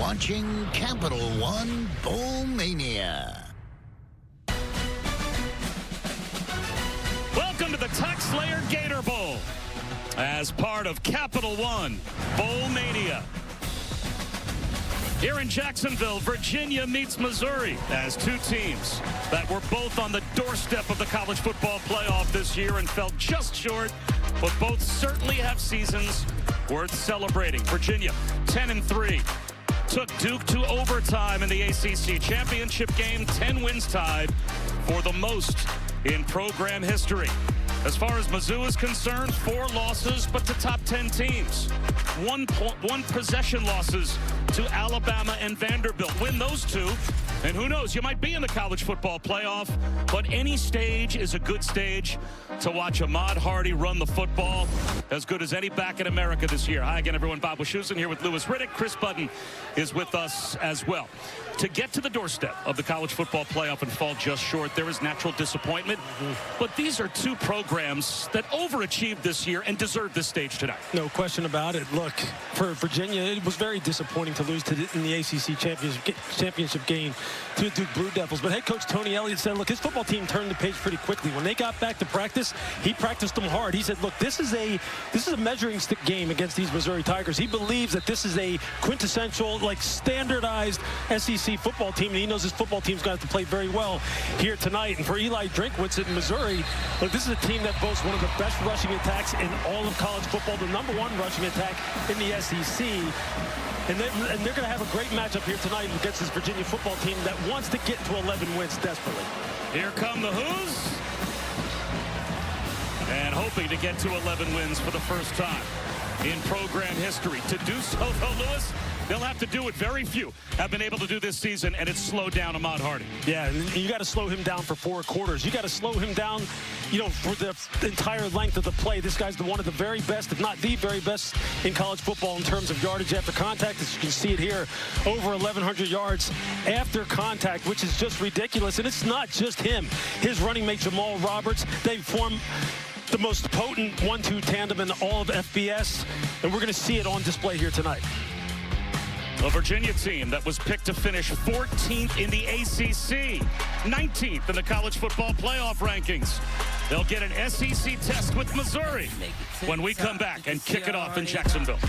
watching Capital One Bowl Mania. Welcome to the TaxSlayer Gator Bowl as part of Capital One Bowl Mania. Here in Jacksonville, Virginia meets Missouri as two teams that were both on the doorstep of the college football playoff this year and fell just short, but both certainly have seasons worth celebrating. Virginia, 10-3, took Duke to overtime in the ACC championship game, 10 wins tied for the most in program history. As far as Mizzou is concerned, 4 losses, but to top 10 teams. One possession losses to Alabama and Vanderbilt. Win those two, and who knows, you might be in the college football playoff, but any stage is a good stage to watch Ahmad Hardy run the football, as good as any back in America this year. Hi again, everyone. Bob Wischusen here with Louis Riddick. Chris Button is with us as well. To get to the doorstep of the college football playoff and fall just short, there is natural disappointment. But these are two programs that overachieved this year and deserve this stage tonight. No question about it. Look, for Virginia, it was very disappointing to lose in the ACC championship game to the Duke Blue Devils. But head coach Tony Elliott said, look, his football team turned the page pretty quickly. When they got back to practice, he practiced them hard. He said, look, this is a measuring stick game against these Missouri Tigers. He believes that this is a quintessential, like, standardized SEC football team, and he knows his football team's going to have to play very well here tonight. And for Eli Drinkwitz in Missouri, look, this is a team that boasts one of the best rushing attacks in all of college football, the #1 rushing attack in the SEC. And they're going to have a great matchup here tonight against this Virginia football team that wants to get to 11 wins desperately. Here come the Who's, and hoping to get to 11 wins for the first time in program history. To do so, though, Louis, they'll have to do what very few have been able to do this season, and it's slow down Ahmad Hardy. Yeah, and you got to slow him down for 4 quarters. You got to slow him down, you know, for the entire length of the play. This guy's one of the very best, if not the very best, in college football in terms of yardage after contact. As you can see it here, over 1,100 yards after contact, which is just ridiculous. And it's not just him. His running mate, Jamal Roberts, they form the most potent 1-2 tandem in all of FBS, and we're going to see it on display here tonight. A Virginia team that was picked to finish 14th in the ACC, 19th in the college football playoff rankings. They'll get an SEC test with Missouri when we come back and kick it off in Jacksonville.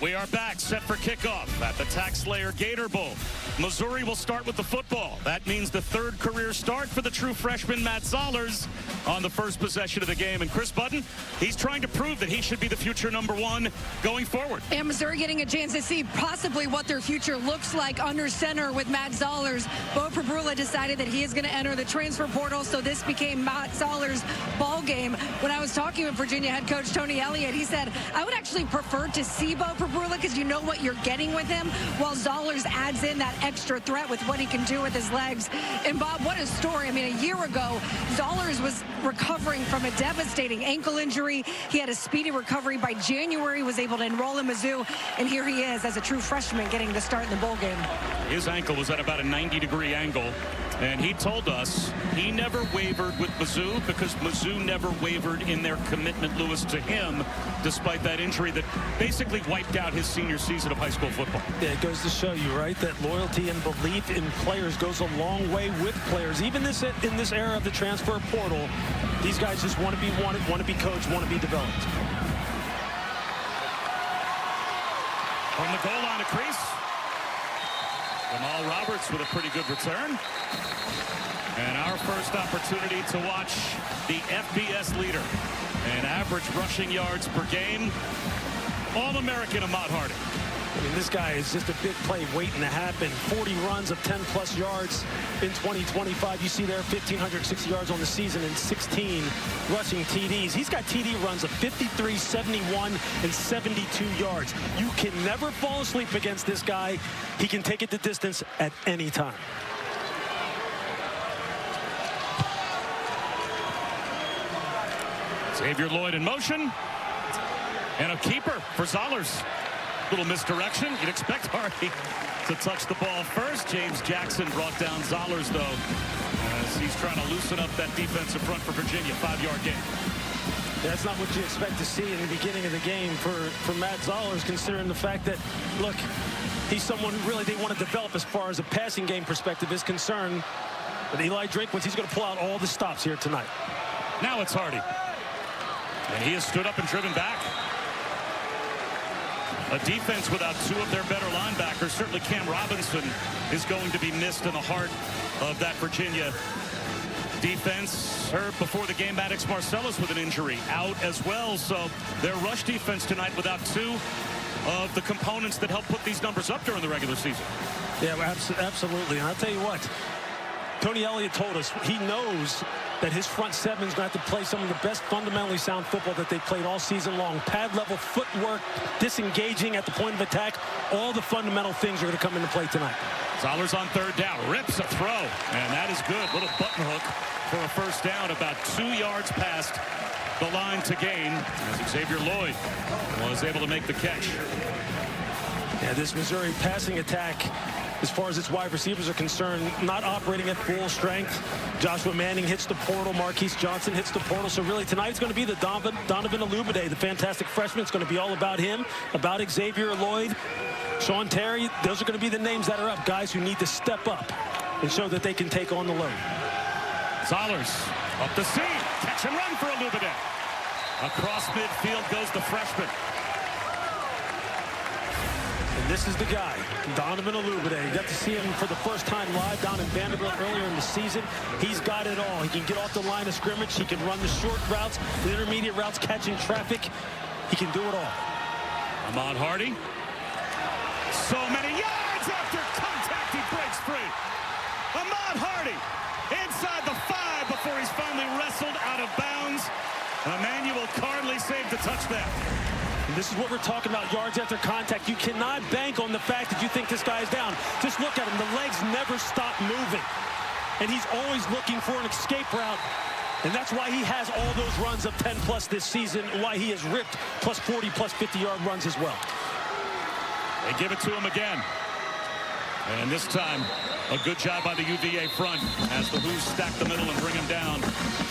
We are back, set for kickoff at the TaxSlayer Gator Bowl. Missouri will start with the football. That means the 3rd career start for the true freshman Matt Zollers on the first possession of the game. And Chris Button, he's trying to prove that he should be the future #1 going forward. And Missouri getting a chance to see possibly what their future looks like under center with Matt Zollers. Bo Prabula decided that he is going to enter the transfer portal, so this became Matt Zollers' ball game. When I was talking with Virginia head coach Tony Elliott, he said, I would actually prefer to see Bo Prabula because you know what you're getting with him, while Zollers adds in that extra threat with what he can do with his legs. And Bob, what a story. I mean, a year ago, Zollers was recovering from a devastating ankle injury. He had a speedy recovery. By January, was able to enroll in Mizzou, and here he is as a true freshman getting the start in the bowl game. His ankle was at about a 90-degree angle, and he told us he never wavered with Mizzou because Mizzou never wavered in their commitment, Louis, to him, despite that injury that basically wiped out his senior season of high school football. Yeah, it goes to show you, right, that loyalty and belief in players goes a long way with players. Even in this era of the transfer portal, these guys just want to be wanted, want to be coached, want to be developed. From the goal line to crease, Jamal Roberts with a pretty good return. And our first opportunity to watch the FBS leader in average rushing yards per game, All-American Ahmad Hardy. I mean, this guy is just a big play waiting to happen. 40 runs of 10-plus yards in 2025. You see there 1,560 yards on the season and 16 rushing TDs. He's got TD runs of 53, 71, and 72 yards. You can never fall asleep against this guy. He can take it the distance at any time. Xavier Lloyd in motion. And a keeper for Zollers. Little misdirection. You'd expect Hardy to touch the ball first. James Jackson brought down Zollers, though, as he's trying to loosen up that defensive front for Virginia. 5-yard gain. That's not what you expect to see in the beginning of the game for Matt Zollers, considering the fact that, look, he's someone really they want to develop as far as a passing game perspective is concerned. But Eli Drinkwitz, he's going to pull out all the stops here tonight. Now it's Hardy. And he has stood up and driven back. A defense without two of their better linebackers. Certainly Cam Robinson is going to be missed in the heart of that Virginia defense. Heard before the game, Maddox Marcellus with an injury out as well. So their rush defense tonight without two of the components that help put these numbers up during the regular season. Yeah, absolutely. And I'll tell you what, Tony Elliott told us he knows that his front seven is going to have to play some of the best fundamentally sound football that they've played all season long. Pad level footwork, disengaging at the point of attack, all the fundamental things are going to come into play tonight. Zollers on third down, rips a throw, and that is good. Little button hook for a first down, about 2 yards past the line to gain, as Xavier Lloyd was able to make the catch. Yeah, this Missouri passing attack, as far as its wide receivers are concerned, not operating at full strength. Joshua Manning hits the portal. Marquise Johnson hits the portal. So really tonight it's going to be the Donovan Alubade, the fantastic freshman. It's going to be all about him, about Xavier Lloyd, Sean Terry. Those are going to be the names that are up, guys who need to step up and show that they can take on the load. Zollers up the seam. Catch and run for Alubade. Across midfield goes the freshman. And this is the guy, Donovan Alubade. You got to see him for the first time live down in Vanderbilt earlier in the season. He's got it all. He can get off the line of scrimmage. He can run the short routes, the intermediate routes, catching traffic. He can do it all. Ahmad Hardy. So many yards after contact. He breaks free. Ahmad Hardy inside the 5 before he's finally wrestled out of bounds. Emmanuel Cardley saved the touchdown. This is what we're talking about, yards after contact. You cannot bank on the fact that you think this guy is down. Just look at him. The legs never stop moving. And he's always looking for an escape route. And that's why he has all those runs of 10+ this season, and why he has ripped plus 40, plus 50-yard runs as well. They give it to him again. And this time, a good job by the UVA front as the Hoos stack the middle and bring him down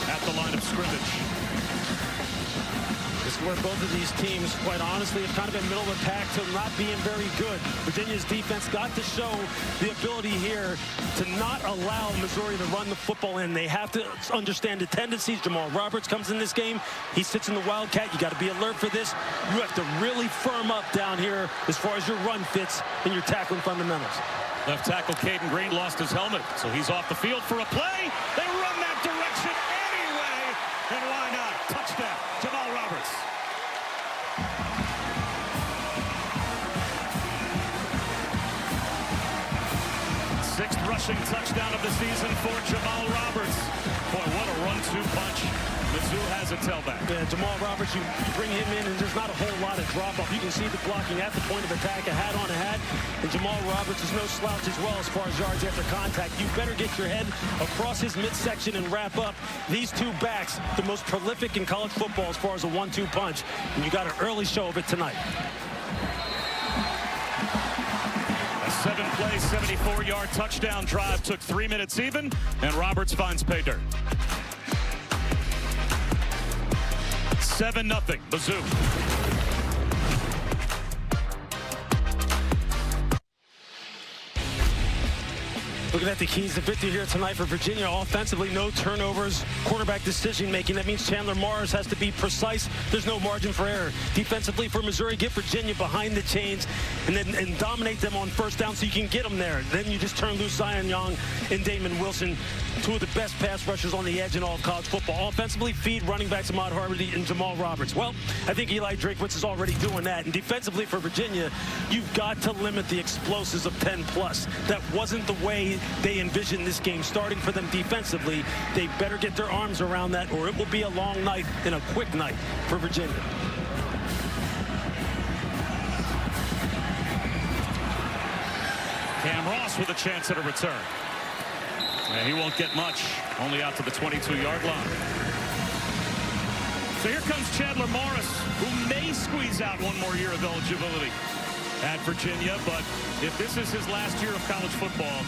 at the line of scrimmage. This is where both of these teams, quite honestly, have kind of been middle of the pack to not being very good. Virginia's defense got to show the ability here to not allow Missouri to run the football in. They have to understand the tendencies. Jamal Roberts comes in this game. He sits in the Wildcat. You got to be alert for this. You have to really firm up down here as far as your run fits and your tackling fundamentals. Left tackle Caden Green lost his helmet, so he's off the field for a play. They run that direction anyway, and why not? Touchdown, Jamal Roberts. Sixth rushing touchdown of the season for Jamal Roberts. Boy, what a run-two punch. Mizzou has a tailback. Yeah, Jamal Roberts, you bring him in, and there's not a whole lot of drop-off. You can see the blocking at the point of attack, a hat on a hat. And Jamal Roberts is no slouch as well as far as yards after contact. You better get your head across his midsection and wrap up. These two backs, the most prolific in college football as far as a 1-2 punch. And you got an early show of it tonight. A 7-play, 74-yard touchdown drive took 3 minutes even, and Roberts finds pay dirt. 7-0, Mizzou. Looking at the keys to victory here tonight for Virginia. Offensively, no turnovers, quarterback decision-making. That means Chandler Morris has to be precise. There's no margin for error. Defensively for Missouri, get Virginia behind the chains and dominate them on first down so you can get them there. Then you just turn loose Zion Young and Damon Wilson, two of the best pass rushers on the edge in all of college football. Offensively, feed running backs Ahmad Hardy and Jamal Roberts. Well, I think Eli Drinkwitz is already doing that. And defensively for Virginia, you've got to limit the explosives of 10+. That wasn't the way they envision this game starting for them defensively. They better get their arms around that, or it will be a long night and a quick night for Virginia. Cam Ross with a chance at a return. And he won't get much, only out to the 22-yard line. So here comes Chandler Morris, who may squeeze out one more year of eligibility at Virginia. But if this is his last year of college football,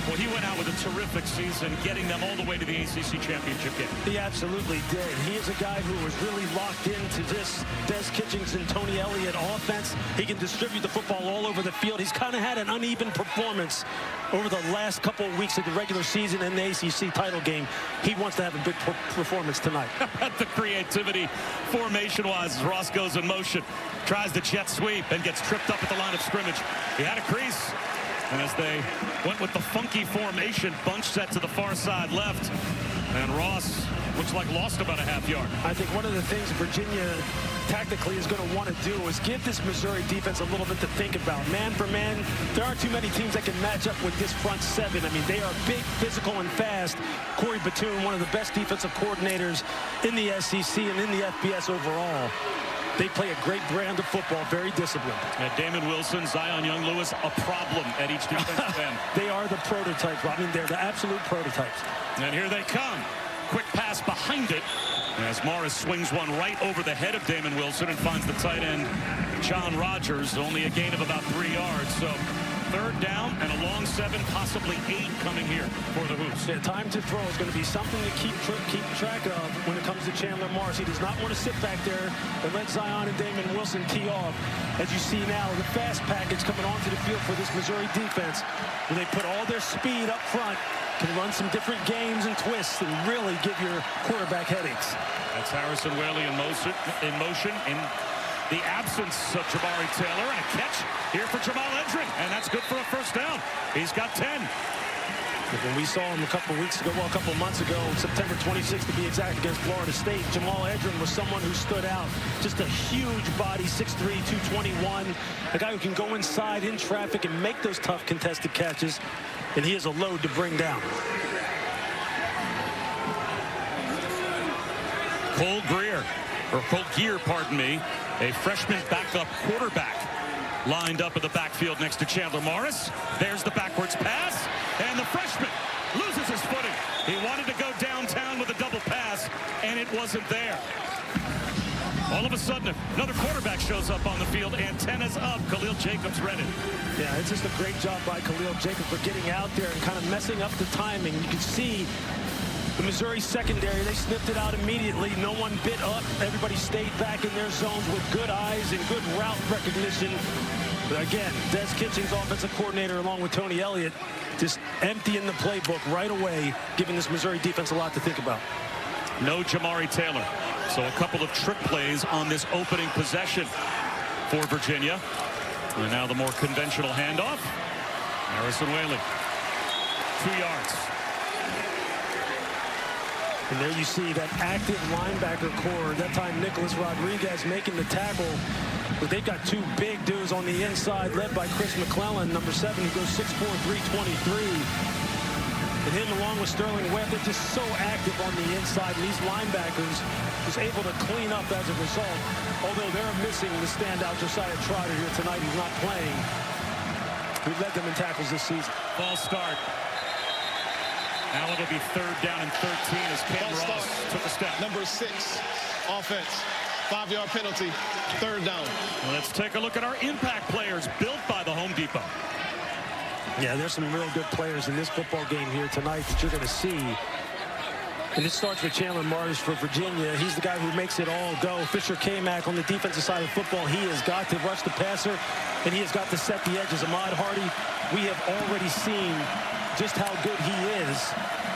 Well, he went out with a terrific season, getting them all the way to the ACC championship game. He absolutely did. He is a guy who was really locked into this Des Kitchings and Tony Elliott offense. He can distribute the football all over the field. He's kind of had an uneven performance over the last couple of weeks of the regular season and the ACC title game. He wants to have a big performance tonight. The creativity formation-wise as Ross goes in motion, tries the jet sweep and gets tripped up at the line of scrimmage. He had a crease. And as they went with the funky formation, bunch set to the far side left. And Ross looks like lost about a half yard. I think one of the things Virginia tactically is going to want to do is give this Missouri defense a little bit to think about. Man for man, there aren't too many teams that can match up with this front seven. I mean, they are big, physical, and fast. Corey Batoon, one of the best defensive coordinators in the SEC and in the FBS overall. They play a great brand of football, very disciplined. Damon Wilson, Zion Young-Lewis, a problem at each defensive end. They are the prototypes. I mean, they're the absolute prototypes. And here they come. Quick pass behind it as Morris swings one right over the head of Damon Wilson and finds the tight end, John Rogers. Only a gain of about 3 yards. So third down and a long 7, possibly 8 coming here for the Hoops. Yeah, time to throw is going to be something to keep track of when it comes to Chandler Morris. He does not want to sit back there and let Zion and Damon Wilson tee off. As you see now, the fast package coming onto the field for this Missouri defense, where they put all their speed up front, can run some different games and twists and really give your quarterback headaches. That's Harrison Whaley in motion in the absence of Jabari Taylor, and a catch here for Jamal Edgerrin, and that's good for a first down. He's got 10. When we saw him a couple months ago, September 26th to be exact, against Florida State, Jamal Edgerrin was someone who stood out. Just a huge body, 6'3", 221. A guy who can go inside in traffic and make those tough contested catches, and he is a load to bring down. Cole Gear, pardon me, a freshman backup quarterback, lined up in the backfield next to Chandler Morris. There's the backwards pass, and the freshman loses his footing. He wanted to go downtown with a double pass, and it wasn't there. All of a sudden, another quarterback shows up on the field. Antennas up. Khalil Jacobs read it. Yeah, it's just a great job by Khalil Jacobs for getting out there and kind of messing up the timing. You can see the Missouri secondary, they sniffed it out immediately. No one bit up. Everybody stayed back in their zones with good eyes and good route recognition. But again, Des Kitchings, offensive coordinator, along with Tony Elliott, just emptying the playbook right away, giving this Missouri defense a lot to think about. No Jamari Taylor. So a couple of trick plays on this opening possession for Virginia. And now the more conventional handoff. Harrison Whaley, 2 yards. And there you see that active linebacker core. That time Nicholas Rodriguez making the tackle. But they've got 2 big dudes on the inside, led by Chris McClellan, number 7, who goes 6'4", 323. And him along with Sterling Webb, they're just so active on the inside. And these linebackers was able to clean up as a result. Although they're missing the standout Josiah Trotter here tonight, who's not playing. Who led them in tackles this season. False start. Now it'll be third down and 13 as Cam Ross took a step. Number 6, offense. 5-yard penalty, third down. Well, let's take a look at our impact players built by the Home Depot. Yeah, there's some real good players in this football game here tonight that you're going to see. And it starts with Chandler Morris for Virginia. He's the guy who makes it all go. Fisher K-Mac on the defensive side of football. He has got to rush the passer, and he has got to set the edges. Ahmad Hardy, we have already seen just how good he is.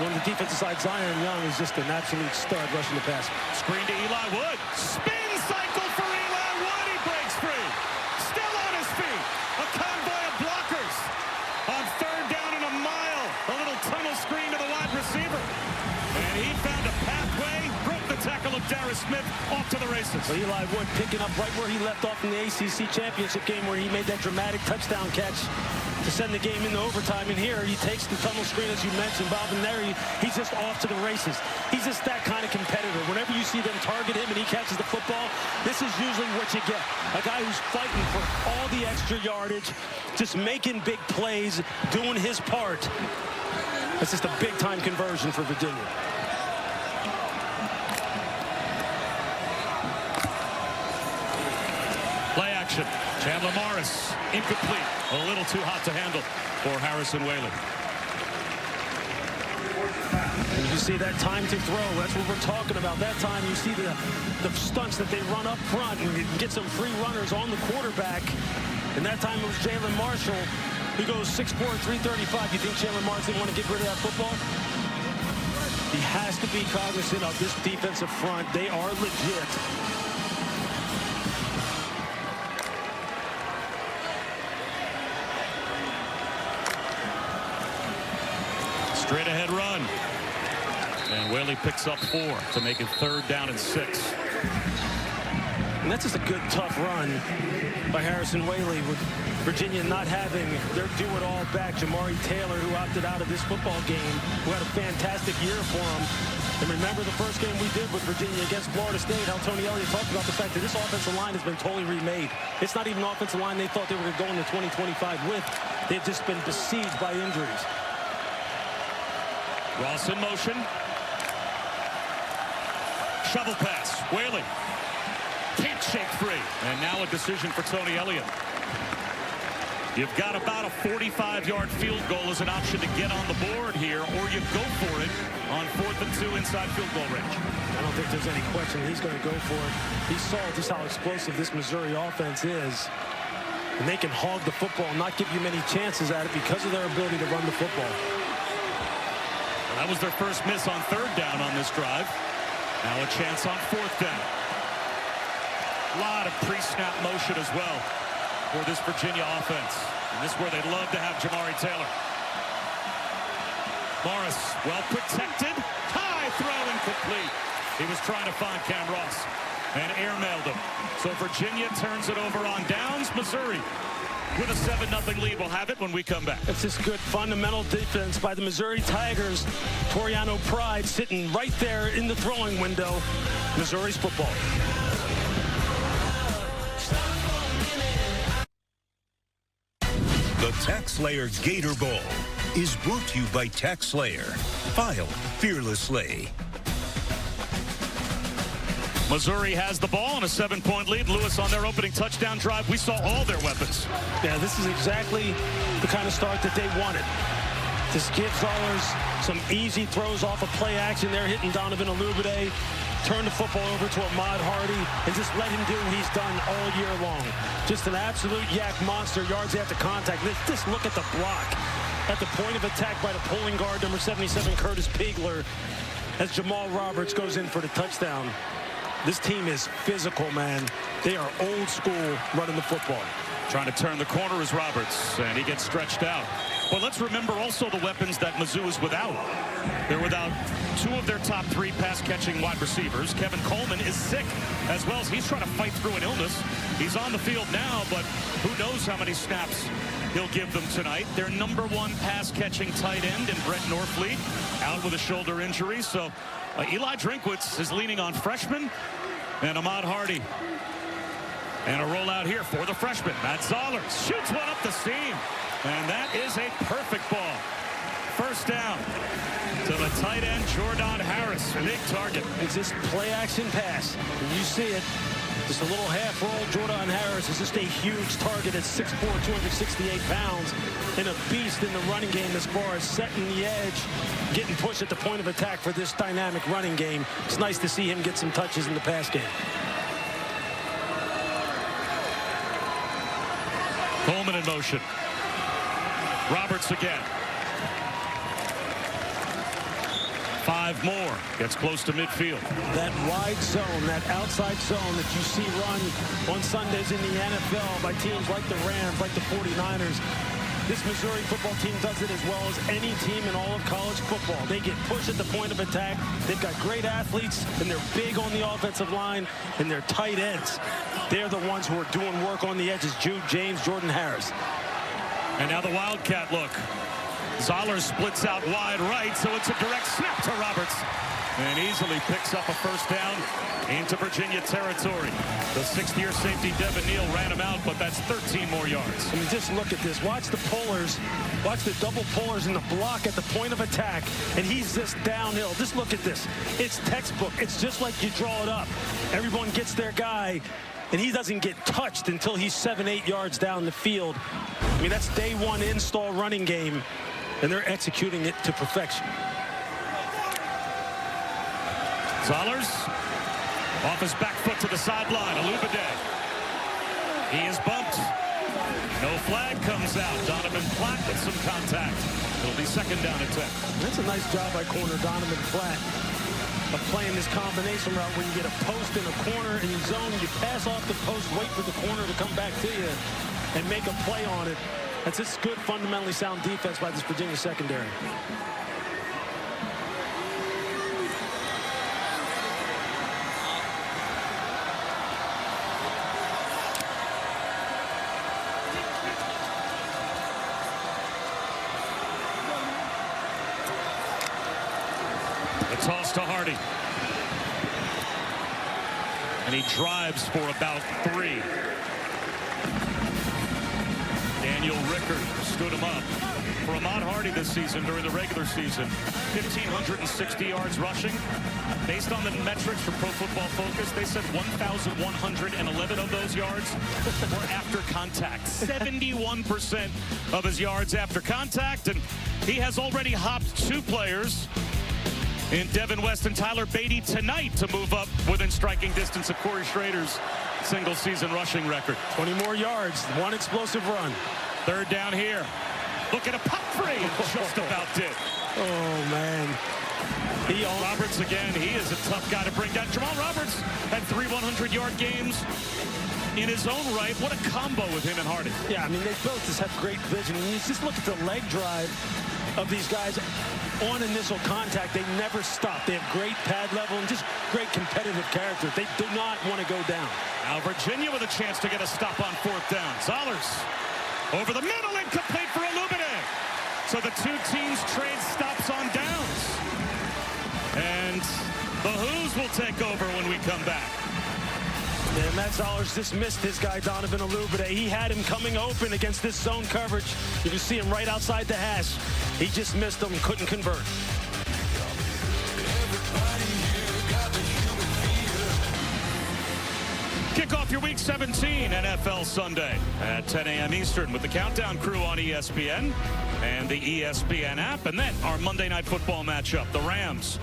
On the defensive side, Zion Young is just an absolute stud rushing the passer. Screen to Eli Wood. Spin cycle for Eli Wood. He breaks free. Still on his feet. A convoy of blockers. On third down and a mile. A little tunnel screen to the wide receiver. And he found a pathway. Broke the tackle of Darius Smith off to the races. So Eli Wood picking up right where he left off in the ACC championship game, where he made that dramatic touchdown catch to send the game into overtime. And here he takes the tunnel screen, as you mentioned, Bob, and there he's just off to the races. He's just that kind of competitor. Whenever you see them target him and he catches the football, this is usually what you get. A guy who's fighting for all the extra yardage, just making big plays, doing his part. It's just a big-time conversion for Virginia. Play action. Chandler Morris, incomplete. A little too hot to handle for Harrison Whaley. see that time to throw. That's what we're talking about. That time you see the stunts that they run up front and get some free runners on the quarterback. And that time it was Jalen Marshall. He goes 6'4", 335. You think Jalen Marshall didn't want to get rid of that football? He has to be cognizant of this defensive front. They are legit. Straight ahead run. And Whaley picks up 4 to make it 3rd down and 6. And that's just a good, tough run by Harrison Whaley, with Virginia not having their do-it-all back, Jamari Taylor, who opted out of this football game, who had a fantastic year for him. And remember the first game we did with Virginia against Florida State, how Tony Elliott talked about the fact that this offensive line has been totally remade. It's not even an offensive line they thought they were going to go into 2025 with. They've just been besieged by injuries. Ross in motion. Shovel pass. Whaley. Can't shake free. And now a decision for Tony Elliott. You've got about a 45-yard field goal as an option to get on the board here, or you go for it on 4th and 2 inside field goal range. I don't think there's any question he's going to go for it. He saw just how explosive this Missouri offense is. And they can hog the football and not give you many chances at it because of their ability to run the football. Well, that was their first miss on 3rd down on this drive. Now a chance on 4th down. A lot of pre-snap motion as well for this Virginia offense. And this is where they'd love to have Jamari Taylor. Morris, well protected. High throw incomplete. He was trying to find Cam Ross and airmailed him. So Virginia turns it over on downs. Missouri with a 7-0 lead. We'll have it when we come back. It's just good fundamental defense by the Missouri Tigers. Toriano Pride sitting right there in the throwing window. Missouri's football. The TaxSlayer Gator Bowl is brought to you by TaxSlayer. File fearlessly. Missouri has the ball and a 7-point lead. Lewis on their opening touchdown drive. We saw all their weapons. Yeah, this is exactly the kind of start that they wanted. Just give Zollers some easy throws off of play action. They're hitting Donovan Olubide. Turn the football over to Ahmad Hardy and just let him do what he's done all year long. Just an absolute yak monster, yards after contact. Just look at the block at the point of attack by the pulling guard, number 77, Curtis Pigler, as Jamal Roberts goes in for the touchdown. This team is physical, man. They are old school running the football. Trying to turn the corner is Roberts, and he gets stretched out. But let's remember also the weapons that Mizzou is without. They're without 2 of their top 3 pass-catching wide receivers. Kevin Coleman is sick as well as he's trying to fight through an illness. He's on the field now, but who knows how many snaps he'll give them tonight. Their number 1 pass-catching tight end in Brett Norfleet out with a shoulder injury. So Eli Drinkwitz is leaning on freshman and Ahmad Hardy. And a rollout here for the freshman. Matt Zollers shoots one up the seam. And that is a perfect ball. First down to the tight end, Jordan Harris. Big target. It's this play action pass. And you see it. Just a little half roll. Jordan Harris is just a huge target at 6'4", 268 pounds. And a beast in the running game as far as setting the edge, getting pushed at the point of attack for this dynamic running game. It's nice to see him get some touches in the pass game. Coleman in motion. Roberts again. 5 more. Gets close to midfield. That wide zone, that outside zone that you see run on Sundays in the NFL by teams like the Rams, like the 49ers. This Missouri football team does it as well as any team in all of college football. They get pushed at the point of attack. They've got great athletes, and they're big on the offensive line, and they're tight ends. They're the ones who are doing work on the edges. Jude James, Jordan Harris. And now the Wildcat look. Zollers splits out wide right, so it's a direct snap to Roberts. And easily picks up a first down into Virginia territory. The 6th-year safety Devin Neal ran him out, but that's 13 more yards. I mean, just look at this. Watch the pullers. Watch the double pullers in the block at the point of attack. And he's just downhill. Just look at this. It's textbook. It's just like you draw it up. Everyone gets their guy, and he doesn't get touched until he's 7-8 yards down the field. I mean, that's day 1 install running game, and they're executing it to perfection. Zollers off his back foot to the sideline. Olubade. He is bumped. No flag comes out. Donovan Platt with some contact. It'll be second down and 10. That's a nice job by corner Donovan Platt of playing this combination route when you get a post in a corner in your zone. You pass off the post, wait for the corner to come back to you, and make a play on it. That's just good, fundamentally sound defense by this Virginia secondary. Toss to Hardy. And he drives for about 3. Daniel Rickard stood him up. For Ahmad Hardy this season during the regular season, 1,560 yards rushing. Based on the metrics for Pro Football Focus, they said 1,111 of those yards were after contact. 71% of his yards after contact, and he has already hopped 2 players in Devin West and Tyler Beatty tonight to move up within striking distance of Corey Schrader's single-season rushing record. 20 more yards, 1 explosive run. Third down here. Look at a pop free. Just about did. Oh, man. Roberts again. He is a tough guy to bring down. Jamal Roberts had 3 100-yard games in his own right. What a combo with him and Hardy. Yeah, I mean, they both just have great vision. And you just look at the leg drive of these guys on initial contact. They never stop. They have great pad level and just great competitive character. They do not want to go down. Now Virginia with a chance to get a stop on 4th down. Zollers over the middle, incomplete for Olubade. So the 2 teams trade stops on downs. And the Who's will take over when we come back. Yeah, Matt Zollers just missed his guy, Donovan Olubade. He had him coming open against this zone coverage. You can see him right outside the hash. He just missed him and couldn't convert. Kick off your Week 17 NFL Sunday at 10 a.m. Eastern with the Countdown crew on ESPN and the ESPN app. And then our Monday Night Football matchup, the Rams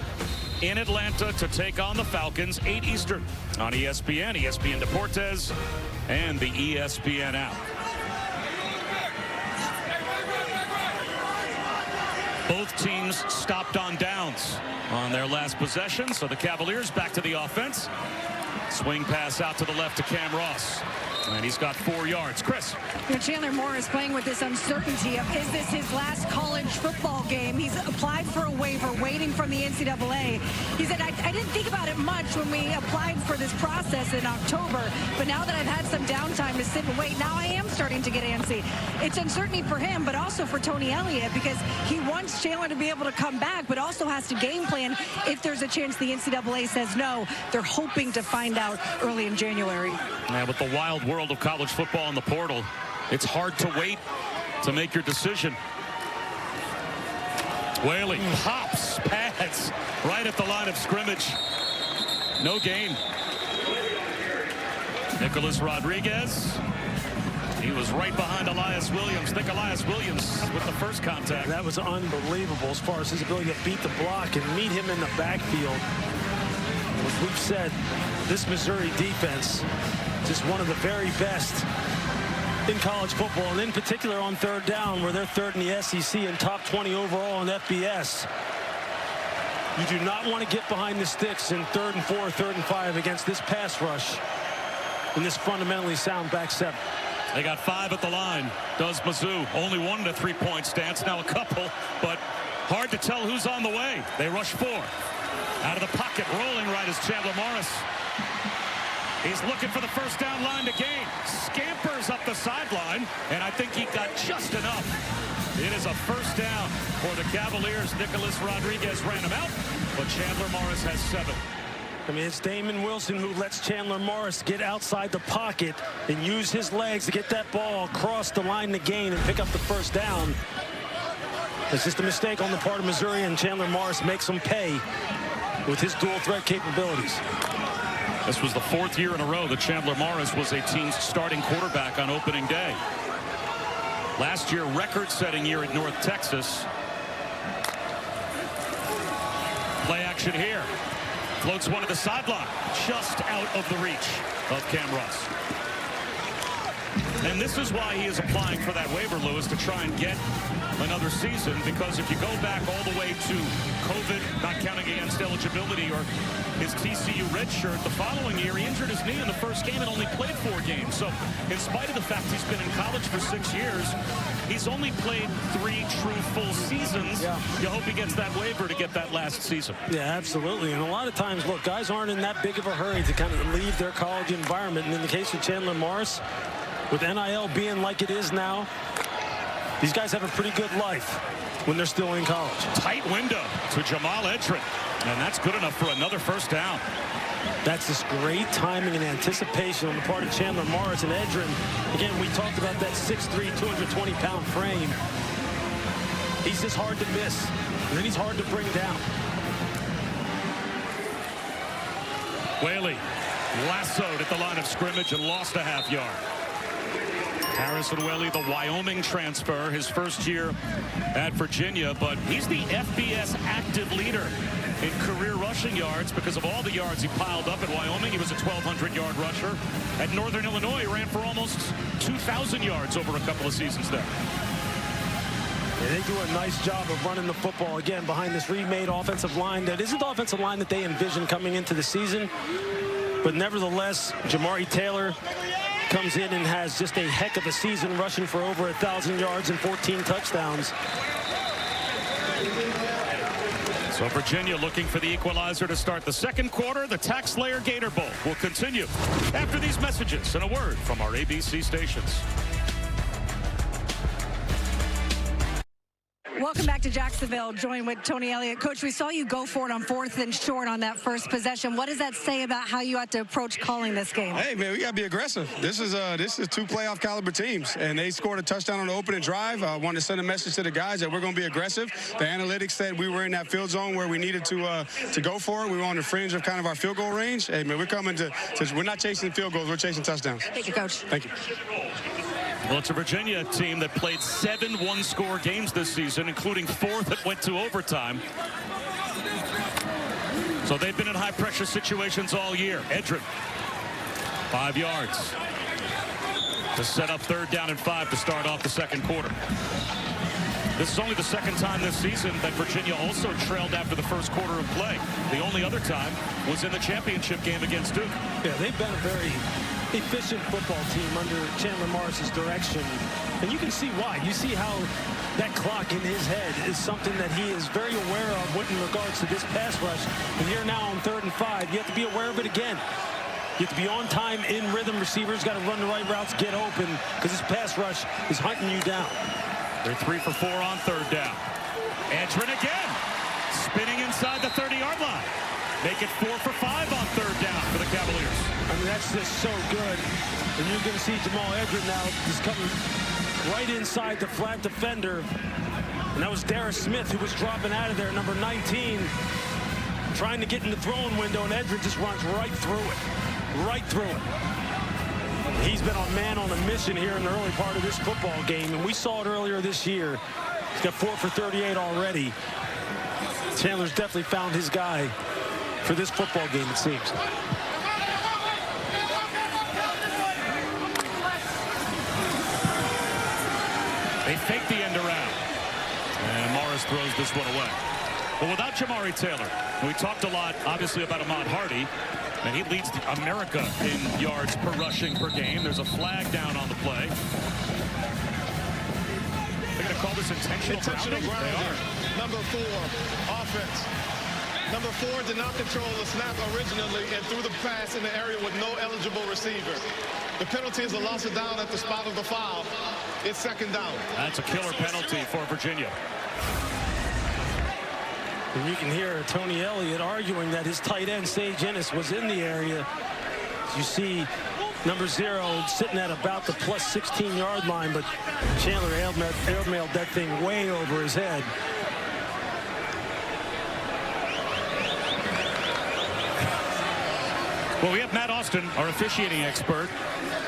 in Atlanta to take on the Falcons, 8 Eastern on ESPN, ESPN Deportes, and the ESPN app. Both teams stopped on downs on their last possession, so the Cavaliers back to the offense. Swing pass out to the left to Cam Ross. And he's got 4 yards. Chris. Chandler Morris playing with this uncertainty of, is this his last college football game? He's applied for a waiver, waiting from the NCAA. He said, I didn't think about it much when we applied for this process in October, but now that I've had some downtime to sit and wait, now I am starting to get antsy. It's uncertainty for him, but also for Tony Elliott, because he wants Chandler to be able to come back, but also has to game plan if there's a chance the NCAA says no. They're hoping to find out early in January. And with the wild world of college football in the portal, it's hard to wait to make your decision. Whaley pops, pads right at the line of scrimmage. No gain. Nicholas Rodriguez. He was right behind Elias Williams. Think Elias Williams with the first contact. That was unbelievable as far as his ability to beat the block and meet him in the backfield. As we've said, this Missouri defense, just one of the very best in college football, and in particular on 3rd down, where they're 3rd in the SEC and top 20 overall in FBS. You do not want to get behind the sticks in 3rd and 4, 3rd and 5 against this pass rush in this fundamentally sound back 7. They got 5 at the line. Does Mizzou. Only 1 in a 3-point stance. Now a couple, but hard to tell who's on the way. They rush 4. Out of the pocket, rolling right is Chandler Morris. He's looking for the first down line to gain. Scampers up the sideline, and I think he got just enough. It is a first down for the Cavaliers. Nicholas Rodriguez ran him out, but Chandler Morris has 7. I mean, it's Damon Wilson who lets Chandler Morris get outside the pocket and use his legs to get that ball across the line to gain and pick up the first down. It's just a mistake on the part of Missouri, and Chandler Morris makes them pay with his dual threat capabilities. This was the 4th year in a row that Chandler Morris was a team's starting quarterback on opening day. Last year, record-setting year at North Texas. Play action here. Floats one to the sideline, just out of the reach of Cam Russ. And this is why he is applying for that waiver, Lewis, to try and get another season, because if you go back all the way to COVID, not counting against eligibility, or his TCU red shirt, the following year he injured his knee in the first game and only played 4 games. So in spite of the fact he's been in college for 6 years, he's only played 3 true full seasons. Yeah. You hope he gets that waiver to get that last season. Yeah, absolutely. And a lot of times, look, guys aren't in that big of a hurry to kind of leave their college environment. And in the case of Chandler Morris, with NIL being like it is now, these guys have a pretty good life when they're still in college. Tight window to Jamal Edrin, and that's good enough for another first down. That's just great timing and anticipation on the part of Chandler Morris. And Edrin, again, we talked about that 6'3", 220-pound frame. He's just hard to miss, and then he's hard to bring down. Whaley lassoed at the line of scrimmage and lost a half yard. Harrison Whaley, the Wyoming transfer, his first year at Virginia, but he's the FBS active leader in career rushing yards because of all the yards he piled up at Wyoming. He was a 1,200-yard rusher. At Northern Illinois, he ran for almost 2,000 yards over a couple of seasons there. Yeah, they do a nice job of running the football, again, behind this remade offensive line that isn't the offensive line that they envisioned coming into the season. But nevertheless, Jamari Taylor comes in and has just a heck of a season, rushing for over 1,000 yards and 14 touchdowns. So Virginia looking for the equalizer to start the second quarter. The TaxSlayer Gator Bowl will continue after these messages and a word from our ABC stations. Welcome back to Jacksonville, joined with Tony Elliott. Coach, we saw you go for it on 4th and short on that first possession. What does that say about how you have to approach calling this game? Hey, man, we got to be aggressive. This is 2 playoff caliber teams, and they scored a touchdown on the opening drive. I wanted to send a message to the guys that we're going to be aggressive. The analytics said we were in that field zone where we needed to go for it. We were on the fringe of kind of our field goal range. Hey, man, we're coming to we're not chasing field goals. We're chasing touchdowns. Thank you, Coach. Thank you. Well, it's a Virginia team that played 7 one-score games this season, including 4 that went to overtime. So they've been in high-pressure situations all year. Edrin, 5 yards to set up 3rd down and 5 to start off the second quarter. This is only the second time this season that Virginia also trailed after the first quarter of play. The only other time was in the championship game against Duke. Yeah, they've been a very efficient football team under Chandler Morris's direction. And you can see why. You see how that clock in his head is something that he is very aware of in regards to this pass rush. And here now on 3rd and 5, you have to be aware of it again. You have to be on time, in rhythm. Receivers got to run the right routes, get open, because this pass rush is hunting you down. They're 3 for 4 on 3rd down. Edrin again, spinning inside the 30-yard line. Make it 4 for 5 on 3rd down for the Cavaliers. I mean, that's just so good. And you're going to see Jamal Edrin now just coming right inside the flat defender. And that was Darius Smith who was dropping out of there, number 19, trying to get in the throwing window, and Edrin just runs right through it. Right through it. He's been on a mission here in the early part of this football game, and we saw it earlier this year. He's got 4 for 38 already. Chandler's definitely found his guy for this football game, it seems. They fake the end around, and Morris throws this one away. But without Jamari Taylor, we talked a lot, obviously, about Ahmad Hardy, and he leads America in yards per rushing per game. There's a flag down on the play. They're going to call this intentional grounding? They are. Number 4, offense. Number 4 did not control the snap originally and threw the pass in the area with no eligible receiver. The penalty is a loss of down at the spot of the foul. It's 2nd down. That's a killer penalty for Virginia. And you can hear Tony Elliott arguing that his tight end, Sage Ennis, was in the area. You see number 0 sitting at about the plus 16-yard line, but Chandler airmailed that thing way over his head. Well, we have Matt Austin, our officiating expert.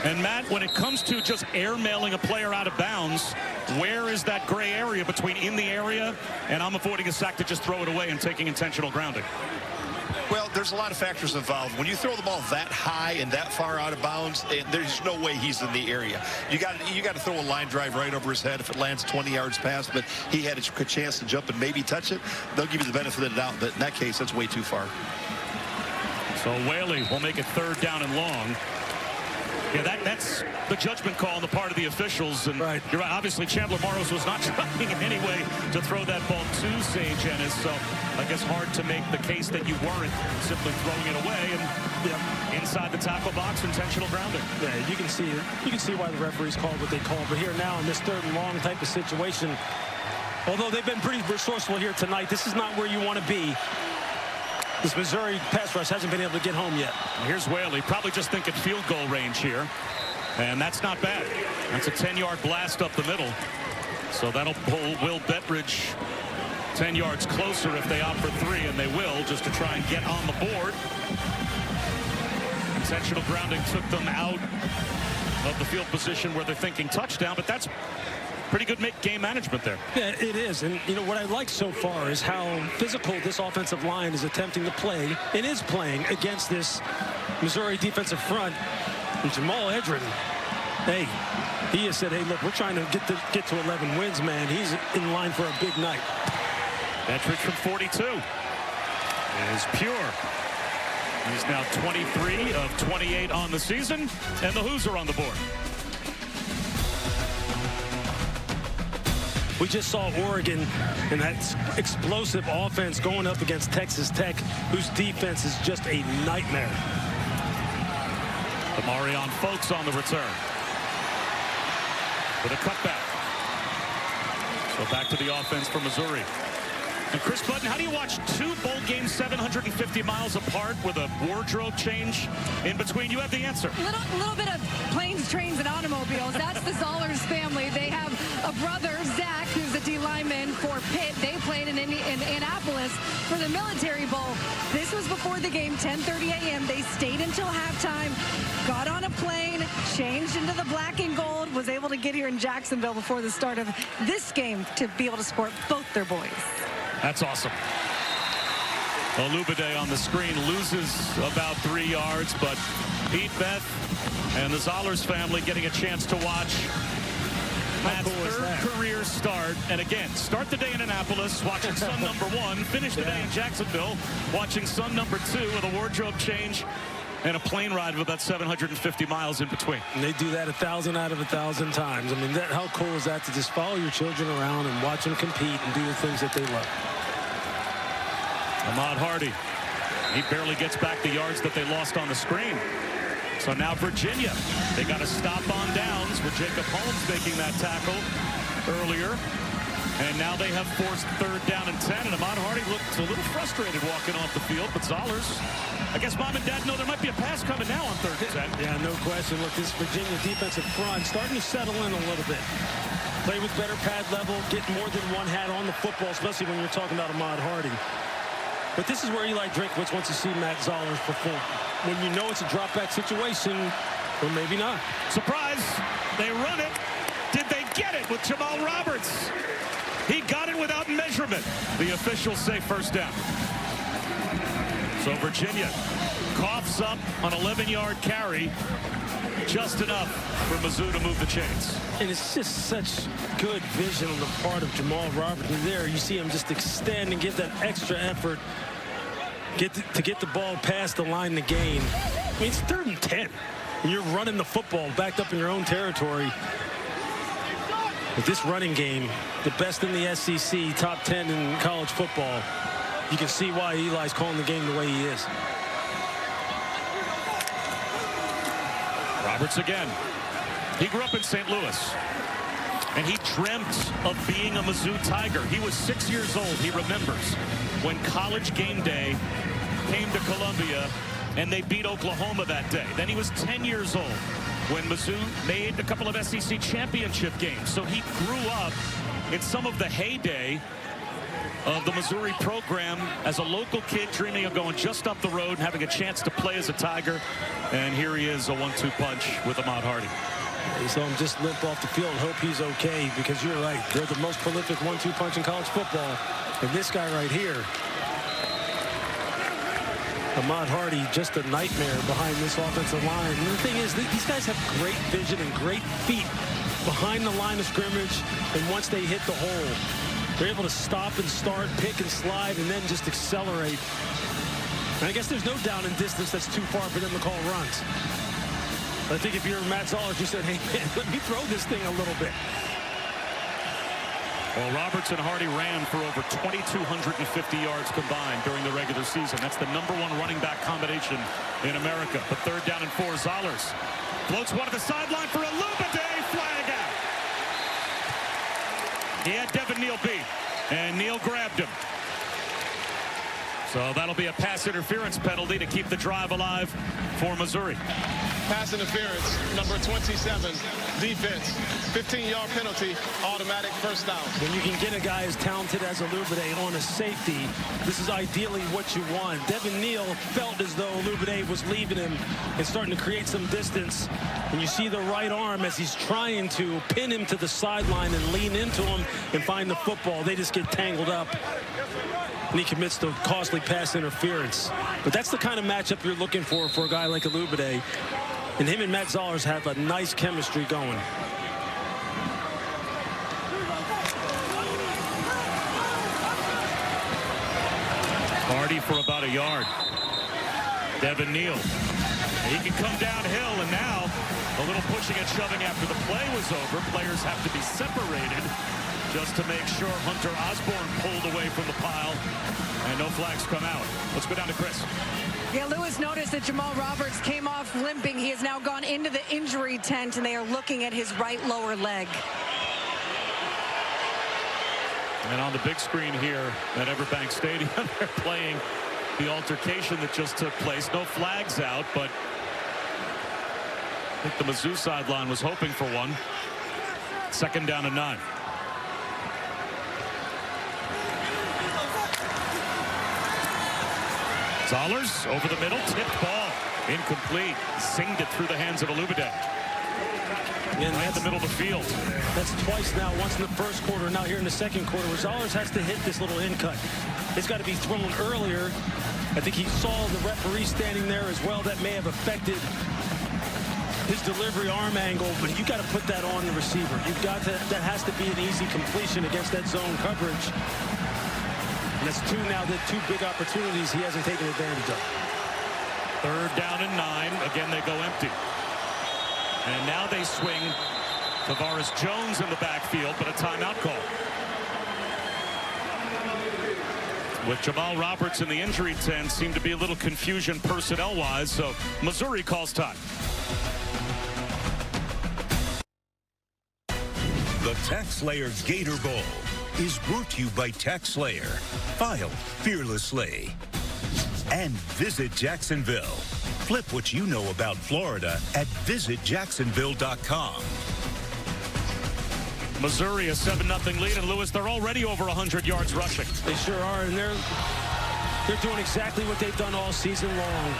And Matt, when it comes to just airmailing a player out of bounds, where is that gray area between in the area and I'm avoiding a sack to just throw it away and taking intentional grounding? Well, there's a lot of factors involved. When you throw the ball that high and that far out of bounds, there's no way he's in the area. You got to throw a line drive right over his head if it lands 20 yards past, but he had a chance to jump and maybe touch it. They'll give you the benefit of the doubt, but in that case, that's way too far. So Whaley will make it 3rd down and long. Yeah, that's the judgment call on the part of the officials. And right. You're right. Obviously, Chandler Morrows was not trying in any way to throw that ball to Sage Ennis. So I guess hard to make the case that you weren't simply throwing it away and inside the tackle box, intentional grounding. Yeah, you can see it. You can see why the referees called what they called. But here now in this 3rd and long type of situation, although they've been pretty resourceful here tonight, this is not where you want to be. This Missouri pass rush hasn't been able to get home yet. Here's Whaley, probably just thinking field goal range here. And that's not bad. That's a 10-yard blast up the middle. So that'll pull Will Bettridge 10 yards closer if they opt for 3, and they will, just to try and get on the board. Intentional grounding took them out of the field position where they're thinking touchdown, but that's pretty good game management there. Yeah, it is. And, you know, what I like so far is how physical this offensive line is attempting to play and is playing against this Missouri defensive front. And Jamal Edrin, hey, he has said, hey, look, we're trying to get to 11 wins, man. He's in line for a big night. Bettridge from 42 is pure. He's now 23 of 28 on the season, and the Hoos are on the board. We just saw Oregon in that explosive offense going up against Texas Tech, whose defense is just a nightmare. Marion Folks on the return with a cutback. So back to the offense for Missouri. And Chris Button, how do you watch 2 bowl games 750 miles apart with a wardrobe change in between? You have the answer. A little bit of planes, trains, and automobiles. That's the Zollers family. They have a brother, Zach, who's a D lineman for Pitt. They played in Annapolis for the Military Bowl. This was before the game, 10:30 a.m. They stayed until halftime, got on a plane, changed into the black and gold, was able to get here in Jacksonville before the start of this game to be able to support both their boys. That's awesome. Olubade on the screen loses about 3 yards, but Pete Beth and the Zollers family getting a chance to watch Matt's 3rd career start. And again, start the day in Annapolis, watching son number 1, finish the day in Jacksonville, watching son number 2 with a wardrobe change and a plane ride of about 750 miles in between. And they do that 1,000 out of 1,000 times. I mean, how cool is that to just follow your children around and watch them compete and do the things that they love? Ahmad Hardy, he barely gets back the yards that they lost on the screen. So now Virginia, they got a stop on downs with Jacob Holmes making that tackle earlier. And now they have forced 3rd down and 10. And Ahmad Hardy looked a little frustrated walking off the field. But Zollers, I guess mom and dad know there might be a pass coming now on 3rd and 10. Yeah, no question. Look, this Virginia defensive front starting to settle in a little bit. Play with better pad level, get more than one hat on the football, especially when you're talking about Ahmad Hardy. But this is where Eli Drinkwitz wants to see Matt Zollers perform. When you know it's a drop-back situation, or maybe not. Surprise! They run it. Did they get it with Jamal Roberts? He got it without measurement. The officials say 1st down. So Virginia coughs up an 11-yard carry. Just enough for Mizzou to move the chains. And it's just such good vision on the part of Jamal Roberts. And there you see him just extend and give that extra effort to get the ball past the line to gain. I mean, it's 3rd and 10. And you're running the football backed up in your own territory. With this running game, the best in the SEC, top 10 in college football, you can see why Eli's calling the game the way he is. Roberts again. He grew up in St. Louis, and he dreamt of being a Mizzou Tiger. He was 6 years old. He remembers when College Game Day came to Columbia, and they beat Oklahoma that day. Then he was 10 years old when Mizzou made a couple of SEC championship games. So he grew up in some of the heyday of the Missouri program as a local kid, dreaming of going just up the road and having a chance to play as a Tiger. And here he is, a 1-2 punch with Ahmad Hardy. You saw him just limp off the field. Hope he's okay, because you're right. They're the most prolific 1-2 punch in college football. And this guy right here, Ahmad Hardy, just a nightmare behind this offensive line. And the thing is, these guys have great vision and great feet behind the line of scrimmage, and once they hit the hole, they're able to stop and start, pick and slide, and then just accelerate. And I guess there's no down and distance that's too far for them to call runs. But I think if you're Matt Zollers, you said, hey, man, let me throw this thing a little bit. Well, Roberts and Hardy ran for over 2,250 yards combined during the regular season. That's the #1 running back combination in America. But 3rd down and 4, Zollers floats one to the sideline for a Lubade, flag out. He had Devin Neal beat, and Neal grabbed him. So that'll be a pass interference penalty to keep the drive alive for Missouri. Pass interference, number 27, defense, 15-yard penalty, automatic first down. When you can get a guy as talented as Olubade on a safety, this is ideally what you want. Devin Neal felt as though Olubade was leaving him and starting to create some distance. And you see the right arm as he's trying to pin him to the sideline and lean into him and find the football. They just get tangled up, and he commits the costly pass interference. But that's the kind of matchup you're looking for a guy like Olubade. And him and Matt Zollers have a nice chemistry going. Hardy for about a yard. Devin Neal. He can come downhill, and now a little pushing and shoving after the play was over. Players have to be separated just to make sure Hunter Osborne pulled away from the pile, and no flags come out. Let's go down to Chris. Yeah, Lewis noticed that Jamal Roberts came off limping. He has now gone into the injury tent, and they are looking at his right lower leg. And on the big screen here at Everbank Stadium, they're playing the altercation that just took place. No flags out, but I think the Mizzou sideline was hoping for one. 2nd down and 9. Zollers over the middle, tipped ball, incomplete, singed it through the hands of Olubade. And right in the middle of the field. That's twice now, once in the first quarter, now here in the second quarter, where Zollers has to hit this little in cut. It's got to be thrown earlier. I think he saw the referee standing there as well. That may have affected his delivery arm angle, but you got to put that on the receiver. You've got to, that has to be an easy completion against that zone coverage. And that's two big opportunities he hasn't taken advantage of. 3rd down and 9. Again, they go empty. And now they swing Tavares Jones in the backfield, but a timeout call. With Jamal Roberts in the injury tent, seemed to be a little confusion personnel-wise, so Missouri calls time. The TaxSlayer Gator Bowl is brought to you by TaxSlayer. File fearlessly. And Visit Jacksonville. Flip what you know about Florida at visitjacksonville.com. Missouri a 7-0 lead, and Lewis, they're already over 100 yards rushing. They sure are, and they're doing exactly what they've done all season long,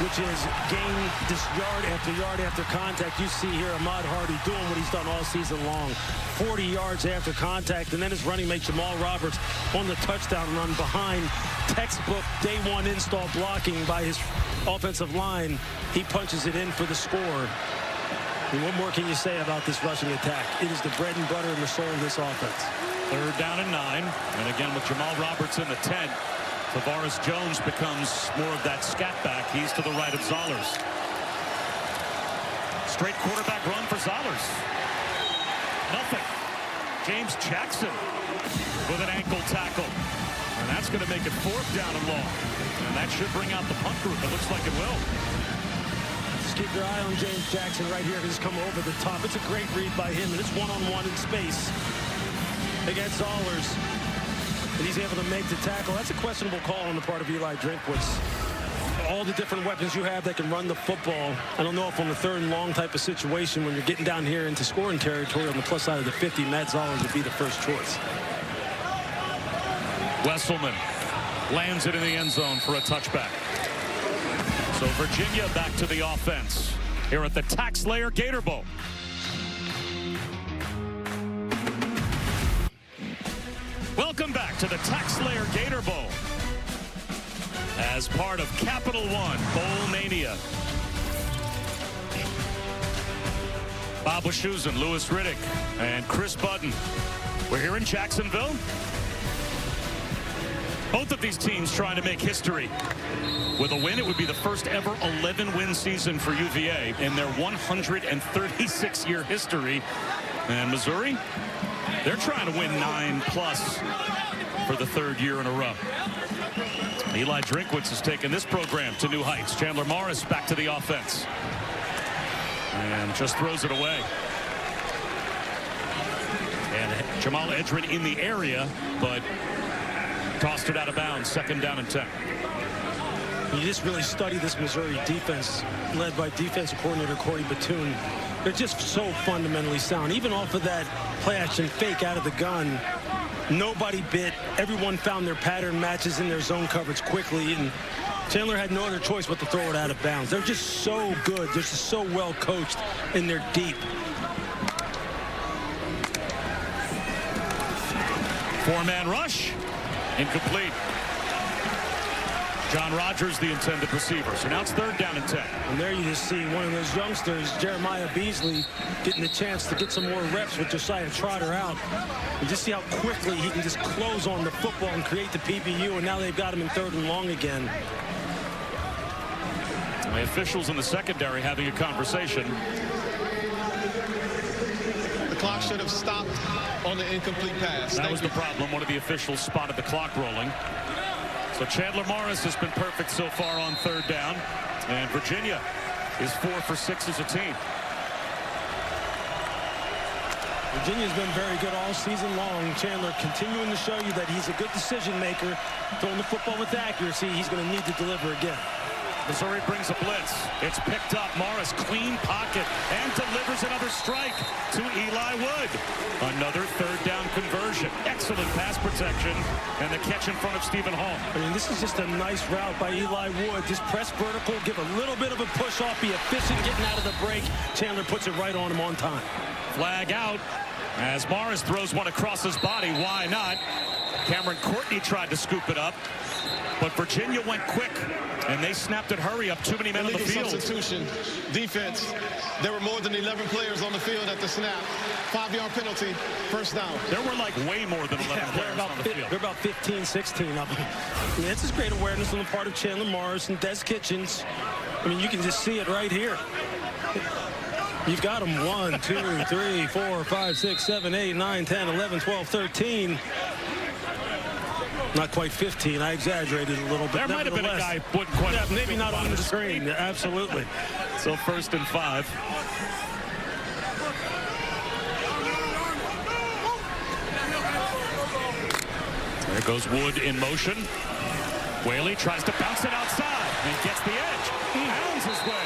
which is gain this yard after contact. You see here Ahmad Hardy doing what he's done all season long. 40 yards after contact, and then his running mate Jamal Roberts on the touchdown run behind textbook day one install blocking by his offensive line. He punches it in for the score. And what more can you say about this rushing attack? It is the bread and butter and the soul of this offense. 3rd down and 9. And again, with Jamal Roberts in the tent, Tavares Jones becomes more of that scat back. He's to the right of Zollers. Straight quarterback run for Zollers. Nothing. James Jackson with an ankle tackle. And that's going to make it 4th down and long. And that should bring out the punt group. It looks like it will. Just keep your eye on James Jackson right here. He's come over the top. It's a great read by him, and it's one-on-one in space against Zollers. And he's able to make the tackle. That's a questionable call on the part of Eli Drinkwitz. All the different weapons you have that can run the football. I don't know if on the 3rd and long type of situation, when you're getting down here into scoring territory on the plus side of the 50, Matt Zollers would be the first choice. Wesselman lands it in the end zone for a touchback. So Virginia back to the offense here at the TaxSlayer Gator Bowl. Welcome back to the TaxSlayer Gator Bowl. as part of Capital One Bowl Mania. Bob Wischusen, Louis Riddick, and Chris Budden. We're here in Jacksonville. Both of these teams trying to make history. With a win, it would be the first ever 11-win season for UVA in their 136-year history. And Missouri, they're trying to win 9+ for the third year in a row. Eli Drinkwitz has taken this program to new heights. Chandler Morris back to the offense. And just throws it away. And Jamal Edrin in the area, but tossed it out of bounds. 2nd down and 10. You just really study this Missouri defense, led by defensive coordinator Corey Batoon. They're just so fundamentally sound. Even off of that play action fake out of the gun, nobody bit. Everyone found their pattern matches in their zone coverage quickly, and Chandler had no other choice but to throw it out of bounds. They're just so good. They're just so well coached, and they're deep. 4-man rush. Incomplete. John Rogers, the intended receiver. So now it's 3rd down and 10. And there you just see one of those youngsters, Jeremiah Beasley, getting the chance to get some more reps with Josiah Trotter out. You just see how quickly he can just close on the football and create the PBU, and now they've got him in 3rd and long again. The officials in the secondary having a conversation. The clock should have stopped on the incomplete pass. That was the problem. One of the officials spotted the clock rolling. So Chandler Morris has been perfect so far on 3rd down. And Virginia is 4 for 6 as a team. Virginia's been very good all season long. Chandler continuing to show you that he's a good decision maker. Throwing the football with accuracy, he's going to need to deliver again. Missouri brings a blitz. It's picked up. Morris, clean pocket, and delivers another strike to Eli Wood. Another 3rd down conversion. Excellent pass protection, and the catch in front of Stephen Hall. I mean, this is just a nice route by Eli Wood. Just press vertical, give a little bit of a push off, be efficient getting out of the break. Chandler puts it right on him on time. Flag out as Morris throws one across his body. Why not? Cameron Courtney tried to scoop it up, but Virginia went quick, and they snapped it hurry up. Too many men on the field. Substitution. Defense. There were more than 11 players on the field at the snap. 5-yard penalty. 1st down. There were like way more than 11 players on the field. They're about 15, 16 of them. I mean, it's just great awareness on the part of Chandler Morris and Des Kitchens. I mean, you can just see it right here. You've got them 1, 2, 3, 4, 5, 6, 7, 8, 9, 10, 11, 12, 13. Not quite 15. I exaggerated a little bit. There might have been a guy who wouldn't quite. Yeah, maybe not on the screen. Yeah, absolutely. So 1st and 5. There goes Wood in motion. Whaley tries to bounce it outside and gets the edge. Pounds his way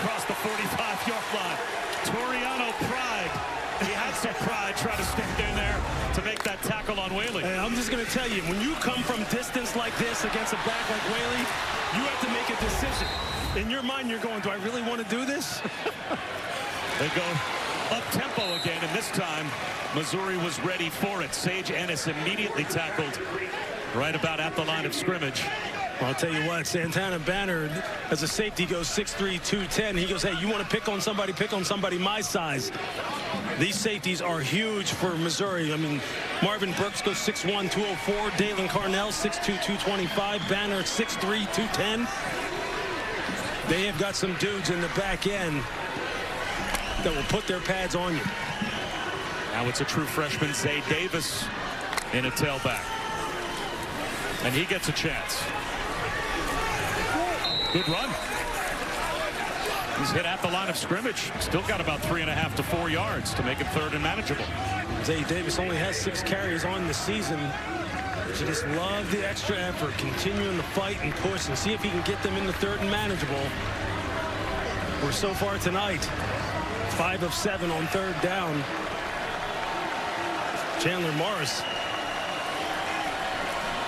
across the 45-yard line. Toriano Pride. He had some pride trying to stand in there to make that tackle on Whaley. And I'm just going to tell you, when you come from distance like this against a back like Whaley, you have to make a decision. In your mind, you're going, do I really want to do this? They go up-tempo again, and this time, Missouri was ready for it. Sage Ennis immediately tackled right about at the line of scrimmage. Well, I'll tell you what, Santana Banner, as a safety, goes 6'3", 210. He goes, hey, you want to pick on somebody my size. These safeties are huge for Missouri. I mean, Marvin Brooks goes 6'1", 204. Dalen Carnell, 6'2", 225. Banner, 6'3", 210. They have got some dudes in the back end that will put their pads on you. Now it's a true freshman, Zay Davis, in a tailback. And he gets a chance. Good run. He's hit at the line of scrimmage. Still got about 3.5 to 4 yards to make it 3rd and manageable. Zay Davis only has 6 carries on the season. But you just love the extra effort, continuing to fight and push and see if he can get them in the 3rd and manageable. We're so far tonight, 5 of 7 on 3rd down. Chandler Morris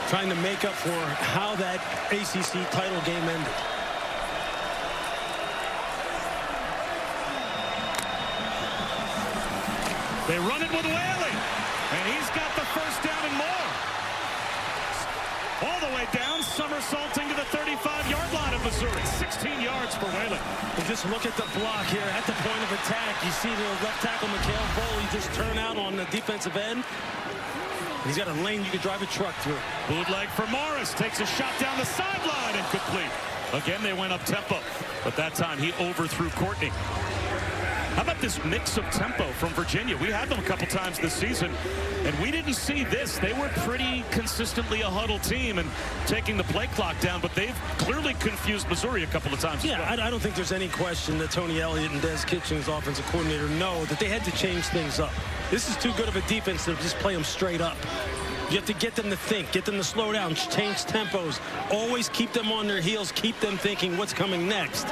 trying to make up for how that ACC title game ended. They run it with Whaley, and he's got the 1st down and more. All the way down, somersaulting to the 35-yard line of Missouri. 16 yards for Whalen. And just look at the block here at the point of attack. You see the left tackle, Mikhail Boley, just turn out on the defensive end. He's got a lane you could drive a truck through. Bootleg for Morris. Takes a shot down the sideline. Incomplete. Again, they went up tempo. But that time, he overthrew Courtney. How about this mix of tempo from Virginia? We had them a couple times this season, and we didn't see this. They were pretty consistently a huddle team and taking the play clock down, but they've clearly confused Missouri a couple of times. Yeah, as well. I don't think there's any question that Tony Elliott and Des Kitchings, offensive coordinator, know that they had to change things up. This is too good of a defense to just play them straight up. You have to get them to think, get them to slow down, change tempos, always keep them on their heels, keep them thinking what's coming next.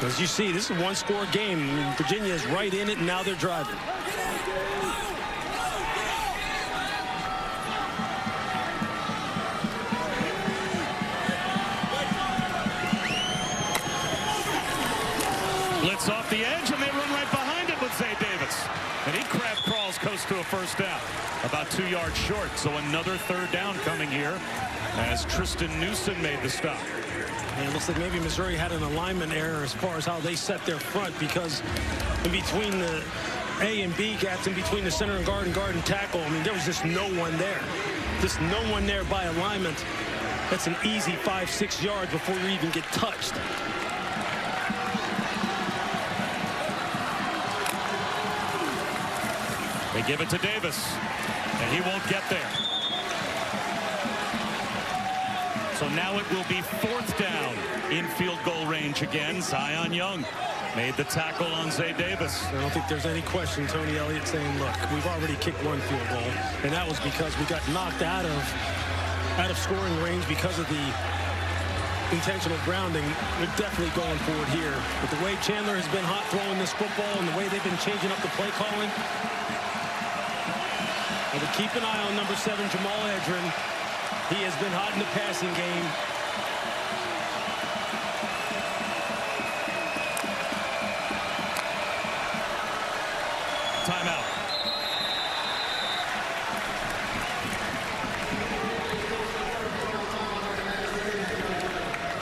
As you see, this is a one-score game. Virginia is right in it, and now they're driving. Blitz off the edge, and they run right behind it with Zay Davis. And he crab crawls coast to a first down. About 2 yards short, so another third down coming here as Tristan Newsom made the stop. And it looks like maybe Missouri had an alignment error as far as how they set their front, because in between the A and B gaps, in between the center and guard and tackle, I mean, there was just no one there. Just no one there by alignment. That's an easy 5-6 yards before you even get touched. They give it to Davis, and he won't get there. So now it will be fourth down in field goal range again. Zion Young made the tackle on Zay Davis. I don't think there's any question Tony Elliott saying, look, we've already kicked one field goal, and that was because we got knocked out of scoring range because of the intentional grounding. We're definitely going forward here. But the way Chandler has been hot throwing this football and the way they've been changing up the play calling, I would keep an eye on number 7, Jamal Edrin. He has been hot in the passing game. Timeout.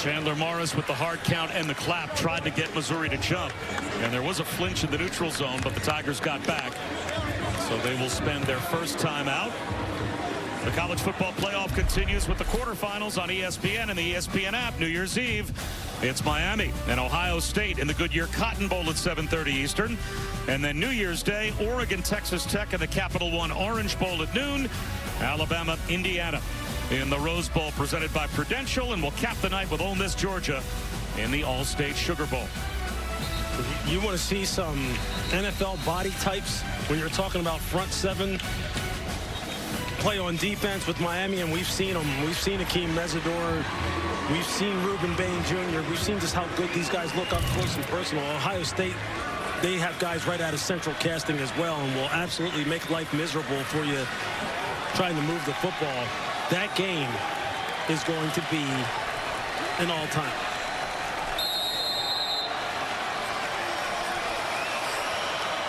Chandler Morris with the hard count and the clap tried to get Missouri to jump. And there was a flinch in the neutral zone, but the Tigers got back. So they will spend their first timeout. The college football playoff continues with the quarterfinals on ESPN and the ESPN app. New Year's Eve, it's Miami and Ohio State in the Goodyear Cotton Bowl at 7:30 Eastern. And then New Year's Day, Oregon, Texas Tech, and the Capital One Orange Bowl at noon. Alabama, Indiana in the Rose Bowl presented by Prudential. And we'll cap the night with Ole Miss, Georgia in the All-State Sugar Bowl. You want to see some NFL body types when you're talking about front seven play on defense with Miami, and we've seen them. We've seen Akeem Mesidor. We've seen Reuben Bain Jr. We've seen just how good these guys look up close and personal. Ohio State, they have guys right out of central casting as well, and will absolutely make life miserable for you trying to move the football. That game is going to be an all-time.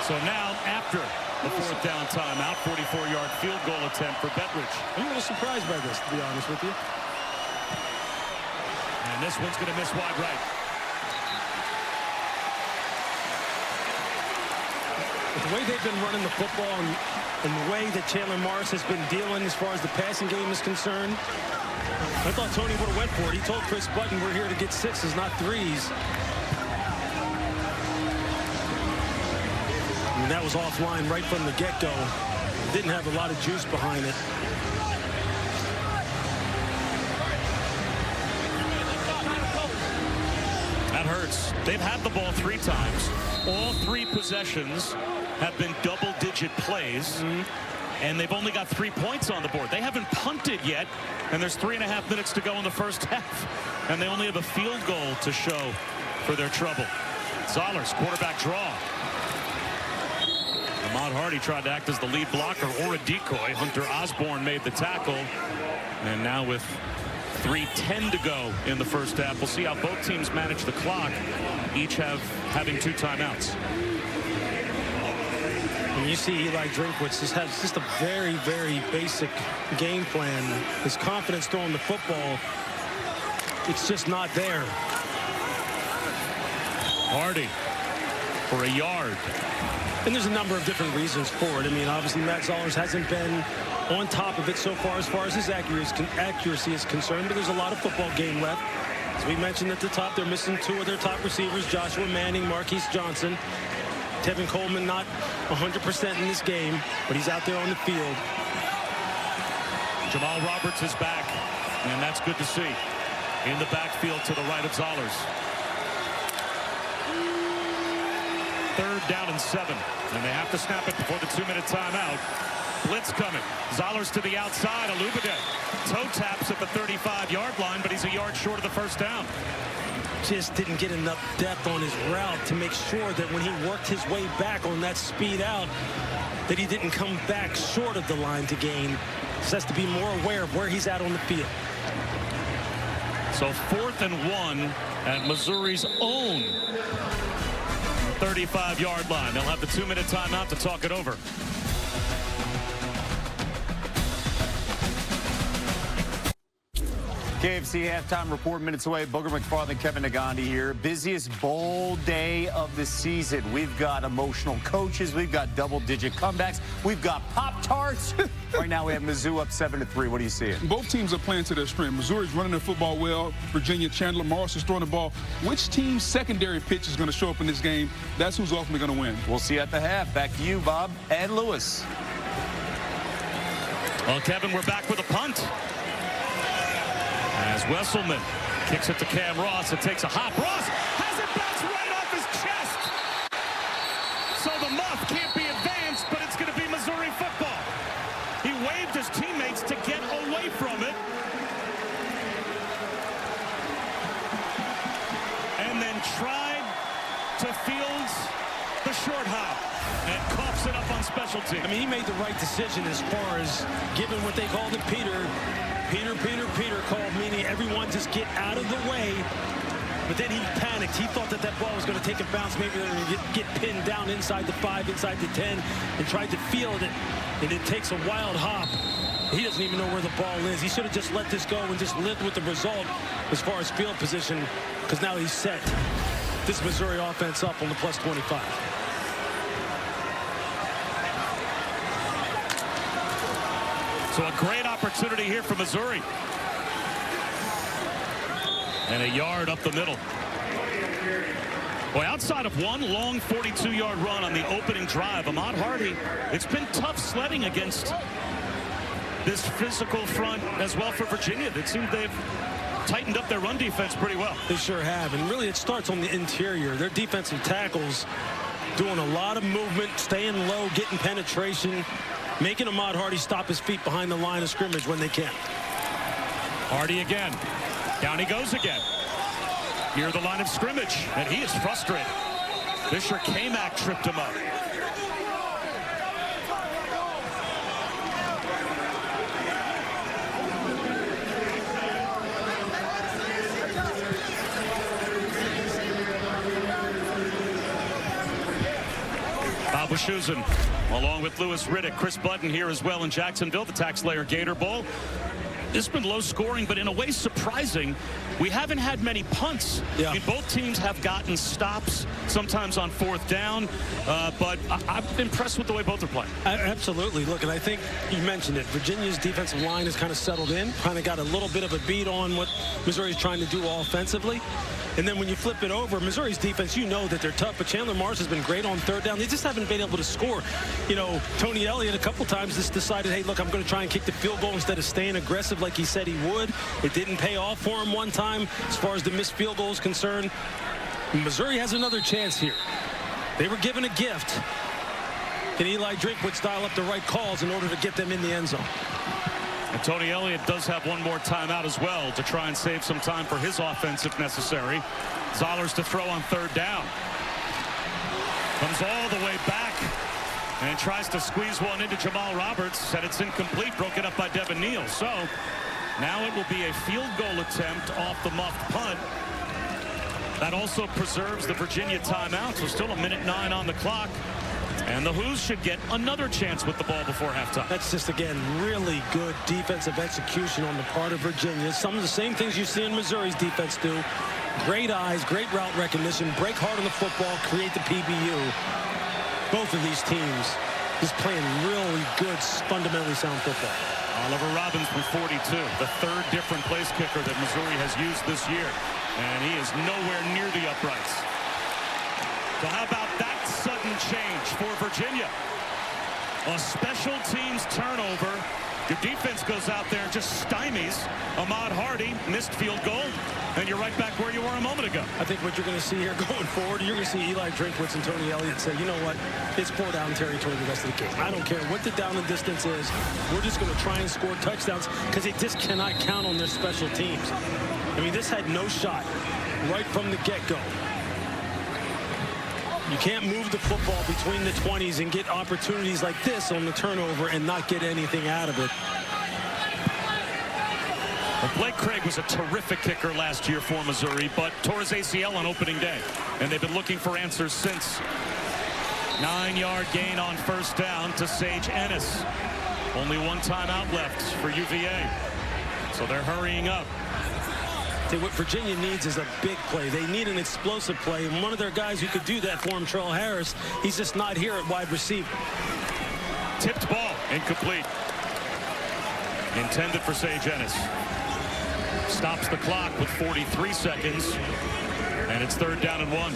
So now, after the fourth down timeout, 44-yard field goal attempt for Bettridge. I'm a little surprised by this, to be honest with you. And this one's going to miss wide right. The way they've been running the football and the way that Chandler Morris has been dealing as far as the passing game is concerned, I thought Tony would have went for it. He told Chris Button, we're here to get 6s, not 3s. And that was offline right from the get-go. Didn't have a lot of juice behind it. That hurts. They've had the ball 3 times. All 3 possessions have been double-digit plays. And they've only got 3 points on the board. They haven't punted yet, and there's 3.5 minutes to go in the first half. And they only have a field goal to show for their trouble. Zollers, quarterback draw. Ahmad Hardy tried to act as the lead blocker or a decoy. Hunter Osborne made the tackle. And now with 3:10 to go in the first half, we'll see how both teams manage the clock, each having 2 timeouts. And you see Eli Drinkwitz just has just a very, very basic game plan. His confidence throwing the football, it's just not there. Hardy for a yard. And there's a number of different reasons for it. I mean, obviously, Matt Zollers hasn't been on top of it so far as his accuracy is concerned, but there's a lot of football game left. As we mentioned at the top, they're missing two of their top receivers, Joshua Manning, Marquise Johnson. Tevin Coleman not 100% in this game, but he's out there on the field. Jamal Roberts is back, and that's good to see. In the backfield to the right of Zollers. 3rd down and 7, and they have to snap it before the 2-minute timeout. Blitz coming. Zollers to the outside. Alubade toe taps at the 35-yard line, but he's a yard short of the 1st down. Just didn't get enough depth on his route to make sure that when he worked his way back on that speed out, that he didn't come back short of the line to gain. Just has to be more aware of where he's at on the field. So 4th and 1 at Missouri's own 35-yard line. They'll have the 2-minute timeout to talk it over. KFC halftime report minutes away. Booger McFarland, Kevin Nagandi here. Busiest bowl day of the season. We've got emotional coaches. We've got double-digit comebacks. We've got Pop-Tarts. Right now we have Mizzou up 7-3. What do you see? Both teams are playing to their strength. Missouri's running their football well. Virginia, Chandler Morris is throwing the ball. Which team's secondary pitch is going to show up in this game? That's who's ultimately going to win. We'll see you at the half. Back to you, Bob and Lewis. Well, Kevin, we're back with a punt. As Wesselman kicks it to Cam Ross, it takes a hop. Ross has it bounced right off his chest. So the muff can't be advanced, but it's going to be Missouri football. He waved his teammates to get away from it. And then tried to field the short hop and coughs it up on special teams. I mean, he made the right decision as far as giving what they called it Peter called, meaning everyone just get out of the way. But then he panicked. He thought that ball was going to take a bounce. Maybe they're going to get pinned down inside the 5, inside the 10, and tried to field it. And it takes a wild hop. He doesn't even know where the ball is. He should have just let this go and just lived with the result as far as field position, because now he's set. This Missouri offense up on the plus 25. So a great opportunity here for Missouri. And a yard up the middle. Boy, outside of one long 42-yard run on the opening drive, Ahmad Hardy, it's been tough sledding against this physical front as well for Virginia. It seems they've tightened up their run defense pretty well. They sure have. And really, it starts on the interior. Their defensive tackles doing a lot of movement, staying low, getting penetration, making Ahmad Hardy stop his feet behind the line of scrimmage when they can. Hardy again. Down he goes again. Near the line of scrimmage, and he is frustrated. Fisher K-Mac tripped him up. Bob Wischusen, along with Lewis Riddick, Chris Button here as well in Jacksonville, the TaxSlayer Gator Bowl. This has been low scoring, but in a way surprising. We haven't had many punts. Yeah. I mean, both teams have gotten stops, sometimes on 4th down, but I'm impressed with the way both are playing. Absolutely. Look, and I think you mentioned it. Virginia's defensive line has kind of settled in, kind of got a little bit of a beat on what Missouri's trying to do offensively. And then when you flip it over, Missouri's defense, you know that they're tough, but Chandler Morris has been great on 3rd down. They just haven't been able to score. You know, Tony Elliott a couple times just decided, hey, look, I'm going to try and kick the field goal instead of staying aggressive like he said he would. It didn't pay off for him one time as far as the missed field goal is concerned. Missouri has another chance here. They were given a gift. Can Eli Drinkwitz dial up the right calls in order to get them in the end zone? And Tony Elliott does have one more timeout as well to try and save some time for his offense if necessary. Zollers to throw on 3rd down. Comes all the way back and tries to squeeze one into Jamal Roberts. Said it's incomplete, broken up by Devin Neal. So now it will be a field goal attempt off the muffed punt. That also preserves the Virginia timeout, so still 1:09 on the clock. And the Who's should get another chance with the ball before halftime. That's just, again, really good defensive execution on the part of Virginia. Some of the same things you see in Missouri's defense do. Great eyes, great route recognition, break hard on the football, create the PBU. Both of these teams just playing really good, fundamentally sound football. Oliver Robbins from 42, the third different place kicker that Missouri has used this year. And he is nowhere near the uprights. So how about that sudden change for Virginia? A special teams turnover. Your defense goes out there and just stymies Ahmad Hardy, missed field goal, and you're right back where you were a moment ago. I think what you're going to see here going forward, you're going to see Eli Drinkwitz and Tony Elliott say, you know what, it's 4-down territory the rest of the game. I don't care what the down and distance is. We're just going to try and score touchdowns because they just cannot count on their special teams. I mean, this had no shot right from the get-go. You can't move the football between the 20s and get opportunities like this on the turnover and not get anything out of it. Well, Blake Craig was a terrific kicker last year for Missouri, but tore his ACL on opening day. And they've been looking for answers since. 9-yard gain on first down to Sage Ennis. Only one timeout left for UVA. So they're hurrying up. What Virginia needs is a big play. They need an explosive play. And one of their guys who could do that for them, Terrell Harris, he's just not here at wide receiver. Tipped ball, incomplete. Intended for Sage Ennis. Stops the clock with 43 seconds. And it's 3rd down and 1.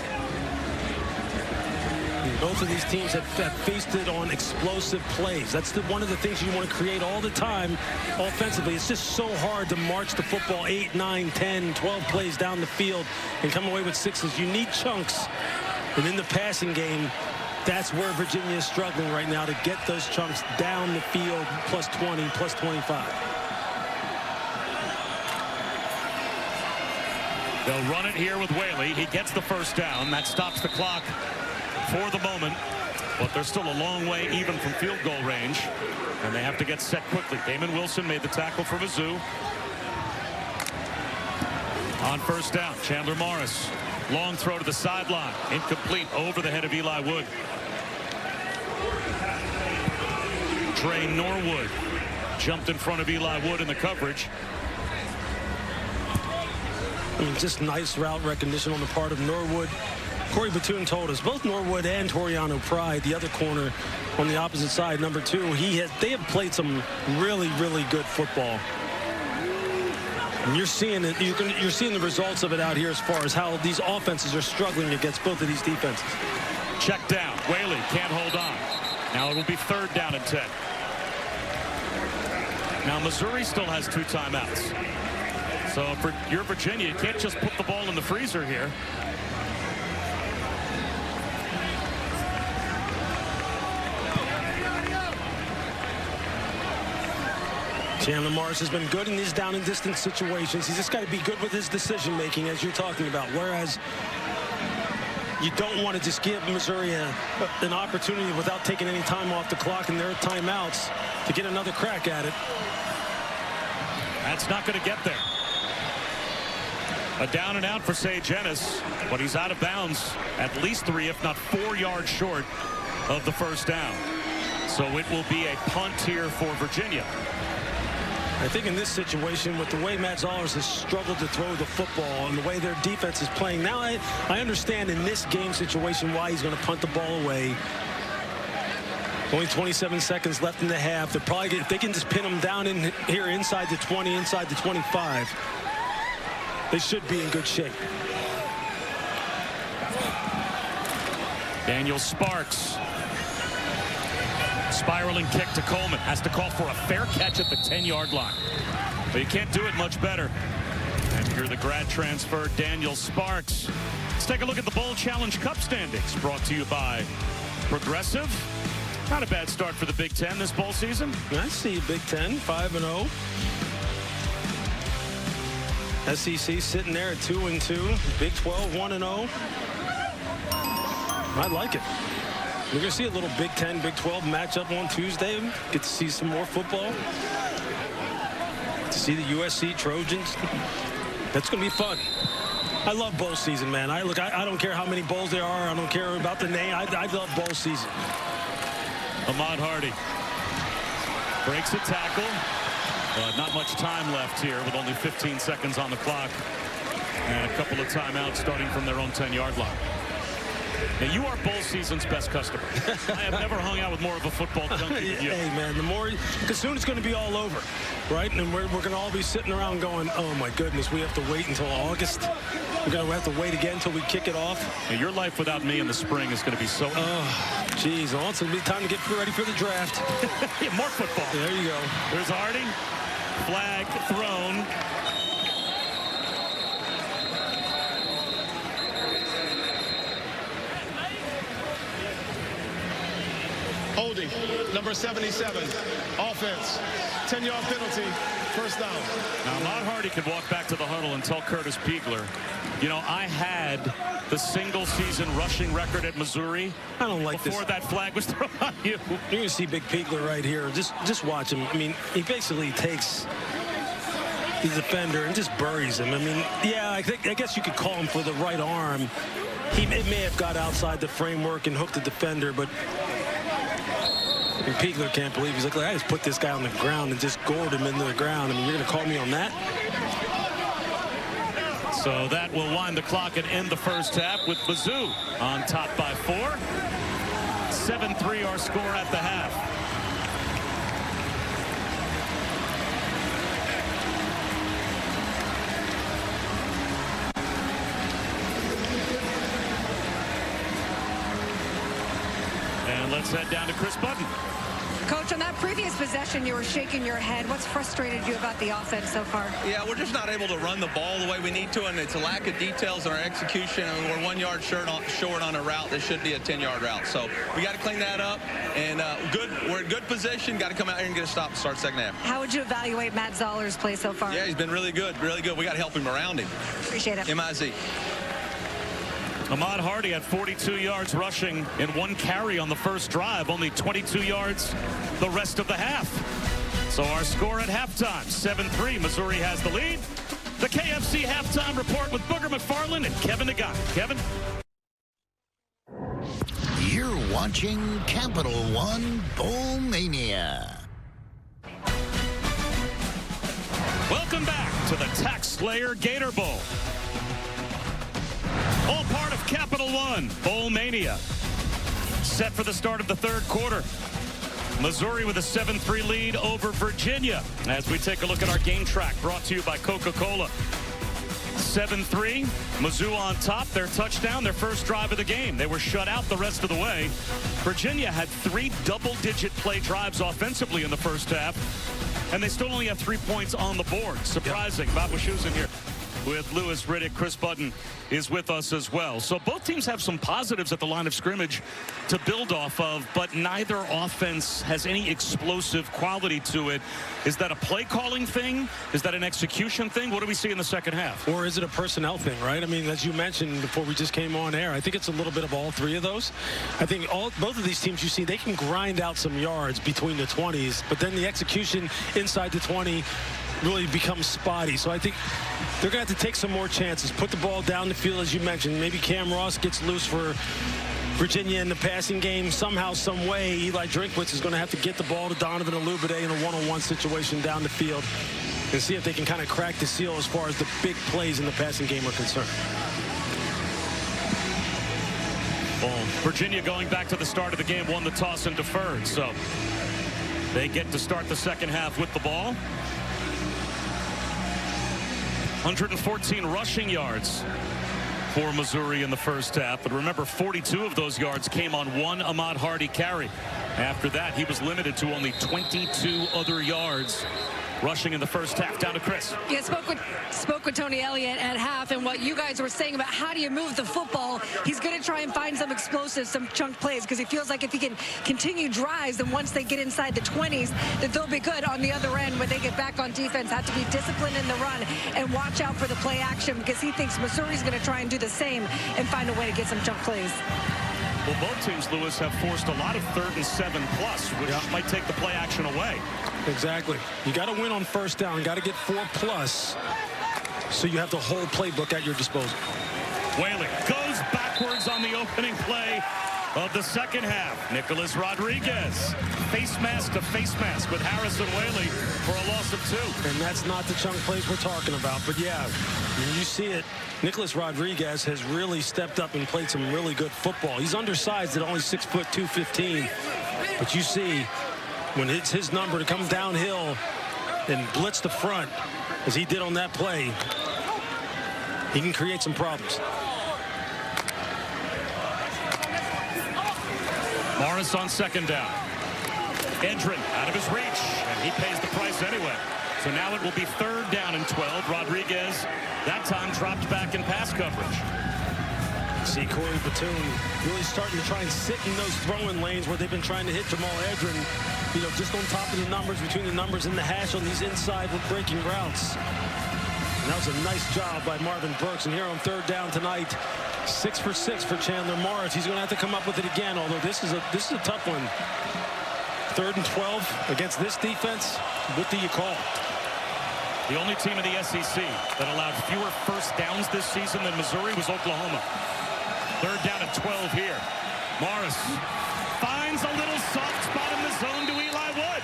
Both of these teams have feasted on explosive plays. That's one of the things you want to create all the time offensively. It's just so hard to march the football 8, 9, 10, 12 plays down the field and come away with 6s. You need chunks. And in the passing game, that's where Virginia is struggling right now, to get those chunks down the field, plus 20, plus 25. They'll run it here with Whaley. He gets the first down. That stops the clock for the moment, but they're still a long way even from field goal range, and they have to get set quickly. Damon Wilson made the tackle for Mizzou. On first down, Chandler Morris. Long throw to the sideline. Incomplete, over the head of Eli Wood. Trey Norwood jumped in front of Eli Wood in the coverage. I mean, just nice route recognition on the part of Norwood. Corey Batoon told us both Norwood and Toriano Pride, the other corner on the opposite side, number 2, they have played some really, really good football. And you're seeing it. You're seeing the results of it out here as far as how these offenses are struggling against both of these defenses. Check down. Whaley can't hold on. Now it will be 3rd down and 10. Now Missouri still has 2 timeouts. So for your Virginia, you can't just put the ball in the freezer here. Chandler Morris has been good in these down and distance situations. He's just got to be good with his decision making, as you're talking about. Whereas you don't want to just give Missouri an opportunity without taking any time off the clock and their timeouts to get another crack at it. That's not going to get there. A down and out for Sage Ennis, but he's out of bounds at least 3, if not 4 yards short of the first down. So it will be a punt here for Virginia. I think in this situation, with the way Matt Zollers has struggled to throw the football and the way their defense is playing, now I understand in this game situation why he's going to punt the ball away. Only 27 seconds left in the half. They're probably, if they can just pin them down in here inside the 20, inside the 25, they should be in good shape. Daniel Sparks. Spiraling kick to Coleman. Has to call for a fair catch at the 10-yard line. But you can't do it much better. And here the grad transfer, Daniel Sparks. Let's take a look at the Bowl Challenge Cup standings. Brought to you by Progressive. Not a bad start for the Big Ten this bowl season. I see Big Ten, 5-0. SEC sitting there at 2-2. Big 12, 1-0. I like it. We're going to see a little Big 10, Big 12 matchup on Tuesday. Get to see some more football. To see the USC Trojans. That's going to be fun. I love bowl season, man. I don't care how many bowls there are. I don't care about the name. I love bowl season. Ahmad Hardy breaks a tackle. Not much time left here with only 15 seconds on the clock. And a couple of timeouts starting from their own 10-yard line. Now, you are bowl season's best customer. I have never hung out with more of a football junkie than you. Hey, man, because soon it's going to be all over, right? And we're going to all be sitting around going, oh, my goodness, we have to wait until August. We're going to have to wait again until we kick it off. Now, your life without me in the spring is going to be so... Oh, geez. Well, it's going to be time to get ready for the draft. Yeah, more football. There you go. There's Hardy. Flag thrown. Holding, number 77, offense, 10-yard penalty, first down. Now, Ahmad Hardy could walk back to the huddle and tell Curtis Piegler, you know, I had the single-season rushing record at Missouri. I don't like before this. that flag was thrown on you. You're going to see Big Piegler right here. Just watch him. I mean, he basically takes the defender and just buries him. I mean, yeah, I guess you could call him for the right arm. It may have got outside the framework and hooked the defender, but and Piegler can't believe he's like, I just put this guy on the ground and just gored him into the ground. I mean, you're going to call me on that? So that will wind the clock and end the first half with Mizzou on top by 4. 7-3 our score at the half. And let's head down to Chris Button. Coach, on that previous possession, you were shaking your head. What's frustrated you about the offense so far? Yeah, we're just not able to run the ball the way we need to, and it's a lack of details in our execution. I mean, we're 1 yard short on a route that should be a 10-yard route. So we got to clean that up. And we're in good position. Got to come out here and get a stop to start second half. How would you evaluate Matt Zoller's play so far? Yeah, he's been really good, really good. We got to help him around him. Appreciate it. M-I-Z. Ahmad Hardy had 42 yards rushing in 1 carry on the first drive, only 22 yards the rest of the half. So our score at halftime, 7-3. Missouri has the lead. The KFC halftime report with Booger McFarland and Kevin Nagani. Kevin? You're watching Capital One Bowl Mania. Welcome back to the Tax Slayer Gator Bowl. All part of Capital One Bowl Mania. Set for the start of the third quarter. Missouri with a 7-3 lead over Virginia. As we take a look at our game track brought to you by Coca-Cola. 7-3, Mizzou on top, their touchdown, their first drive of the game. They were shut out the rest of the way. Virginia had 3 double-digit play drives offensively in the first half, and they still only have 3 points on the board. Surprising. Bob Wischusen here with Lewis Riddick. Chris Button is with us as well. So both teams have some positives at the line of scrimmage to build off of, but neither offense has any explosive quality to it. Is that a play calling thing? Is that an execution thing? What do we see in the second half? Or is it a personnel thing, right? I mean, as you mentioned before we just came on air, I think it's a little bit of all 3 of those. I think both of these teams, you see, they can grind out some yards between the 20s, but then the execution inside the 20 really becomes spotty. So I think they're going to have to take some more chances, put the ball down the field, as you mentioned. Maybe Cam Ross gets loose for Virginia in the passing game. Somehow, some way, Eli Drinkwitz is going to have to get the ball to Donovan Olubade in a one-on-one situation down the field and see if they can kind of crack the seal as far as the big plays in the passing game are concerned. Well, Virginia, going back to the start of the game, won the toss and deferred. So they get to start the second half with the ball. 114 rushing yards for Missouri in the first half. But remember, 42 of those yards came on 1 Ahmad Hardy carry. After that, he was limited to only 22 other yards rushing in the first half. Down to Chris. Yeah, spoke with Tony Elliott at half, and what you guys were saying about how do you move the football, he's going to try and find some explosive, some chunk plays, because he feels like if he can continue drives, then once they get inside the 20s, that they'll be good on the other end when they get back on defense. Have to be disciplined in the run and watch out for the play action, because he thinks Missouri's going to try and do the same and find a way to get some chunk plays. Well, both teams, Lewis, have forced a lot of 3rd and 7+, which might take the play action away. Exactly. You got to win on first down. Got to get 4+. So you have the whole playbook at your disposal. Whaley goes backwards on the opening play of the second half. Nicholas Rodriguez, face mask to face mask with Harrison Whaley for a loss of 2. And that's not the chunk plays we're talking about. But yeah, when you see it, Nicholas Rodriguez has really stepped up and played some really good football. He's undersized at only 6 foot 215. But you see, when it's his number to come downhill and blitz the front, as he did on that play, he can create some problems. Morris on second down. Edrin out of his reach, and he pays the price anyway. So now it will be 3rd down and 12. Rodriguez, that time, dropped back in pass coverage. See Corey Batoon really starting to try and sit in those throwing lanes where they've been trying to hit Jamal Edrin, you know, just on top of the numbers, between the numbers and the hash on these inside breaking routes. And that was a nice job by Marvin Burks. And here on 3rd down tonight, 6 for 6 for Chandler Morris. He's going to have to come up with it again, although this is a tough one. 3rd and 12 against this defense. What do you call? The only team in the SEC that allowed fewer first downs this season than Missouri was Oklahoma. 3rd down and 12 here. Morris finds a little soft spot in the zone to Eli Wood.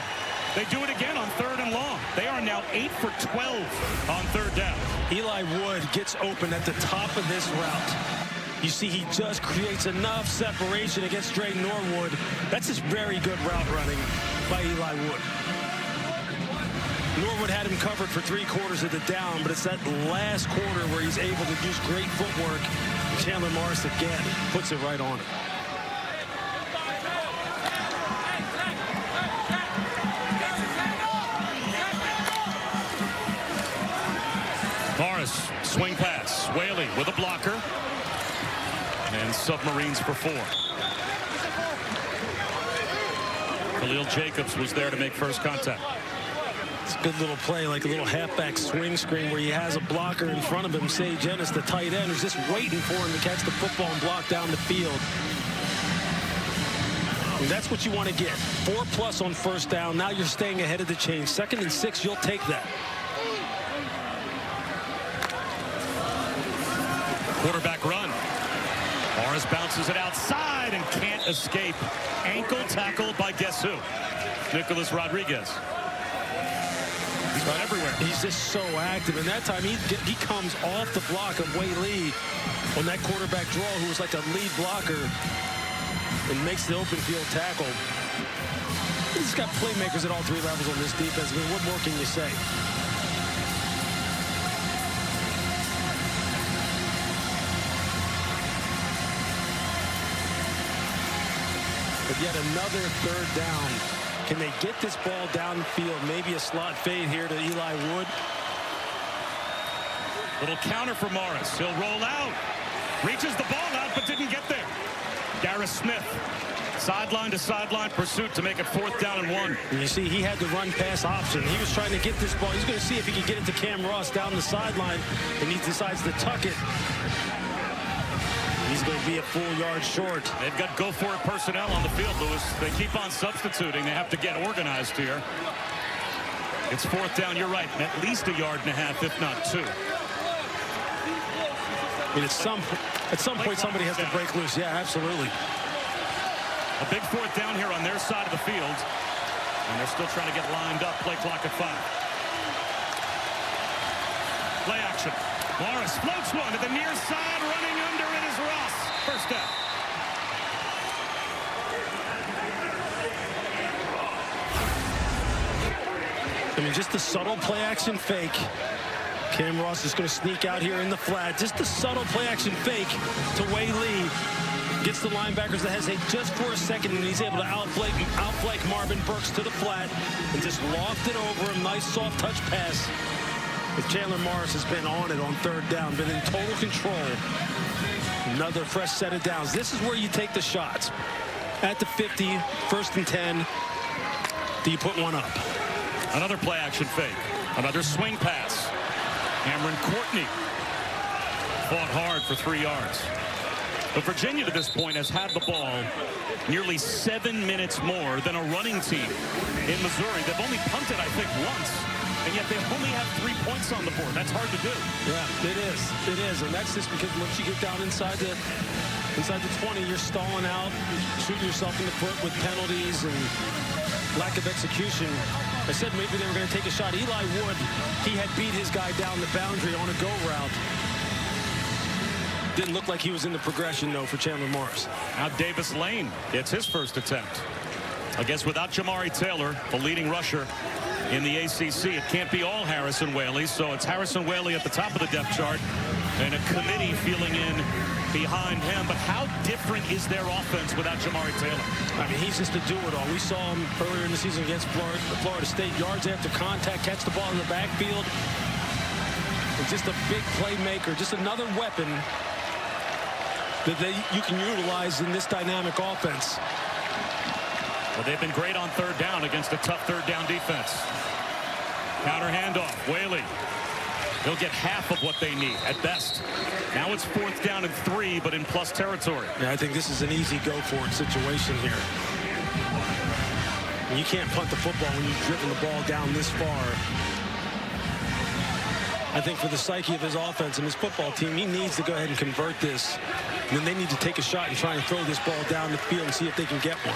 They do it again on 3rd and long. They are now 8 for 12 on 3rd down. Eli Wood gets open at the top of this route. You see, he just creates enough separation against Dre Norwood. That's just very good route running by Eli Wood. Norwood had him covered for 3/4 of the down, but it's that last quarter where he's able to use great footwork. Chandler Morris again puts it right on it. Morris, swing pass. Whaley with a blocker. And Submarines for 4. Khalil Jacobs was there to make first contact. It's a good little play, like a little halfback swing screen where he has a blocker in front of him. Sage Ennis, the tight end, who's just waiting for him to catch the football and block down the field. And that's what you want to get. 4+ on 1st down. Now you're staying ahead of the chain. 2nd and 6, you'll take that. Quarterback run. Morris bounces it outside and can't escape. Ankle tackle by guess who? Nicholas Rodriguez. He's right everywhere. He's just so active. And that time he comes off the block of Whaley on that quarterback draw, who was like a lead blocker, and makes the open field tackle. He's got playmakers at all 3 levels on this defense. I mean, what more can you say? But yet another 3rd down. Can they get this ball downfield? Maybe a slot fade here to Eli Wood. Little counter for Morris. He'll roll out. Reaches the ball out, but didn't get there. Garris Smith, sideline to sideline pursuit to make it 4th down and 1. And you see, he had the run pass option. He was trying to get this ball. He's going to see if he can get it to Cam Ross down the sideline, and he decides to tuck it. He's going to be a full yard short. They've got go-for-it personnel on the field, Lewis. They keep on substituting. They have to get organized here. It's 4th down, you're right, at least 1.5 yards, if not 2. I mean, at some point, somebody has to break loose. Yeah, absolutely. A big 4th down here on their side of the field. And they're still trying to get lined up. Play clock at 5. Play action. Morris floats one to the near side. Running under it is Ross. 1st down. I mean, just the subtle play action fake. Cam Ross is going to sneak out here in the flat. Just the subtle play action fake to Whaley. Gets the linebackers to hesitate just for a second, and he's able to outflank Marvin Burks to the flat and just loft it over him. Nice soft touch pass. If Chandler Morris has been on it on 3rd down, been in total control. Another fresh set of downs. This is where you take the shots. At the 50, 1st and 10. Do you put one up? Another play action fake. Another swing pass. Cameron Courtney fought hard for 3 yards. But Virginia to this point has had the ball nearly 7 minutes more than a running team in Missouri. They've only punted, I think, once. and yet they only have 3 points on the board. That's hard to do. Yeah, it is. It is, and that's just because once you get down inside the 20, you're stalling out, shooting yourself in the foot with penalties and lack of execution. I said maybe they were going to take a shot. Eli Wood, he had beat his guy down the boundary on a go route. Didn't look like he was in the progression, though, for Chandler Morris. Now Davis Lane gets his first attempt. I guess without Jamari Taylor, the leading rusher in the ACC, it can't be all Harrison Whaley. So it's Harrison Whaley at the top of the depth chart and a committee filling in behind him. But how different is their offense without Jamari Taylor? I mean, he's just a do-it-all. We saw him earlier in the season against Florida State. Yards after contact, catch the ball in the backfield. And just a big playmaker, just another weapon that you can utilize in this dynamic offense. Well, they've been great on third down against a tough third down defense. Counter handoff, Whaley. They'll get half of what they need at best. Now it's 4th down and 3, but in plus territory. Yeah, I think this is an easy go-for-it situation here. And you can't punt the football when you've driven the ball down this far. I think for the psyche of his offense and his football team, he needs to go ahead and convert this. And then they need to take a shot and try and throw this ball down the field and see if they can get one.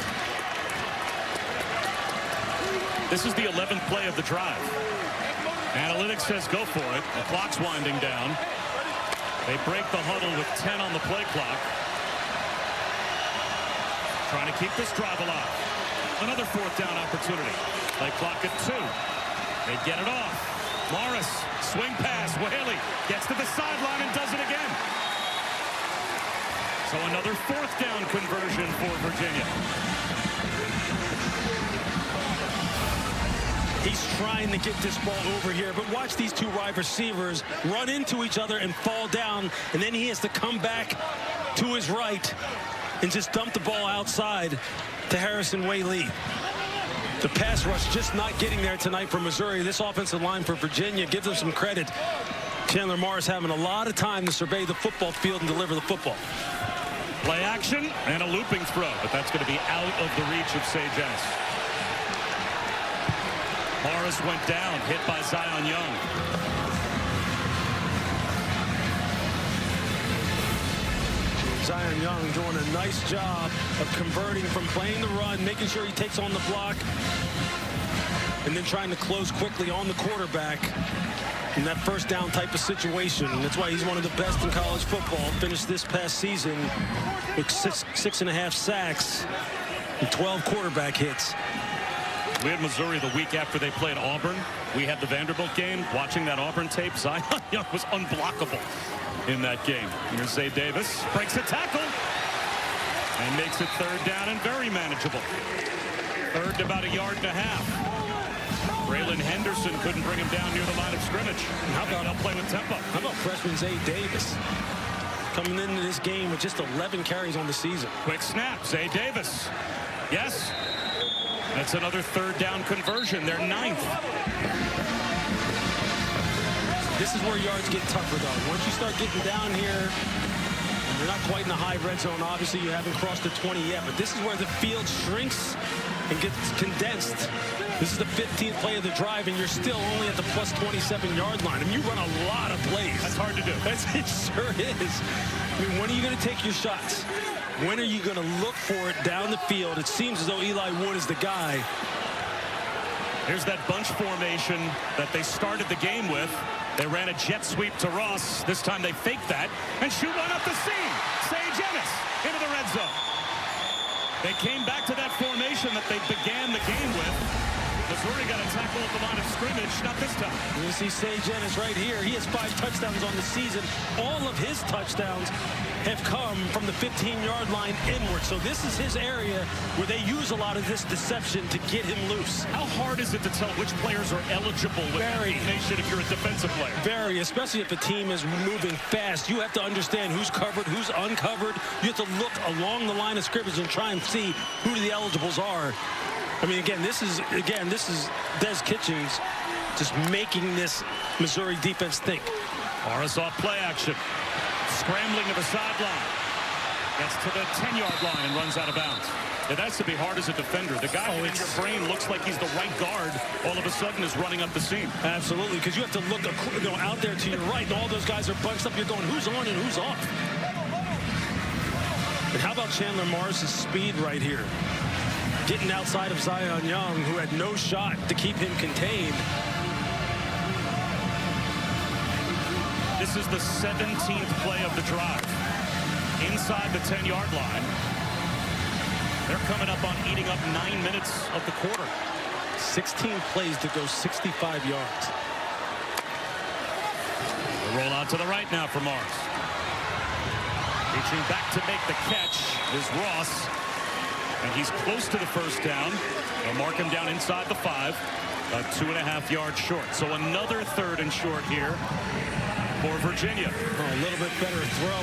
This is the 11th play of the drive. Analytics says go for it. The clock's winding down. They break the huddle with 10 on the play clock. Trying to keep this drive alive. Another 4th down opportunity. Play clock at 2. They get it off. Morris, swing pass. Whaley gets to the sideline and does it again. So another 4th down conversion for Virginia. He's trying to get this ball over here, but watch these two wide receivers run into each other and fall down, and then he has to come back to his right and just dump the ball outside to Harrison Whaley. The pass rush just not getting there tonight for Missouri. This offensive line for Virginia, give them some credit. Chandler Morris having a lot of time to survey the football field and deliver the football. Play action and a looping throw, but that's going to be out of the reach of Sage Ennis. Morris went down, hit by Zion Young. Zion Young doing a nice job of converting from playing the run, making sure he takes on the block, and then trying to close quickly on the quarterback in that 1st down type of situation. That's why he's one of the best in college football. Finished this past season with 6.5 sacks and 12 quarterback hits. We had Missouri the week after they played Auburn. We had the Vanderbilt game. Watching that Auburn tape, Zion Young was unblockable in that game. Here's Zay Davis, breaks a tackle, and makes it 3rd down and very manageable. 3rd to about 1.5 yards. Braylon Henderson couldn't bring him down near the line of scrimmage. How about they'll play with tempo? How about freshman Zay Davis coming into this game with just 11 carries on the season? Quick snap, Zay Davis. Yes. That's another 3rd down conversion. They're 9th. This is where yards get tougher, though. Once you start getting down here, you're not quite in the high red zone. Obviously, you haven't crossed the 20 yet, but this is where the field shrinks and gets condensed. This is the 15th play of the drive, and you're still only at the plus 27-yard line. I mean, you run a lot of plays. That's hard to do. It sure is. I mean, when are you going to take your shots? When are you going to look for it down the field? It seems as though Eli Wood is the guy. Here's that bunch formation that they started the game with. They ran a jet sweep to Ross. This time they faked that and shoot one up the seam. Sage Ennis into the red zone. They came back to that formation that they began the game with. Missouri got a tackle at the line of scrimmage, not this time. You see Sage Ennis right here. He has 5 touchdowns on the season. All of his touchdowns have come from the 15-yard line inward. So this is his area where they use a lot of this deception to get him loose. How hard is it to tell which players are eligible with that formation if you're a defensive player? Very, especially if a team is moving fast. You have to understand who's covered, who's uncovered. You have to look along the line of scrimmage and try and see who the eligibles are. I mean, again, this is Des Kitchens just making this Missouri defense think. Morris off play action. Scrambling to the sideline. Gets to the 10-yard line and runs out of bounds. It has to be hard as a defender. The guy in your brain looks like he's the right guard, all of a sudden is running up the seam. Absolutely, because you have to look out there to your right, and all those guys are bunched up. You're going, who's on and who's off? And how about Chandler Morris's speed right here? Getting outside of Zion Young, who had no shot to keep him contained. This is the 17th play of the drive. Inside the 10-yard line. They're coming up on eating up 9 minutes of the quarter. 16 plays to go 65 yards. The roll out to the right now for Morris. Reaching back to make the catch is Ross. And he's close to the first down. They'll mark him down inside the 5. 2.5 yards short. So another 3rd and short here for Virginia. Oh, a little bit better throw.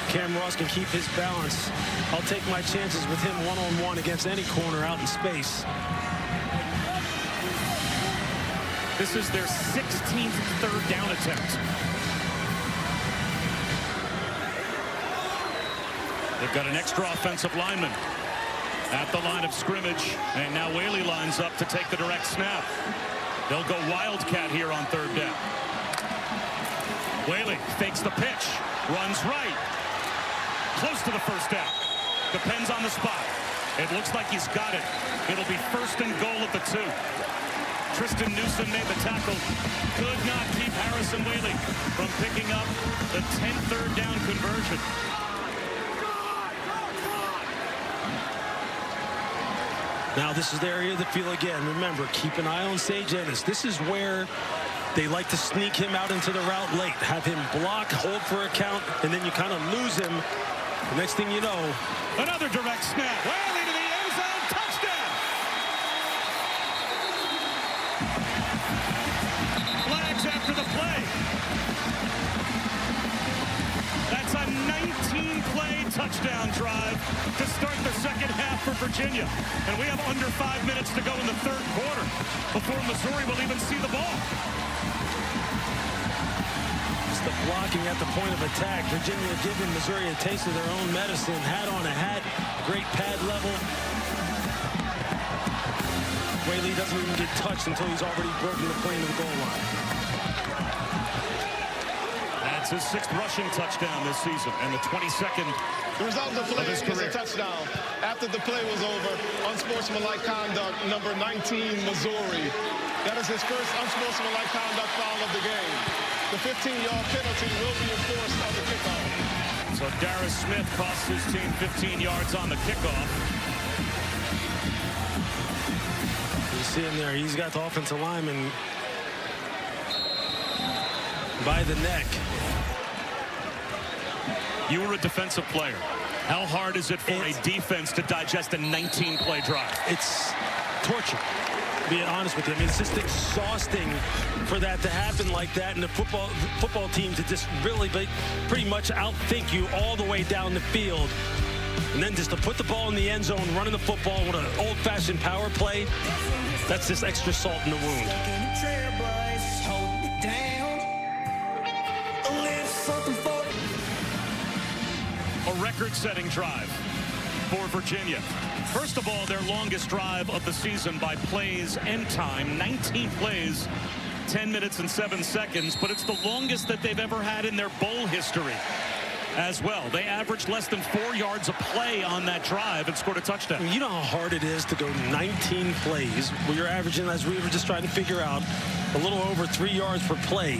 Cam Ross can keep his balance. I'll take my chances with him one-on-one against any corner out in space. This is their 16th 3rd down attempt. They've got an extra offensive lineman at the line of scrimmage, and now Whaley lines up to take the direct snap. They'll go Wildcat here on 3rd down. Whaley fakes the pitch, runs right, close to the first down. Depends on the spot. It looks like he's got it. It'll be 1st and goal at the 2. Tristan Newsom made the tackle. Could not keep Harrison Whaley from picking up the 10th 3rd down conversion. Now this is the area of the field again. Remember, keep an eye on Sage Ennis. This is where they like to sneak him out into the route late. Have him block, hold for a count, and then you kind of lose him. The next thing you know. Another direct snap. Whaley to the end zone. Touchdown. Flags after the play. That's a 19-play touchdown drive to start the second half for Virginia. And we have under 5 minutes to go in the 3rd quarter before Missouri will even see the ball. Just the blocking at the point of attack. Virginia giving Missouri a taste of their own medicine. Hat on a hat. Great pad level. Whaley doesn't even get touched until he's already broken the plane of the goal line. That's his 6th rushing touchdown this season and the 22nd. The result of the play is career. a touchdown. After the play was over, unsportsmanlike conduct, number 19, Missouri. That is his first unsportsmanlike conduct foul of the game. The 15-yard penalty will be enforced on the kickoff. So Darius Smith costs his team 15 yards on the kickoff. You see him there. He's got the offensive lineman by the neck. You were a defensive player. How hard is it for a defense to digest a 19-play drive? It's torture, being honest with you. I mean, it's just exhausting for that to happen like that, and the football team to just really pretty much outthink you all the way down the field. And then just to put the ball in the end zone, running the football with an old-fashioned power play, that's just extra salt in the wound. A record-setting drive for Virginia. First of all, their longest drive of the season by plays and time, 19 plays, 10 minutes and 7 seconds, but it's the longest that they've ever had in their bowl history as well. They averaged less than 4 yards a play on that drive and scored a touchdown. You know how hard it is to go 19 plays where you're averaging, as we were just trying to figure out, a little over 3 yards per play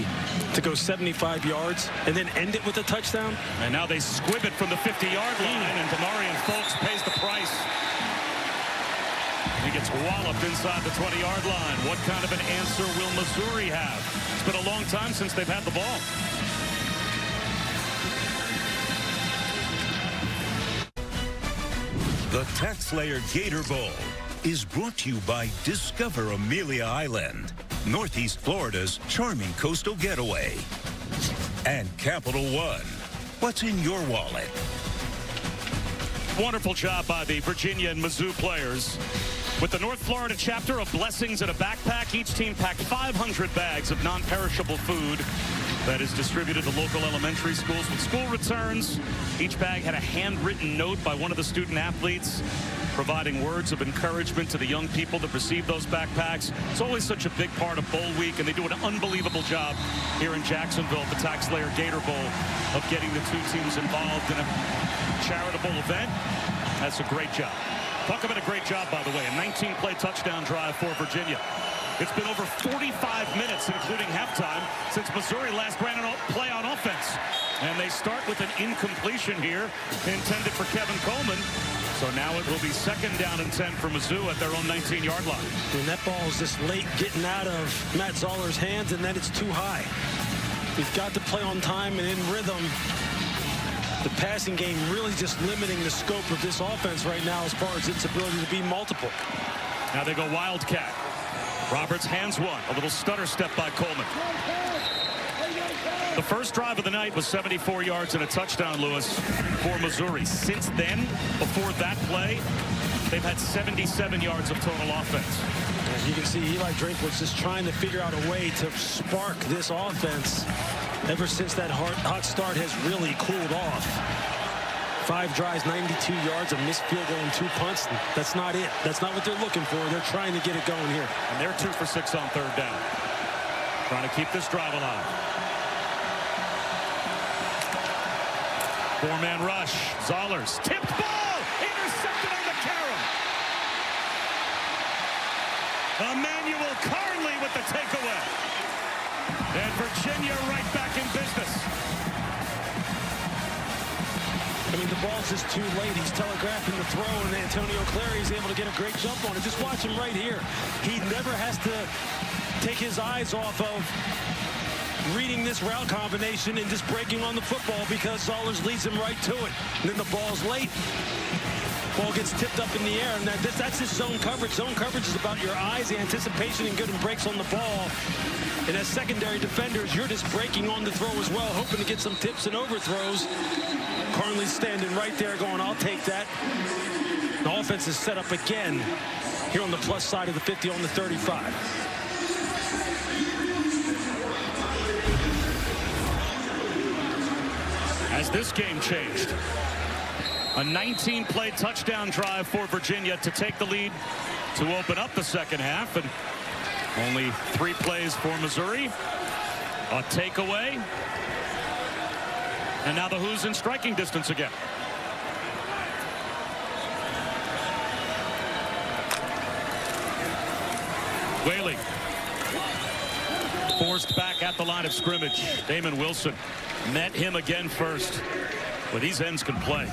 to go 75 yards and then end it with a touchdown. And now they squib it from the 50-yard line, and Demarion Folks pays the price. He gets walloped inside the 20-yard line. What kind of an answer will Missouri have? It's been a long time since they've had the ball. The TaxSlayer Gator Bowl is brought to you by Discover Amelia Island, Northeast Florida's charming coastal getaway, and Capital One. What's in your wallet? Wonderful job by the Virginia and Mizzou players. With the North Florida chapter of Blessings in a backpack, each team packed 500 bags of non-perishable food that is distributed to local elementary schools. With school returns, each bag had a handwritten note by one of the student athletes providing words of encouragement to the young people that receive those backpacks. It's always such a big part of Bowl Week, and they do an unbelievable job here in Jacksonville at the TaxSlayer Gator Bowl of getting the two teams involved in a charitable event. That's a great job. Talk about a great job, by the way. A 19-play touchdown drive for Virginia. It's been over 45 minutes, including halftime, since Missouri last ran a play on offense. And they start with an incompletion here, intended for Kevin Coleman. So now it will be 2nd down and 10 for Mizzou at their own 19-yard line. And that ball is just late getting out of Matt Zoller's hands, and then it's too high. He's got to play on time and in rhythm. The passing game really just limiting the scope of this offense right now as far as its ability to be multiple. Now they go Wildcat. Roberts hands one. A little stutter step by Coleman. The first drive of the night was 74 yards and a touchdown, Lewis, for Missouri. Since then, before that play, they've had 77 yards of total offense. And you can see Eli Drinkwa's just trying to figure out a way to spark this offense ever since that hot start has really cooled off. 5 drives, 92 yards, a missed field goal and 2 punts. That's not it. That's not what they're looking for. They're trying to get it going here. And they're 2 for 6 on 3rd down. Trying to keep this drive alive. 4-man rush. Zollers. Tipped ball. Intercepted on the carry. Emmanuel Carnley with the takeaway. And Virginia right back in business. I mean, the ball's just too late. He's telegraphing the throw, and Antonio Clary is able to get a great jump on it. Just watch him right here. He never has to take his eyes off of reading this route combination and just breaking on the football because Zollers leads him right to it. And then the ball's late. Ball gets tipped up in the air, and that's his zone coverage. Zone coverage is about your eyes, the anticipation, and getting breaks on the ball. And as secondary defenders, you're just breaking on the throw as well, hoping to get some tips and overthrows. Carnley's standing right there going, I'll take that. The offense is set up again here on the plus side of the 50 on the 35. As this game changed, a 19-play touchdown drive for Virginia to take the lead to open up the second half, and only 3 plays for Missouri. A takeaway. And now the Who's in striking distance again. Whaley. Forced back at the line of scrimmage. Damon Wilson met him again first. Well, these ends can play.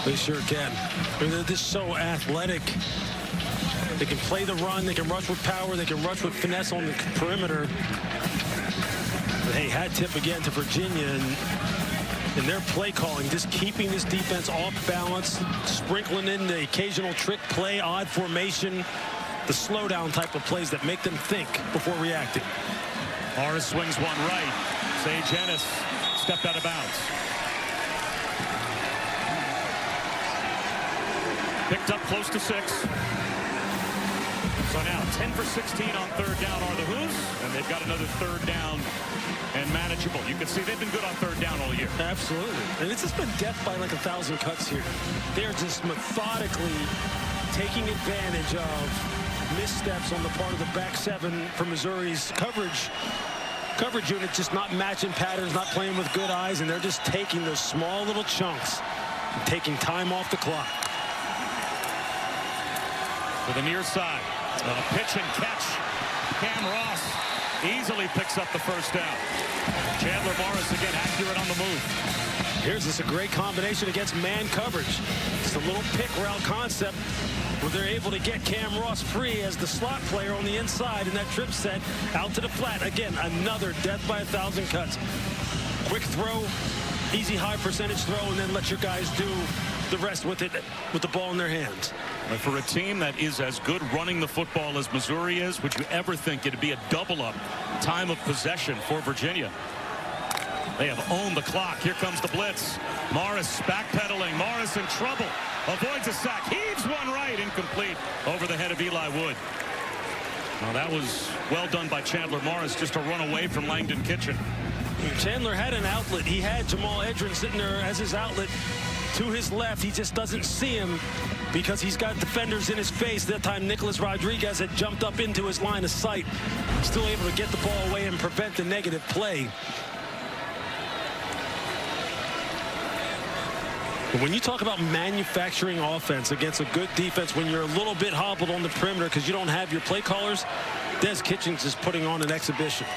They sure can. They're just so athletic. They can play the run. They can rush with power. They can rush with finesse on the perimeter. But hey, hat tip again to Virginia and their play calling, just keeping this defense off balance, sprinkling in the occasional trick play, odd formation, the slowdown type of plays that make them think before reacting. Morris swings one right. Sage Ennis stepped out of bounds. Picked up close to 6. So now 10 for 16 on 3rd down are the Who's, and they've got another 3rd down and manageable. You can see they've been good on 3rd down all year. Absolutely. And it's just been death by like 1,000 cuts here. They're just methodically taking advantage of missteps on the part of the back 7 for Missouri's coverage unit, just not matching patterns, not playing with good eyes, and they're just taking those small little chunks and taking time off the clock. To the near side. Pitch and catch. Cam Ross easily picks up the 1st down. Chandler Morris again accurate on the move. Here's this a great combination against man coverage. It's a little pick route concept where they're able to get Cam Ross free as the slot player on the inside in that trip set out to the flat. Again, another death by 1,000 cuts. Quick throw, easy high percentage throw, and then let your guys do the rest with it, with the ball in their hands. And for a team that is as good running the football as Missouri is, would you ever think it'd be a double-up time of possession for Virginia? They have owned the clock. Here comes the blitz. Morris backpedaling. Morris in trouble. Avoids a sack. Heaves one right. Incomplete over the head of Eli Wood. Well, that was well done by Chandler Morris just to run away from Langdon Kitchen. Chandler had an outlet. He had Jamal Edrin sitting there as his outlet to his left. He just doesn't see him because he's got defenders in his face. That time, Nicholas Rodriguez had jumped up into his line of sight. Still able to get the ball away and prevent the negative play. But when you talk about manufacturing offense against a good defense, when you're a little bit hobbled on the perimeter because you don't have your play callers, Des Kitchings is putting on an exhibition.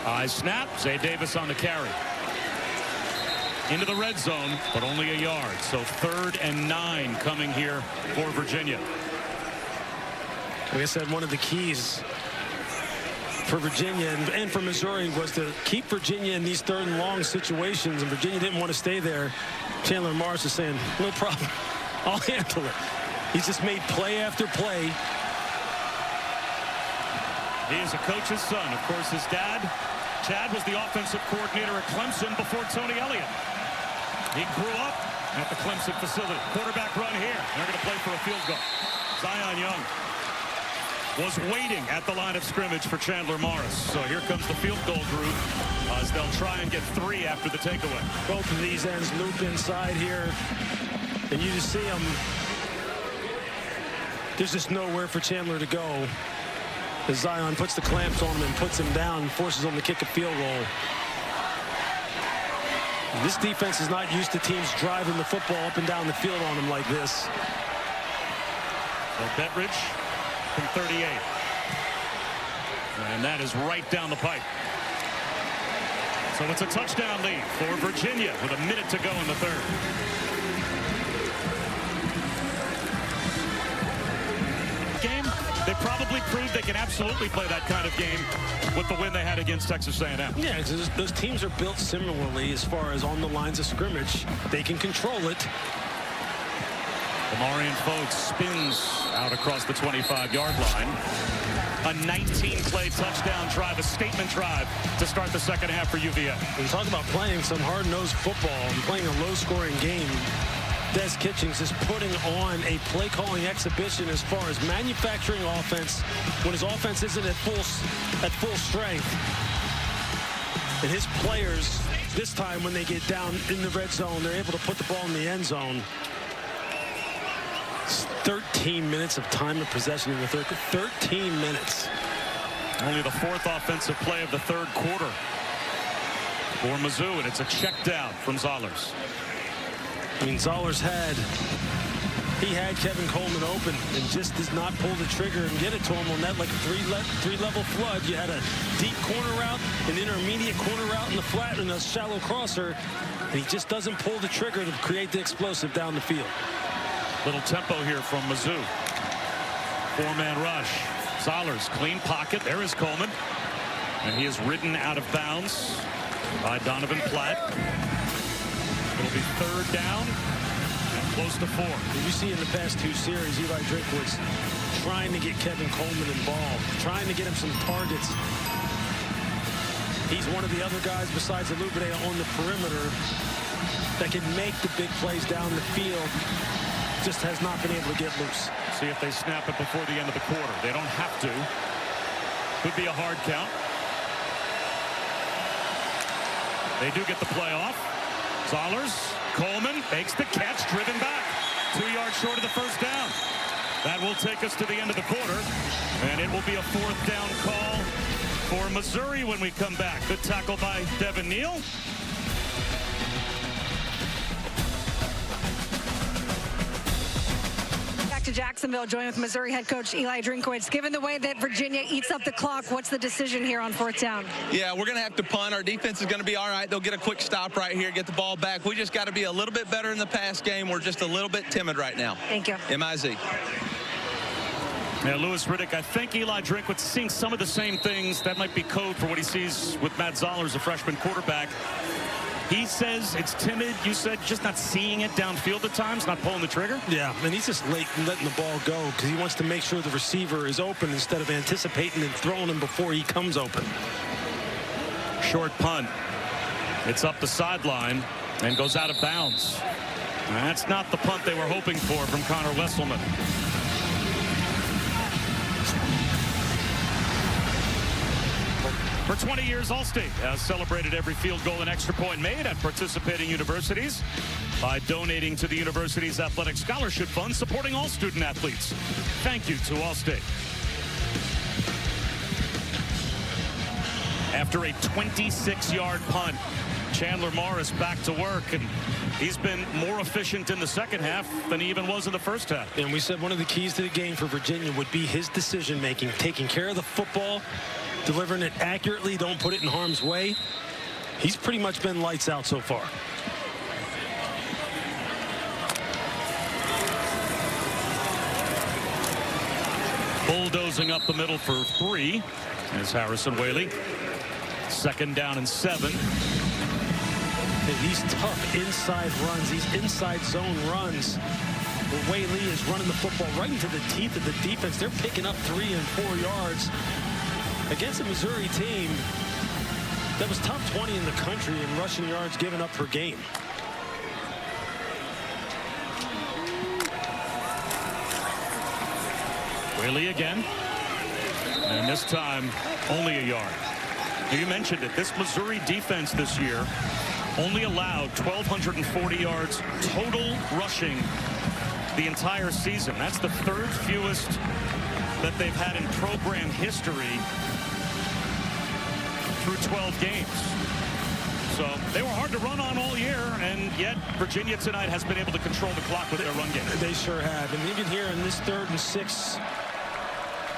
High snap. Zay Davis on the carry. Into the red zone, but only a yard. So 3rd and 9 coming here for Virginia. Like I said, one of the keys for Virginia and for Missouri was to keep Virginia in these 3rd and long situations, and Virginia didn't want to stay there. Chandler Morris is saying, no problem, I'll handle it. He's just made play after play. He is a coach's son. Of course, his dad, Chad, was the offensive coordinator at Clemson before Tony Elliott. He grew up at the Clemson facility. Quarterback run here. They're going to play for a field goal. Zion Young was waiting at the line of scrimmage for Chandler Morris. So here comes the field goal group as they'll try and get 3 after the takeaway. Both of these ends loop inside here, and you just see them. There's just nowhere for Chandler to go as Zion puts the clamps on him and puts him down and forces him to kick a field goal. This defense is not used to teams driving the football up and down the field on them like this. So Bettridge from 38. And that is right down the pipe. So it's a touchdown lead for Virginia with a minute to go in the 3rd. Game, they probably proved they can absolutely play that kind of game with the win they had against Texas A&M. Yeah, those teams are built similarly as far as on the lines of scrimmage. They can control it. Marion Fogue spins out across the 25-yard line. A 19-play touchdown drive, a statement drive to start the 2nd half for UVA. When you talk about playing some hard-nosed football and playing a low-scoring game, Des Kitchings is putting on a play-calling exhibition as far as manufacturing offense when his offense isn't at full strength. And his players, this time when they get down in the red zone, they're able to put the ball in the end zone. 13 minutes of time of possession in the 3rd. 13 minutes. Only the 4th offensive play of the 3rd quarter for Mizzou, and it's a check down from Zollers. I mean, Zollers had Kevin Coleman open and just does not pull the trigger and get it to him on that like a three-level flood. You had a deep corner route, an intermediate corner route in the flat, and a shallow crosser, and he just doesn't pull the trigger to create the explosive down the field. Little tempo here from Mizzou. 4-man rush. Zollers, clean pocket. There is Coleman. And he is ridden out of bounds by Donovan Platt. It'll be 3rd down and close to 4. You see in the past 2 series, Eli Drinkwitz trying to get Kevin Coleman involved, trying to get him some targets. He's one of the other guys besides Alubade on the perimeter that can make the big plays down the field. Just has not been able to get loose. See if they snap it before the end of the quarter. They don't have to. Could be a hard count. They do get the play off. Zollers, Coleman makes the catch, driven back. 2 yards short of the 1st down. That will take us to the end of the quarter, and it will be a 4th down call for Missouri when we come back. Good tackle by Devin Neal. To Jacksonville, joined with Missouri head coach Eli Drinkwitz. Given the way that Virginia eats up the clock, what's the decision here on 4th down? Yeah, we're going to have to punt. Our defense is going to be all right. They'll get a quick stop right here, get the ball back. We just got to be a little bit better in the pass game. We're just a little bit timid right now. Thank you. MIZ. Yeah, Louis Riddick, I think Eli Drinkwitz seeing some of the same things. That might be code for what he sees with Matt Zollers, a freshman quarterback. He says it's timid. You said just not seeing it downfield at times, not pulling the trigger? Yeah, and he's just late in letting the ball go because he wants to make sure the receiver is open instead of anticipating and throwing him before he comes open. Short punt. It's up the sideline and goes out of bounds. That's not the punt they were hoping for from Connor Wesselman. For 20 years, Allstate has celebrated every field goal and extra point made at participating universities by donating to the university's athletic scholarship fund, supporting all student athletes. Thank you to Allstate. After a 26-yard punt, Chandler Morris back to work, and he's been more efficient in the second half than he even was in the first half. And we said one of the keys to the game for Virginia would be his decision-making, taking care of the football, delivering it accurately, don't put it in harm's way. He's pretty much been lights out so far. Bulldozing up the middle for 3 is Harrison Whaley. 2nd down and 7. These tough inside runs, these inside zone runs, where Whaley is running the football right into the teeth of the defense. They're picking up 3 and 4 yards against a Missouri team that was top 20 in the country in rushing yards given up per game. Whaley again, and this time only a yard. You mentioned it. This Missouri defense this year only allowed 1,240 yards total rushing the entire season. That's the 3rd fewest that they've had in program history through 12 games. So they were hard to run on all year, and yet Virginia tonight has been able to control the clock with their run game. They sure have. And even here in this 3rd and 6,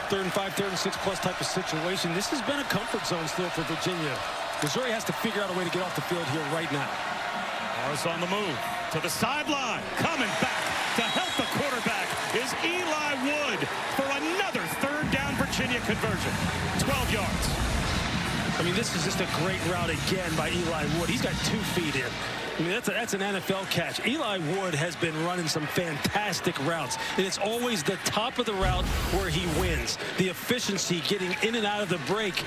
3rd and 5, 3rd and 6 plus type of situation, this has been a comfort zone still for Virginia. Missouri has to figure out a way to get off the field here right now. Morris on the move to the sideline. Coming back to help the quarterback is Eli Wood for another 3rd down Virginia conversion. 12 yards. I mean, this is just a great route again by Eli Wood. He's got 2 feet in. I mean, that's an NFL catch. Eli Wood has been running some fantastic routes, and it's always the top of the route where he wins. The efficiency getting in and out of the break.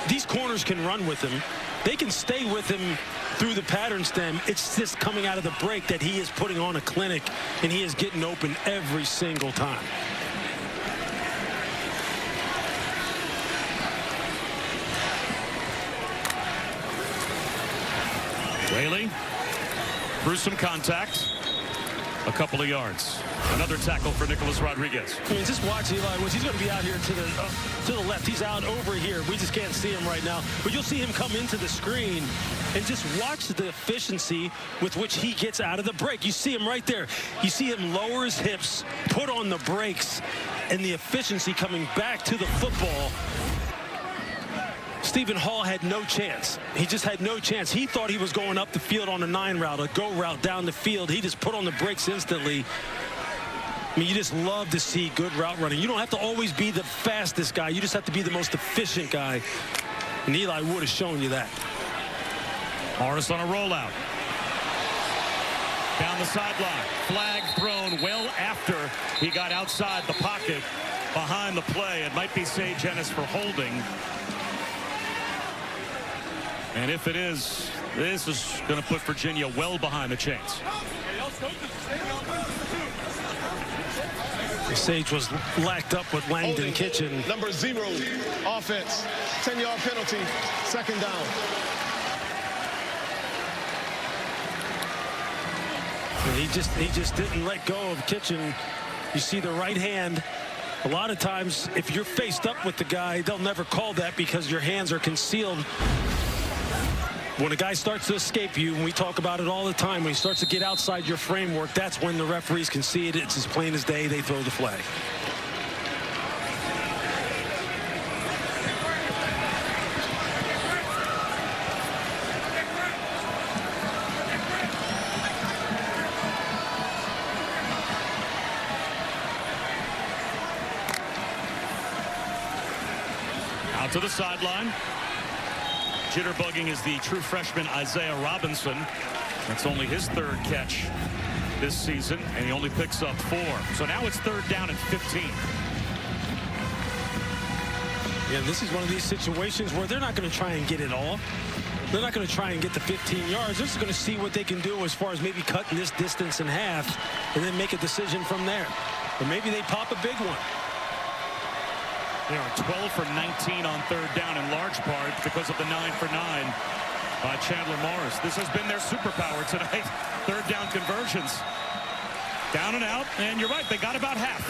These corners can run with him. They can stay with him through the pattern stem. It's just coming out of the break that he is putting on a clinic, and he is getting open every single time. Whaley through some contact, a couple of yards. Another tackle for Nicholas Rodriguez. I mean, just watch Eli Woods. He's going to be out here to the left. He's out over here. We just can't see him right now. But you'll see him come into the screen and just watch the efficiency with which he gets out of the break. You see him right there. You see him lower his hips, put on the brakes, and the efficiency coming back to the football. Stephen Hall had no chance. He just had no chance. He thought he was going up the field on a 9 route, a go route down the field. He just put on the brakes instantly. I mean, you just love to see good route running. You don't have to always be the fastest guy. You just have to be the most efficient guy. And Eli Wood has shown you that. Morris on a rollout. Down the sideline. Flag thrown well after he got outside the pocket behind the play. It might be Sage Ennis for holding. And if it is, this is going to put Virginia well behind the chains. Sage was lacked up with Langdon Kitchen. Number 0, offense, 10-yard penalty, 2nd down. And he just didn't let go of Kitchen. You see the right hand. A lot of times, if you're faced up with the guy, they'll never call that because your hands are concealed. When a guy starts to escape you, and we talk about it all the time, when he starts to get outside your framework, that's when the referees can see it. It's as plain as day. They throw the flag. Out to the sideline. Jitterbugging is the true freshman Isaiah Robinson. That's only his 3rd catch this season, and he only picks up 4. So now it's 3rd down and 15. Yeah, this is one of these situations where they're not going to try and get it all. They're not going to try and get the 15 yards. They're just going to see what they can do as far as maybe cutting this distance in half and then make a decision from there. Or maybe they pop a big one. They are 12 for 19 on third down, in large part because of the 9 for 9 by Chandler Morris. This has been their superpower tonight. Third down conversions. Down and out, and you're right, they got about half.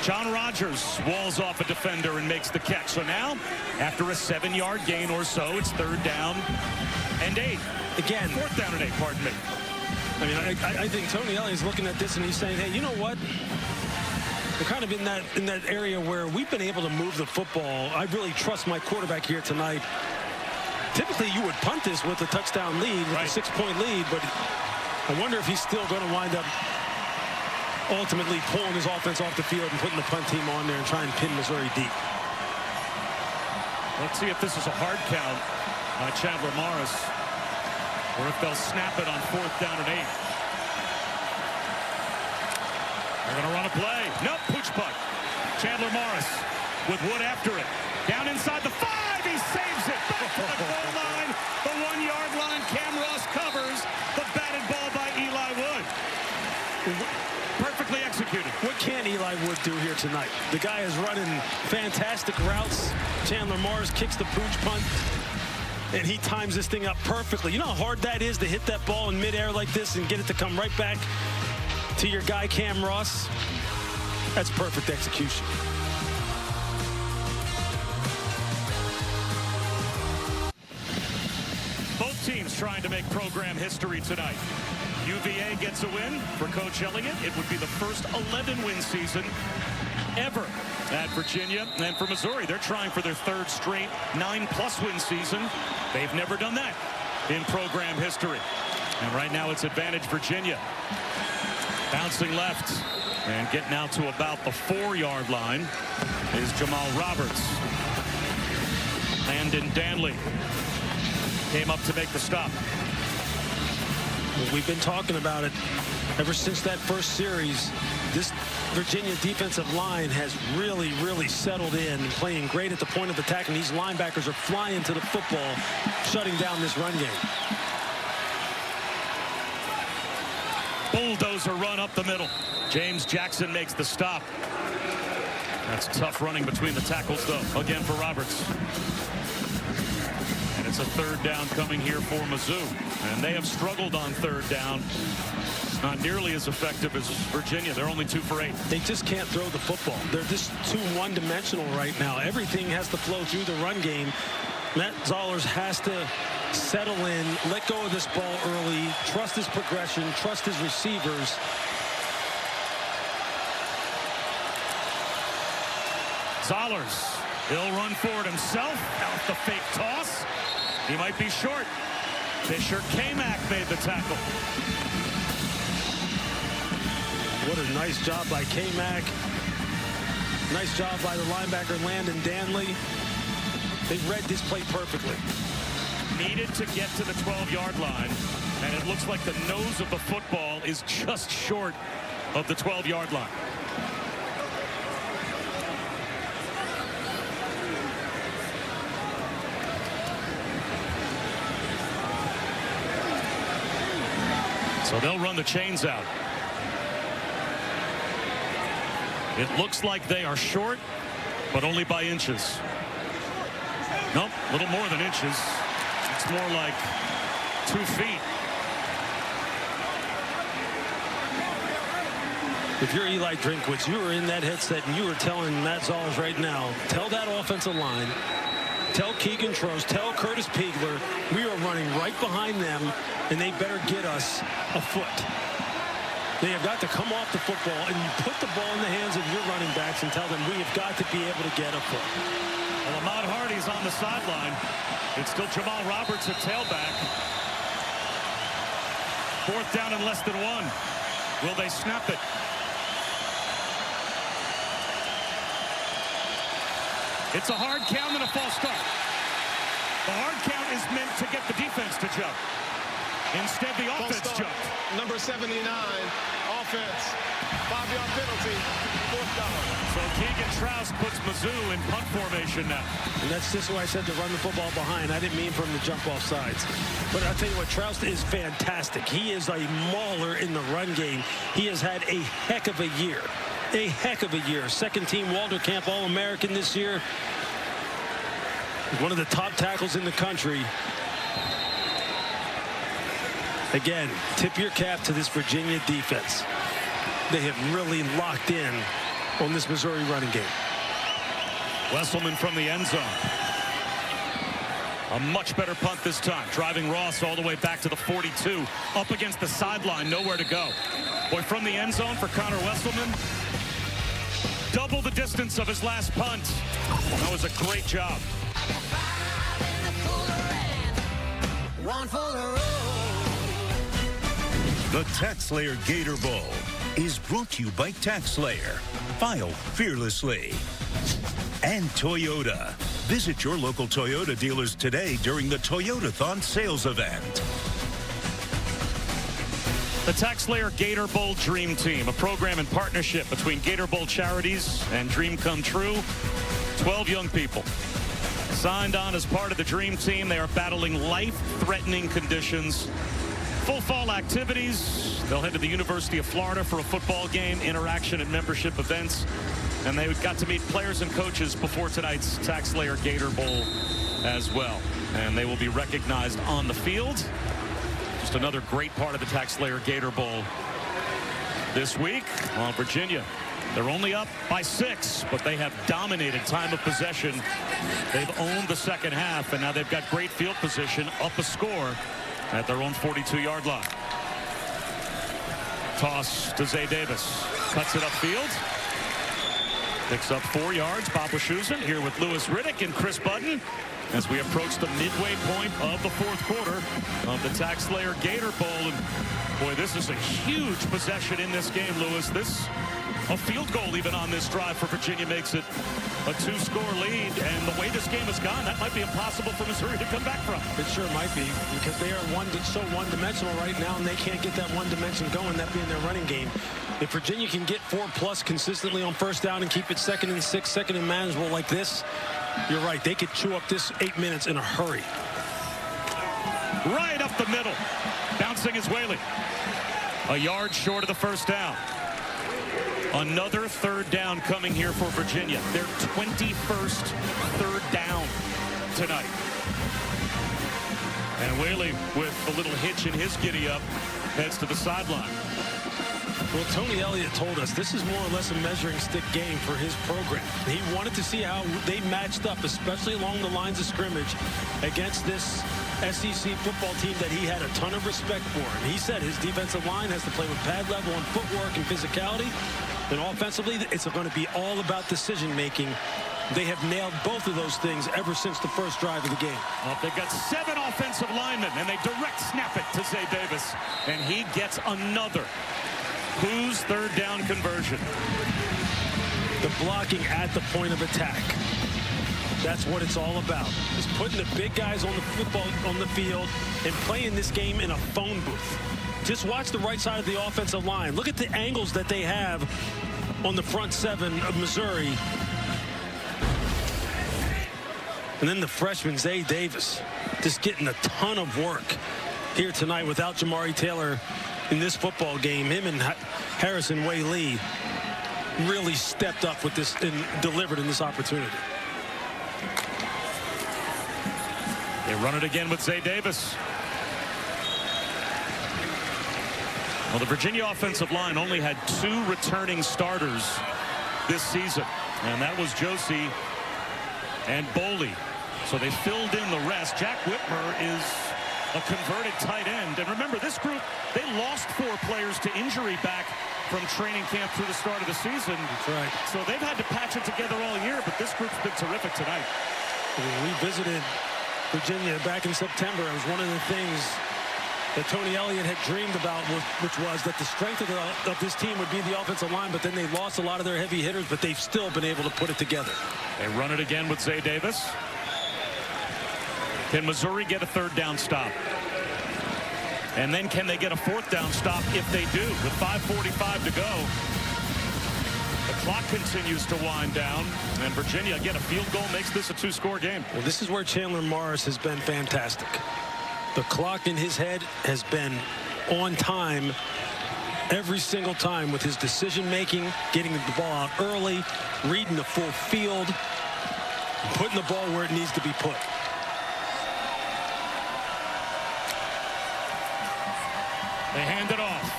John Rogers walls off a defender and makes the catch. So now, after a 7-yard gain or so, it's third down and 8. Again, fourth down and 8, pardon me. I mean, I think Tony Elliott's looking at this and he's saying, hey, you know what? We're kind of in that area where we've been able to move the football. I really trust my quarterback here tonight. Typically, you would punt this with a touchdown lead, with a 6-point lead, but I wonder if he's still going to wind up ultimately pulling his offense off the field and putting the punt team on there and trying to pin Missouri deep. Let's see if this is a hard count by Chandler Morris, or if they'll snap it on fourth down and 8. They're going to run a play. Nope, pooch punt. Chandler Morris with Wood after it. Down inside the 5. He saves it. Back to the goal line. The 1-yard line. Cam Ross covers the batted ball by Eli Wood. Perfectly executed. What can Eli Wood do here tonight? The guy is running fantastic routes. Chandler Morris kicks the pooch punt, and he times this thing up perfectly. You know how hard that is to hit that ball in midair like this and get it to come right back to your guy, Cam Ross? That's perfect execution. Both teams trying to make program history tonight. UVA gets a win for Coach Elliott. It would be the first 11-win season ever at Virginia. And for Missouri, they're trying for their third straight 9+ win season. They've never done that in program history. And right now it's advantage Virginia. Bouncing left and getting out to about the 4-yard line is Jamal Roberts. Landon Danley came up to make the stop. We've been talking about it ever since that first series. This Virginia defensive line has really, really settled in and playing great at the point of attack, and these linebackers are flying to the football, shutting down this run game. Bulldozer run up the middle. James Jackson makes the stop. That's tough running between the tackles, though, again for Roberts. And it's a third down coming here for Mizzou. And they have struggled on third down. Not nearly as effective as Virginia. They're only 2 for 8. They just can't throw the football. They're just too one-dimensional right now. Everything has to flow through the run game. Matt Zollers has to settle in, let go of this ball early, trust his progression, trust his receivers. Zollers, he'll run for it himself. Out the fake toss. He might be short. Fisher K-Mac made the tackle. What a nice job by K-Mac. Nice job by the linebacker Landon Danley. They read this play perfectly. Needed to get to the 12-yard line, and it looks like the nose of the football is just short of the 12-yard line. So they'll run the chains out. It looks like they are short, but only by inches. Nope, a little more than inches. It's more like 2 feet. If you're Eli Drinkwitz, you were in that headset and you were telling Matt Zollers right now, tell that offensive line, tell Keegan Trost, tell Curtis Pigler, we are running right behind them and they better get us a foot. They have got to come off the football and you put the ball in the hands of your running backs and tell them we have got to be able to get a foot. Well, Ahmad Hardy's on the sideline. It's still Jamal Roberts at tailback. Fourth down and less than 1. Will they snap it? It's a hard count and a false start. The hard count is meant to get the defense to jump. Instead, the offense jumped. Number 79, offense. 5-yard penalty, 4th down. So Keegan Troust puts Mizzou in punt formation now. And that's just why I said to run the football behind. I didn't mean for him to jump off sides. But I'll tell you what, Troust is fantastic. He is a mauler in the run game. He has had a heck of a year. a heck of a year. Second-team Walter Camp All-American this year. He's one of the top tackles in the country. Again, tip your cap to this Virginia defense. They have really locked in on this Missouri running game. Wesselman from the end zone. A much better punt this time. Driving Ross all the way back to the 42. Up against the sideline, nowhere to go. Boy, from the end zone for Connor Wesselman. Double the distance of his last punt. That was a great job. The TaxSlayer Gator Bowl is brought to you by TaxSlayer. File fearlessly. And Toyota. Visit your local Toyota dealers today during the Toyotathon sales event. The TaxSlayer Gator Bowl Dream Team, a program in partnership between Gator Bowl Charities and Dream Come True. 12 young people signed on as part of the Dream Team. They are battling life-threatening conditions. Full fall activities. They'll head to the University of Florida for a football game, interaction and membership events. And they got to meet players and coaches before tonight's TaxSlayer Gator Bowl as well. And they will be recognized on the field. Just another great part of the TaxSlayer Gator Bowl this week. Well, Virginia, they're only up by 6, but they have dominated time of possession. They've owned the second half, and now they've got great field position, up a score at their own 42-yard line. Toss to Zay Davis. Cuts it upfield. Picks up 4 yards. Bob Wischusen here with Lewis Riddick and Chris Budden as we approach the midway point of the fourth quarter of the TaxSlayer Gator Bowl. And boy, this is a huge possession in this game, Lewis. A field goal even on this drive for Virginia makes it a 2-score lead. And the way this game has gone, that might be impossible for Missouri to come back from. It sure might be, because they are so one-dimensional right now, and they can't get that one dimension going, that being their running game. If Virginia can get 4+ consistently on first down and keep it 2nd and 6, 2nd and manageable like this, you're right, they could chew up this 8 minutes in a hurry. Right up the middle. Bouncing is Whaley. A yard short of the first down. Another third down coming here for Virginia. Their 21st third down tonight. And Whaley, with a little hitch in his giddy-up, heads to the sideline. Well, Tony Elliott told us this is more or less a measuring stick game for his program. He wanted to see how they matched up, especially along the lines of scrimmage, against this SEC football team that he had a ton of respect for. And he said his defensive line has to play with pad level on footwork and physicality. And offensively, it's going to be all about decision-making. They have nailed both of those things ever since the first drive of the game. Well, they've got 7 offensive linemen, and they direct snap it to Zay Davis. And he gets another. Who's third down conversion? The blocking at the point of attack. That's what it's all about. Is putting the big guys on the field and playing this game in a phone booth. Just watch the right side of the offensive line. Look at the angles that they have on the front 7 of Missouri. And then the freshman, Zay Davis, just getting a ton of work here tonight without Jamari Taylor in this football game. Him and Harrison Whaley really stepped up with this and delivered in this opportunity. They run it again with Zay Davis. Well, the Virginia offensive line only had 2 returning starters this season, and that was Josie and Boley. So they filled in the rest. Jack Whitmer is a converted tight end. And remember, this group, they lost 4 players to injury back from training camp through the start of the season. That's right. So they've had to patch it together all year, but this group's been terrific tonight. We visited Virginia back in September. It was one of the things that Tony Elliott had dreamed about, which was that the strength of this team would be the offensive line, but then they lost a lot of their heavy hitters, but they've still been able to put it together. They run it again with Zay Davis. Can Missouri get a third down stop? And then can they get a 4th down stop if they do? With 5:45 to go, the clock continues to wind down, and Virginia, again, a field goal makes this a 2-score game. Well, this is where Chandler Morris has been fantastic. The clock in his head has been on time Every single time with his decision-making, getting the ball out early, reading the full field, and putting the ball where it needs to be put. They hand it off.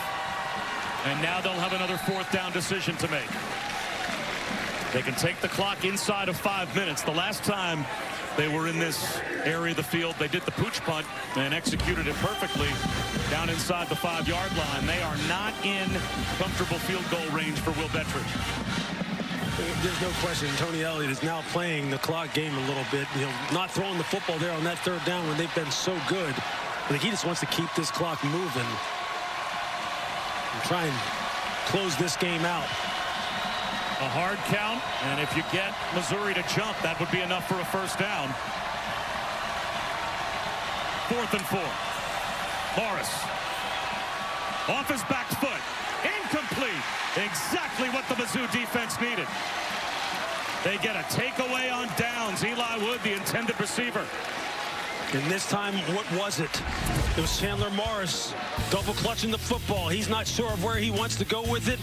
And now they'll have another 4th down decision to make. They can take the clock inside of 5 minutes. The last time they were in this area of the field, they did the pooch punt and executed it perfectly down inside the 5-yard line. They are not in comfortable field goal range for Will Bettridge. There's no question. Tony Elliott is now playing the clock game a little bit. You know, not throwing the football there on that 3rd down when they've been so good. I think he just wants to keep this clock moving and try and close this game out. A hard count, and if you get Missouri to jump, that would be enough for a 1st down. 4th and 4. Morris. Off his back foot. Incomplete. Exactly what the Mizzou defense needed. They get a takeaway on downs. Eli Wood, the intended receiver. And this time, what was it? It was Chandler Morris double clutching the football. He's not sure of where he wants to go with it.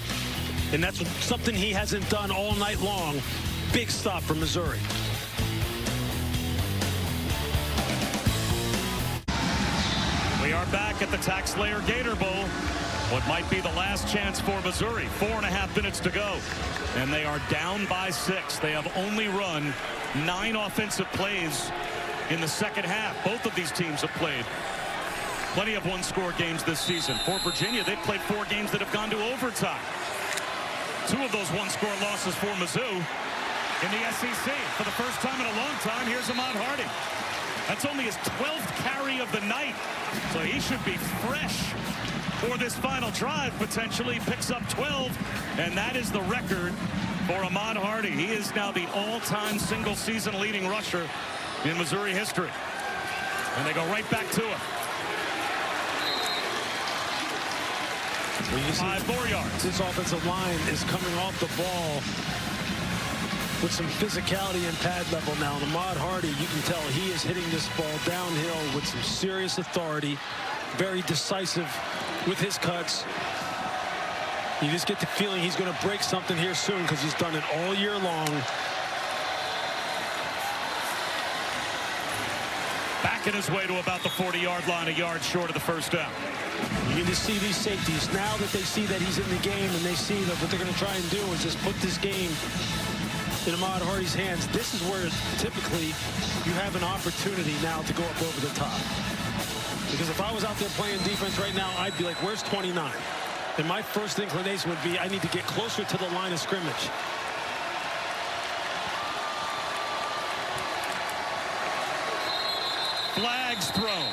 And that's something he hasn't done all night long. Big stop for Missouri. We are back at the TaxSlayer Gator Bowl. What might be the last chance for Missouri. 4.5 minutes to go. And they are down by 6. They have only run 9 offensive plays in the second half. Both of these teams have played plenty of one-score games this season. For Virginia, they've played 4 games that have gone to overtime. 2 of those one-score losses for Mizzou in the SEC. For the first time in a long time, here's Ahmad Harding. That's only his 12th carry of the night, so he should be fresh for this final drive. Potentially picks up 12, and that is the record for Ahmad Harding. He is now the all-time single-season leading rusher in Missouri history. And they go right back to him. 5 more yards. This offensive line is coming off the ball with some physicality and pad level now. And Ahmad Harding, you can tell he is hitting this ball downhill with some serious authority. Very decisive with his cuts. You just get the feeling he's going to break something here soon because he's done it all year long. Backing his way to about the 40-yard line, a yard short of the 1st down. You can just see these safeties now that they see that he's in the game, and they see that what they're going to try and do is just put this game in Ahmad Harding's hands. This is where typically you have an opportunity now to go up over the top. Because if I was out there playing defense right now, I'd be like, where's 29? And my first inclination would be I need to get closer to the line of scrimmage. Flags thrown.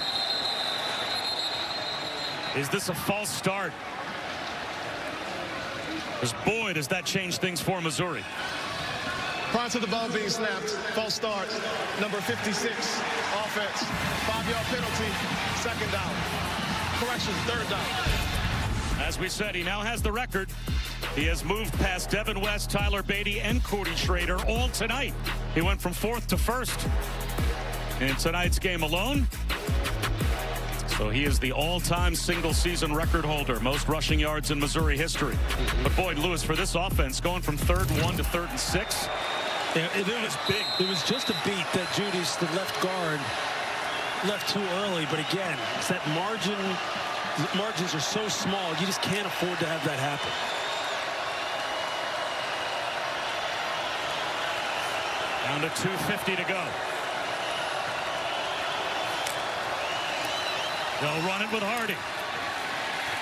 Is this a false start? Because boy, does that change things for Missouri. Prior to the ball being snapped, false start, number 56, offense, 5-yard penalty, 2nd down. Correction, 3rd down. As we said, he now has the record. He has moved past Devin West, Tyler Beatty, and Cody Schrader all tonight. He went from 4th to 1st in tonight's game alone. So he is the all-time single-season record holder, most rushing yards in Missouri history. But Boyd Lewis, for this offense, going from 3rd and 1 to 3rd and 6, it was big. It was just a beat that Judy's, the left guard, left too early. But again, it's that margin. The margins are so small, you just can't afford to have that happen. Down to 2:50 to go. They'll run it with Harding.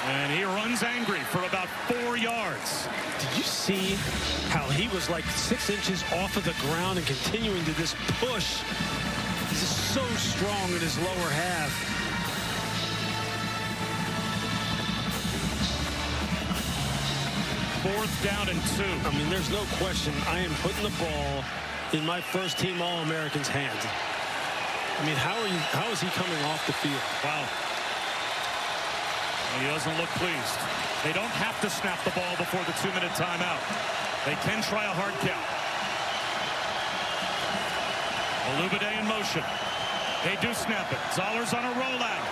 And he runs angry for about 4 yards. Did you see how he was like 6 inches off of the ground and continuing to just push? He's just so strong in his lower half. Fourth down and 2. I mean, there's no question. I am putting the ball in my first team All-American's hands. I mean, how is he coming off the field? Wow. He doesn't look pleased. They don't have to snap the ball before the 2-minute timeout. They can try a hard count. Olubade in motion. They do snap it. Zoller's on a rollout.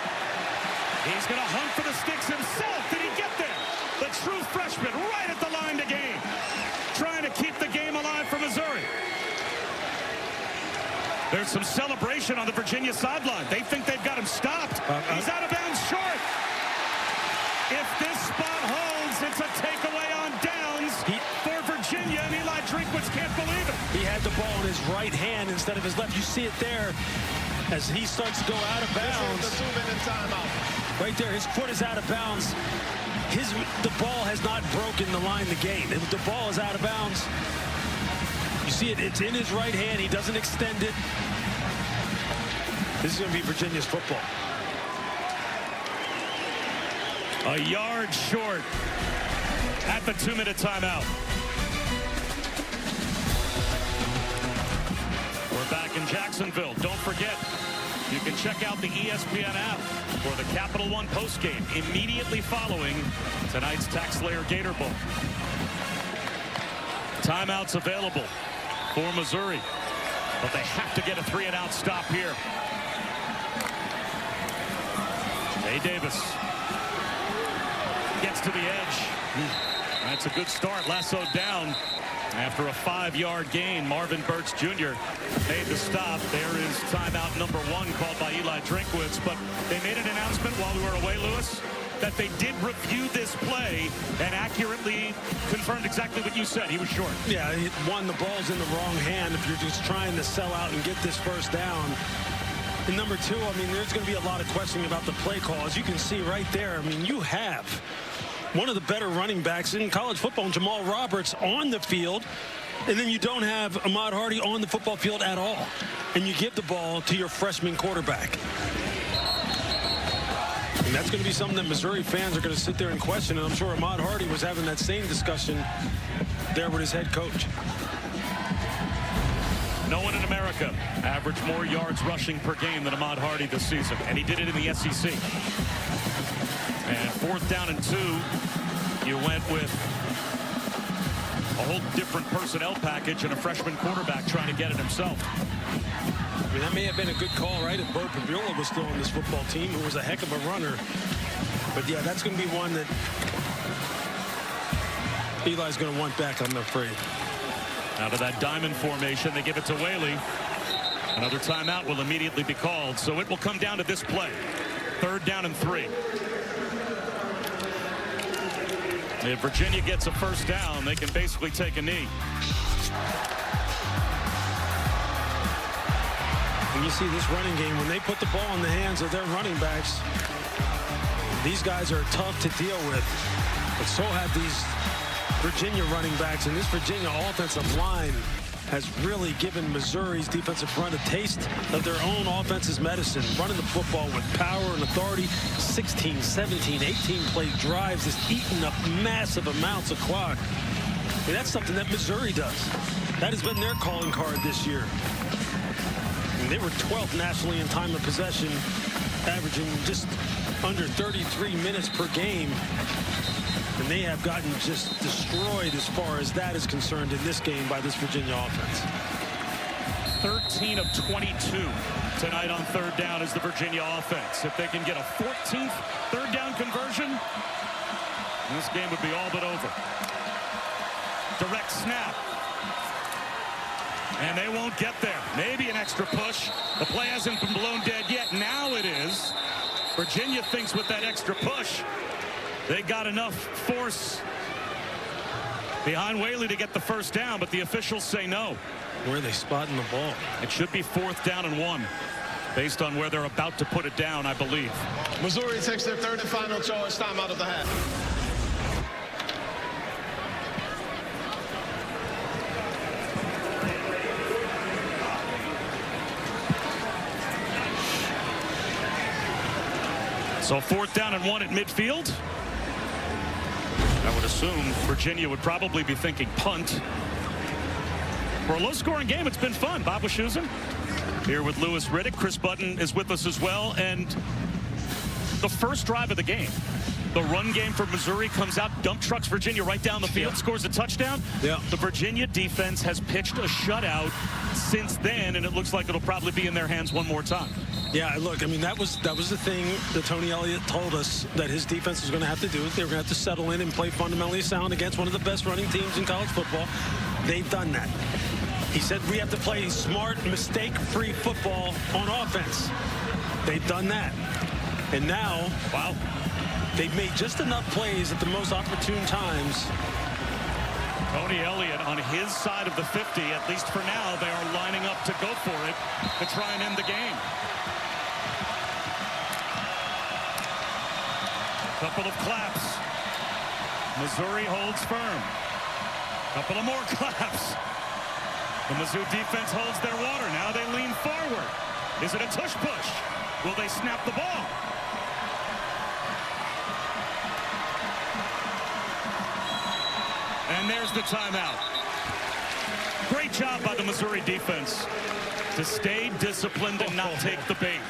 He's going to hunt for the sticks himself. Did he get there? The freshman right at the line to gain. Trying to keep the game alive for Missouri. There's some celebration on the Virginia sideline. They think they've got him stopped. He's out of bounds short. If this spot holds, it's a takeaway on downs for Virginia, and Eli Drinkwitz can't believe it. He had the ball in his right hand instead of his left. You see it there as he starts to go out of bounds. This is the 2-minute timeout. Right there, his foot is out of bounds. The ball has not broken the line to gain. The ball is out of bounds. You see it, it's in his right hand. He doesn't extend it. This is going to be Virginia's football. A yard short at the 2-minute timeout. We're back in Jacksonville. Don't forget, you can check out the ESPN app for the Capital One postgame immediately following tonight's TaxSlayer Gator Bowl. Timeouts available for Missouri, but they have to get a 3-and-out stop here. Jay Davis gets to the edge. That's a good start. Lassoed down after a 5-yard gain. Marvin Burks Jr. made the stop. There is timeout number 1 called by Eli Drinkwitz, but they made an announcement while we were away, Lewis, that they did review this play and accurately confirmed exactly what you said. He was short. Yeah, one, the ball's in the wrong hand if you're just trying to sell out and get this first down. And number 2, I mean, there's going to be a lot of questioning about the play call. As you can see right there, I mean, you have one of the better running backs in college football, Jamal Roberts, on the field. And then you don't have Ahmad Hardy on the football field at all. And you give the ball to your freshman quarterback. And that's going to be something that Missouri fans are going to sit there and question. And I'm sure Ahmad Hardy was having that same discussion there with his head coach. No one in America averaged more yards rushing per game than Ahmad Hardy this season, and he did it in the SEC. And 4th down and 2, you went with a whole different personnel package and a freshman quarterback trying to get it himself. I mean, that may have been a good call, right? If Bo Prabula was still on this football team, who was a heck of a runner. But yeah, that's going to be one that Eli's going to want back, I'm afraid. Out of that diamond formation, they give it to Whaley. Another timeout will immediately be called, so it will come down to this play. 3rd down and 3. If Virginia gets a first down, they can basically take a knee. And you see this running game, when they put the ball in the hands of their running backs, these guys are tough to deal with. But so have these Virginia running backs, and this Virginia offensive line has really given Missouri's defensive front a taste of their own offense's medicine, running the football with power and authority. 16, 17, 18-play drives, just eating up massive amounts of clock. And that's something that Missouri does. That has been their calling card this year. And they were 12th nationally in time of possession, averaging just under 33 minutes per game. And they have gotten just destroyed as far as that is concerned in this game by this Virginia offense. 13 of 22 tonight on 3rd down is the Virginia offense. If they can get a 14th 3rd down conversion, this game would be all but over. Direct snap. And they won't get there. Maybe an extra push. The play hasn't been blown dead yet. Now it is. Virginia thinks with that extra push, they got enough force behind Whaley to get the first down, but the officials say no. Where are they spotting the ball? It should be 4th down and 1, based on where they're about to put it down, I believe. Missouri takes their 3rd and final charge, timeout of the half. So 4th down and 1 at midfield. I would assume Virginia would probably be thinking punt. For a low-scoring game, it's been fun. Bob Wischusen here with Lewis Riddick. Chris Button is with us as well. And the first drive of the game, The run game for Missouri comes out, dump trucks Virginia right down the field, scores a touchtouchdown. Yeah. The Virginia defense has pitched a shutout since then, and it looks like it'll probably be in their hands one more time. Yeah, look, I mean, that was the thing that Tony Elliott told us that his defense was going to have to do. They were going to have to settle in and play fundamentally sound against one of the best running teams in college football. They've done that. He said we have to play smart, mistake-free football on offense. They've done that. And now, wow, they've made just enough plays at the most opportune times. Tony Elliott on his side of the 50, at least for now, they are lining up to go for it to try and end the game. Couple of claps. Missouri holds firm. Couple of more claps. The Mizzou defense holds their water. Now they lean forward. Is it a tush push? Will they snap the ball? And there's the timeout. Great job by the Missouri defense to stay disciplined and not take the bait.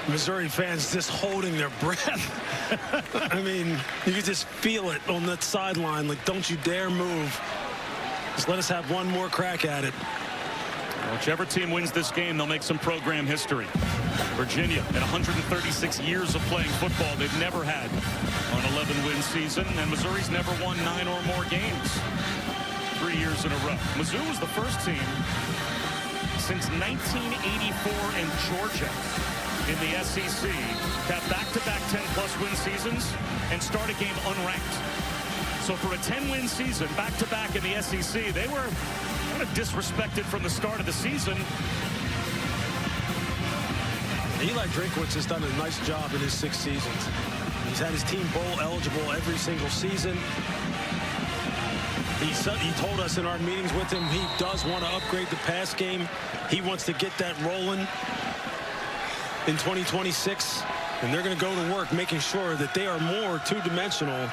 Missouri fans just holding their breath. I mean, you could just feel it on that sideline. Like, don't you dare move. Just let us have one more crack at it. Whichever team wins this game, they'll make some program history. Virginia, in 136 years of playing football, they've never had an 11-win season, and Missouri's never won 9 or more games 3 years in a row. Mizzou was the first team since 1984 in Georgia in the SEC to have back-to-back 10-plus win seasons and start a game unranked. So for a 10-win season, back-to-back in the SEC, they were kind of disrespected from the start of the season. Eli Drinkwitz has done a nice job in his 6 seasons. He's had his team bowl eligible every single season. He told us in our meetings with him he does want to upgrade the pass game. He wants to get that rolling in 2026, and they're going to go to work making sure that they are more two-dimensional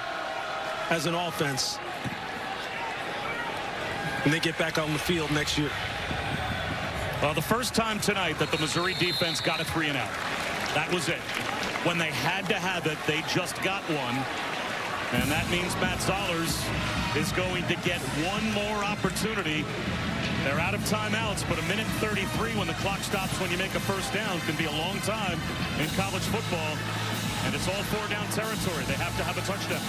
as an offense when they get back on the field next year. Well, the first time tonight that the Missouri defense got a 3-and-out. That was it. When they had to have it, they just got one. And that means Matt Zollers is going to get one more opportunity. They're out of timeouts, but a minute 33 when the clock stops when you make a first down can be a long time in college football. And it's all 4-down territory. They have to have a touchdown.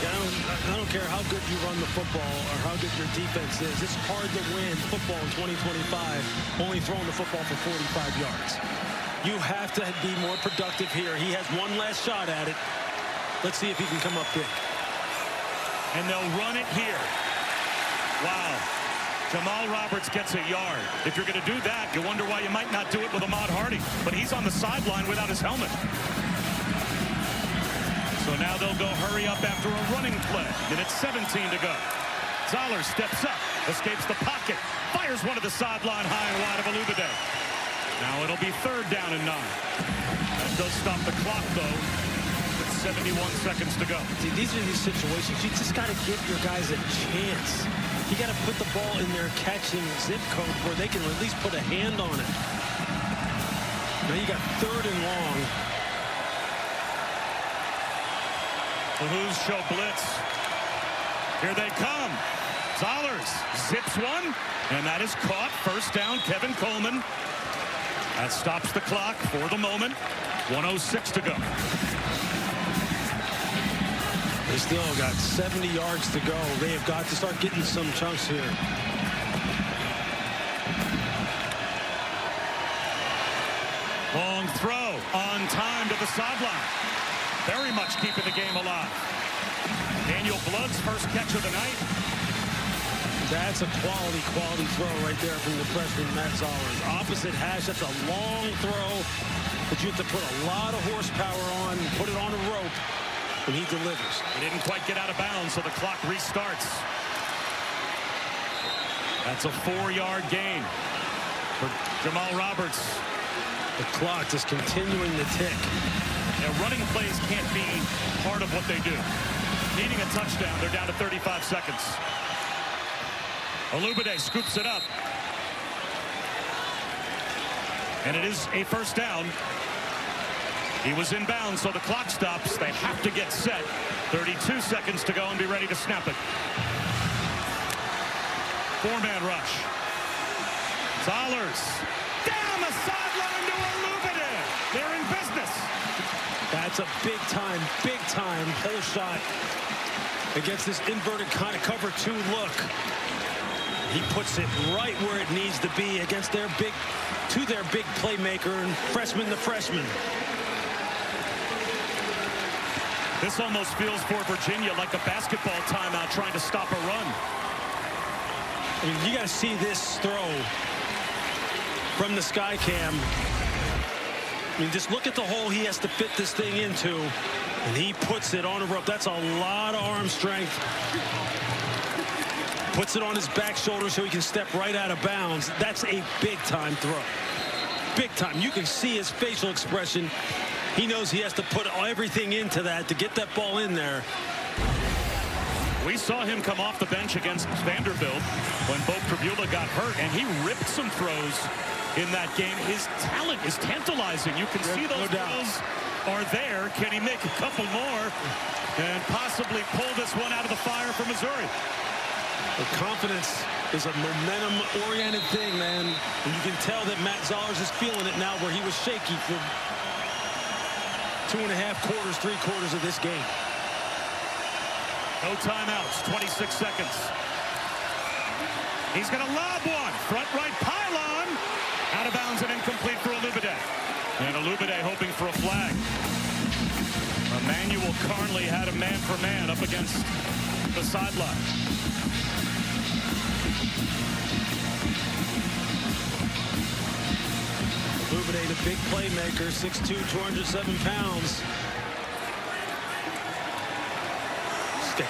I don't care how good you run the football or how good your defense is. It's hard to win football in 2025 only throwing the football for 45 yards. You have to be more productive here. He has one last shot at it. Let's see if he can come up big. And they'll run it here. Wow. Jamal Roberts gets a yard. If you're going to do that, you wonder why you might not do it with Ahmad Hardy. But he's on the sideline without his helmet. So now they'll go hurry up after a running play. Minute 17 to go. Zollers steps up, escapes the pocket, fires one to the sideline high and wide of Olubide. Now it'll be 3rd down and 9. That does stop the clock, though, with 71 seconds to go. See, these are these situations. You just got to give your guys a chance. You got to put the ball in their catching zip code where they can at least put a hand on it. Now you got 3rd and long. The Hoos show blitz. Here they come. Zollers zips one, and that is caught. First down, Kevin Coleman. That stops the clock for the moment. 1:06 to go. They still got 70 yards to go. They have got to start getting some chunks here. Long throw on time to the sideline. Very much keeping the game alive. Daniel Blood's first catch of the night. That's a quality throw right there from the freshman Matt Zollers. Opposite hash, that's a long throw that you have to put a lot of horsepower on, put it on a rope, and he delivers. He didn't quite get out of bounds, so the clock restarts. That's a 4-yard gain for Jamal Roberts. The clock just continuing to tick. Yeah, running plays can't be part of what they do. Needing a touchdown, they're down to 35 seconds. Olubide scoops it up. And it is a first down. He was inbounds, so the clock stops. They have to get set. 32 seconds to go and be ready to snap it. 4-man rush. Zollers down the sideline to Illuminated. They're in business. That's a big time hole shot against this inverted kind of cover 2 look. He puts it right where it needs to be against their big playmaker and freshman to freshman. This almost feels for Virginia like a basketball timeout trying to stop a run. I mean, you got to see this throw from the sky cam. I mean, just look at the hole he has to fit this thing into, and he puts it on a rope. That's a lot of arm strength. Puts it on his back shoulder so he can step right out of bounds. That's a big-time throw. Big time. You can see his facial expression. He knows he has to put everything into that to get that ball in there. We saw him come off the bench against Vanderbilt when Bo Prabula got hurt, and he ripped some throws in that game. His talent is tantalizing. You can see those throws are there. Can he make a couple more and possibly pull this one out of the fire for Missouri? The confidence is a momentum-oriented thing, man. And you can tell that Matt Zollers is feeling it now, where he was shaky for 2.5 quarters, 3 quarters of this game. No timeouts, 26 seconds. He's going to lob one. Front right pylon. Out of bounds and incomplete for Illuminated. And Illuminated hoping for a flag. Emmanuel Carnley had a man-for-man up against the sideline. Illuminated, a big playmaker, 6'2", 207 pounds. He's got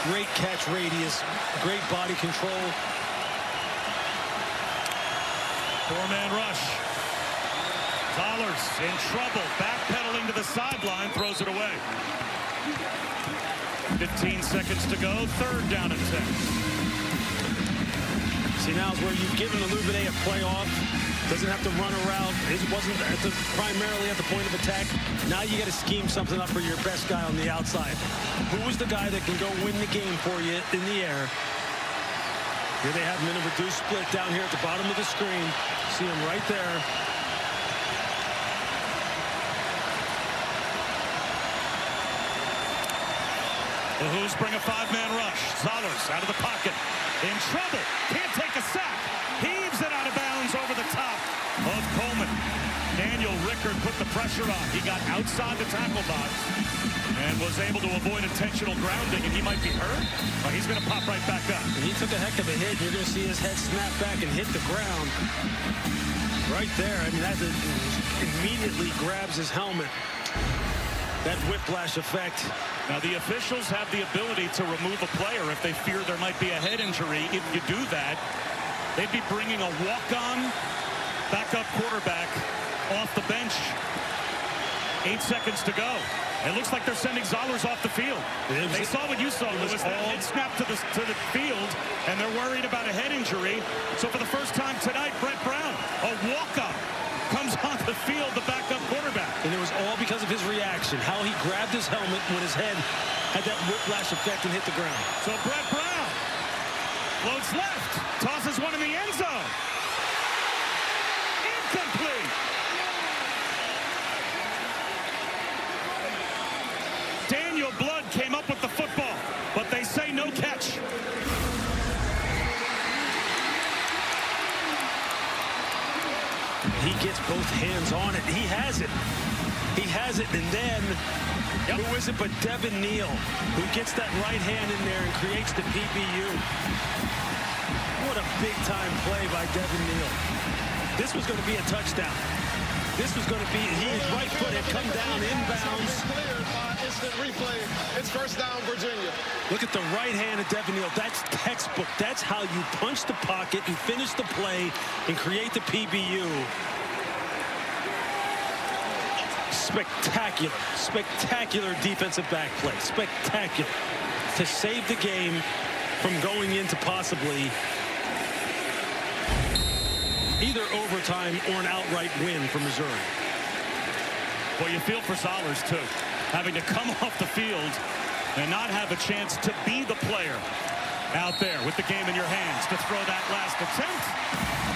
great catch radius, great body control. 4-man rush. Zollers in trouble, backpedaling to the sideline, throws it away. 15 seconds to go, 3rd down and 10. See, now is where you've given Illuminated a playoff. Doesn't have to run a route. It wasn't primarily at the point of attack. Now you got to scheme something up for your best guy on the outside. Who is the guy that can go win the game for you in the air? Here they have him in a reduced split down here at the bottom of the screen. See him right there. The Who's bring a 5-man rush. Zollers out of the pocket. In trouble. Can't take a sack. Heaves it out of bounds over the top of Coleman. Daniel Rickard put the pressure on. He got outside the tackle box and was able to avoid intentional grounding, and he might be hurt. But he's going to pop right back up. And he took a heck of a hit. You're going to see his head snap back and hit the ground. Right there. I mean, that immediately grabs his helmet. That whiplash effect. Now, the officials have the ability to remove a player if they fear there might be a head injury. If you do that, they'd be bringing a walk-on backup quarterback off the bench. 8 seconds to go. It looks like they're sending Zollers off the field. They saw what you saw, Lewis. It snapped to the field, and they're worried about a head injury. So for the first time tonight, Brett Brown, a walk-on, comes on the field, the backup quarterback. And it was all because of his reaction, how he grabbed his helmet when his head had that whiplash effect and hit the ground. So Brett Brown floats left, tosses one in the end zone. Incomplete. Daniel Blood came up with the football, but they say no catch. He gets both hands on it. He has it. He has it, and then who is it but Devin Neal, who gets that right hand in there and creates the PBU. What a big-time play by Devin Neal. This was going to be a touchdown. This was going to be, his right foot had come down inbounds. Instant replay. It's 1st down, Virginia. Look at the right hand of Devin Neal. That's textbook. That's how you punch the pocket and finish the play and create the PBU. Spectacular, spectacular defensive back play. Spectacular to save the game from going into possibly either overtime or an outright win for Missouri. Well, you feel for Zollers, too, having to come off the field and not have a chance to be the player out there with the game in your hands to throw that last attempt.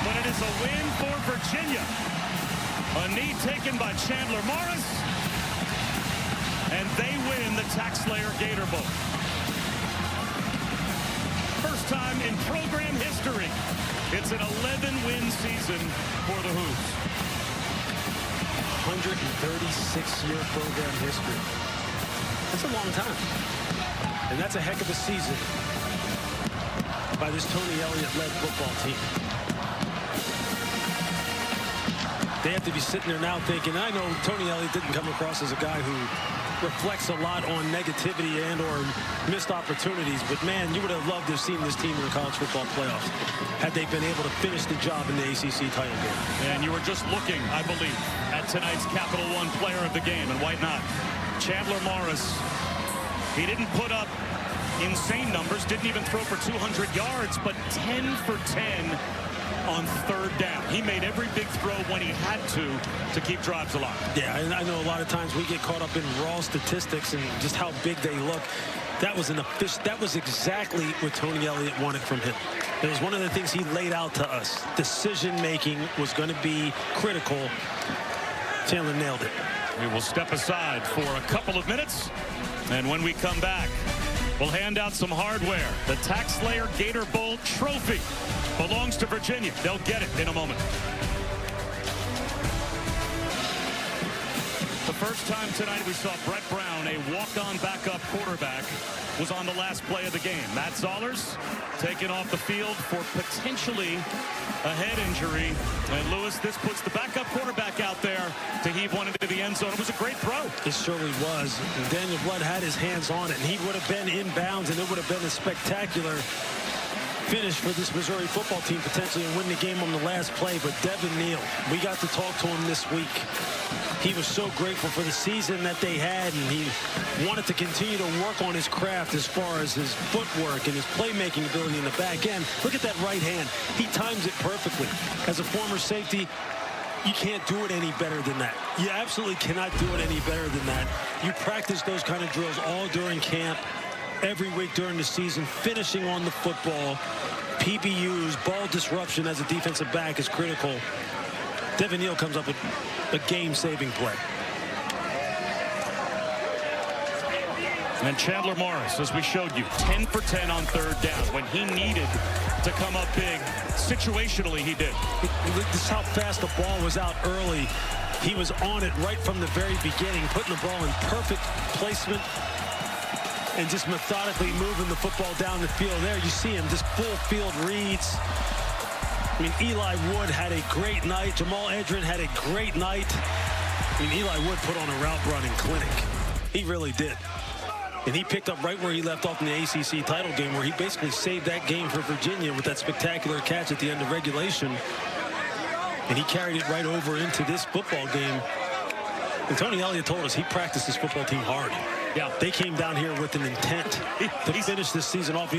But it is a win for Virginia. A knee taken by Chandler Morris, and they win the TaxSlayer Gator Bowl. First time in program history. It's an 11-win season for the Hoops. 136-year program history. That's a long time. And that's a heck of a season by this Tony Elliott-led football team. They have to be sitting there now thinking, I know Tony Elliott didn't come across as a guy who reflects a lot on negativity and or missed opportunities, but man, you would have loved to have seen this team in the college football playoffs had they been able to finish the job in the ACC title game. And you were just looking, I believe, at tonight's Capital One player of the game, and why not? Chandler Morris. He didn't put up insane numbers, didn't even throw for 200 yards, but 10 for 10 on third down. He made every big throw when he had to keep drives alive. Yeah, and I know a lot of times we get caught up in raw statistics and just how big they look. That was that was exactly what Tony Elliott wanted from him. It was one of the things he laid out to us. Decision-making was going to be critical. Chandler nailed it. We will step aside for a couple of minutes, and when we come back, we'll hand out some hardware. The TaxSlayer Gator Bowl trophy belongs to Virginia. They'll get it in a moment. The first time tonight we saw Brett Brown, a walk-on backup quarterback, was on the last play of the game. Matt Zollers taken off the field for potentially a head injury. And Lewis, this puts the backup quarterback out there to heave one into the end zone. It was a great throw. It surely was. And Daniel Blood had his hands on it, and he would have been inbounds, and it would have been a spectacular finish for this Missouri football team, potentially, and win the game on the last play. But Devin Neal, we got to talk to him this week. He was so grateful for the season that they had, and he wanted to continue to work on his craft as far as his footwork and his playmaking ability in the back end. Look at that right hand. He times it perfectly. As a former safety, you can't do it any better than that. You absolutely cannot do it any better than that. You practice those kind of drills all during camp, every week during the season, finishing on the football. PBUs, ball disruption as a defensive back is critical. Devin Neal comes up with a game-saving play. And Chandler Morris, as we showed you, 10 for 10 on third down. When he needed to come up big, situationally he did. This is how fast the ball was out early. He was on it right from the very beginning, putting the ball in perfect placement and just methodically moving the football down the field. There you see him, just full field reads. I mean, Eli Wood had a great night. Jamal Edrin had a great night. I mean, Eli Wood put on a route running clinic. He really did. And he picked up right where he left off in the ACC title game, where he basically saved that game for Virginia with that spectacular catch at the end of regulation. And he carried it right over into this football game. And Tony Elliott told us he practiced his football team hard. Yeah, they came down here with an intent to finish this season off.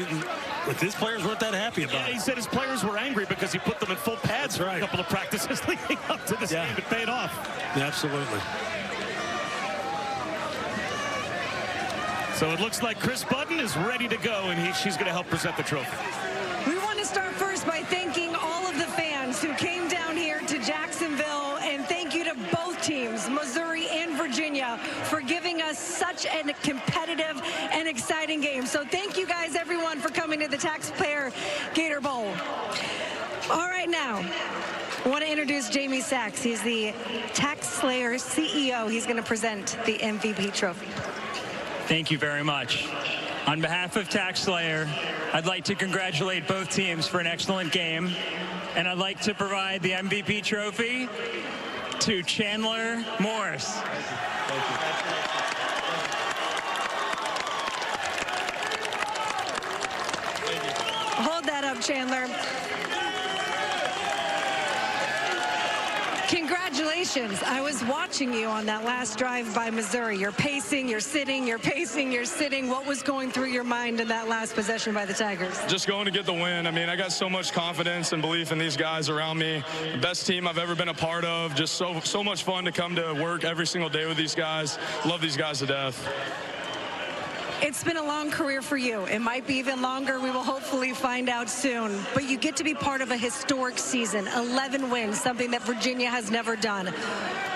But his players weren't that happy about it. He said his players were angry because he put them in full pads for a couple of practices leading up to this game. It paid off. Yeah, absolutely. So it looks like Chris Budden is ready to go, and she's going to help present the trophy. We want to start first by thanking all of the fans who came down here to Jacksonville, and thank you to both teams, Missouri and Virginia, for giving us such a competitive and exciting game. So thank you guys, everyone, for coming to the TaxSlayer Gator Bowl. All right, now, I want to introduce Jamie Sachs. He's the TaxSlayer CEO. He's going to present the MVP trophy. Thank you very much. On behalf of TaxSlayer, I'd like to congratulate both teams for an excellent game, and I'd like to provide the MVP trophy to Chandler Morris. Thank you. Hold that up, Chandler. Congratulations. I was watching you on that last drive by Missouri. You're pacing, you're sitting, you're pacing, you're sitting. What was going through your mind in that last possession by the Tigers? Just going to get the win. I mean, I got so much confidence and belief in these guys around me. The best team I've ever been a part of. Just so much fun to come to work every single day with these guys. Love these guys to death. It's been a long career for you. It might be even longer. We will hopefully find out soon. But you get to be part of a historic season, 11 wins, something that Virginia has never done.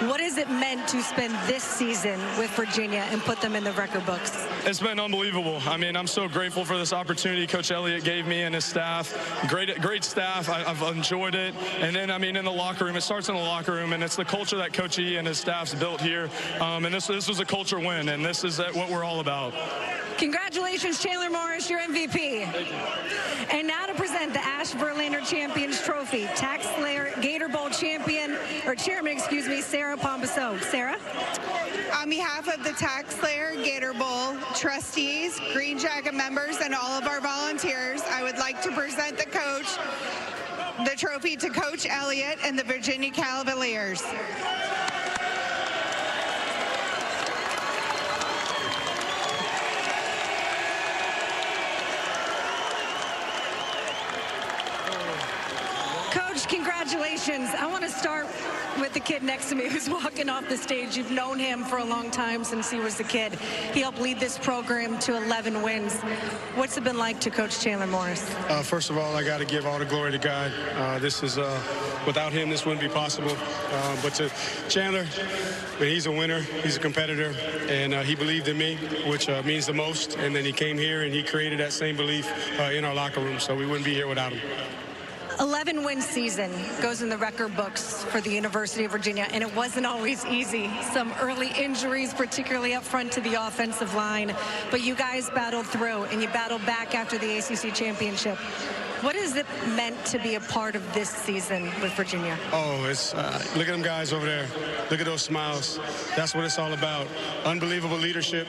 What has it meant to spend this season with Virginia and put them in the record books? It's been unbelievable. I mean, I'm so grateful for this opportunity Coach Elliott gave me and his staff. Great staff. I've enjoyed it. And then, I mean, in the locker room, it starts in the locker room, and it's the culture that Coach E and his staff's built here. And this was a culture win, and this is what we're all about. Congratulations, Chandler Morris, your MVP. Thank you. And now to present the Ash Verlander Champions Trophy, Tax Slayer Gator Bowl chairman, Sarah Pombasso. Sarah? On behalf of the Tax Slayer Gator Bowl trustees, Green Jacket members, and all of our volunteers, I would like to present the trophy to Coach Elliott and the Virginia Cavaliers. Coach, congratulations. I want to start with the kid next to me who's walking off the stage. You've known him for a long time, since he was a kid. He helped lead this program to 11 wins. What's it been like to coach Chandler Morris? First of all, I got to give all the glory to God. Without him, this wouldn't be possible. But to Chandler, he's a winner. He's a competitor, and he believed in me, which means the most. And then he came here and he created that same belief in our locker room, so we wouldn't be here without him. 11-win season goes in the record books for the University of Virginia, and it wasn't always easy. Some early injuries, particularly up front to the offensive line, but you guys battled through, and you battled back after the ACC championship. What has it meant to be a part of this season with Virginia? Oh, it's look at them guys over there. Look at those smiles. That's what it's all about. Unbelievable leadership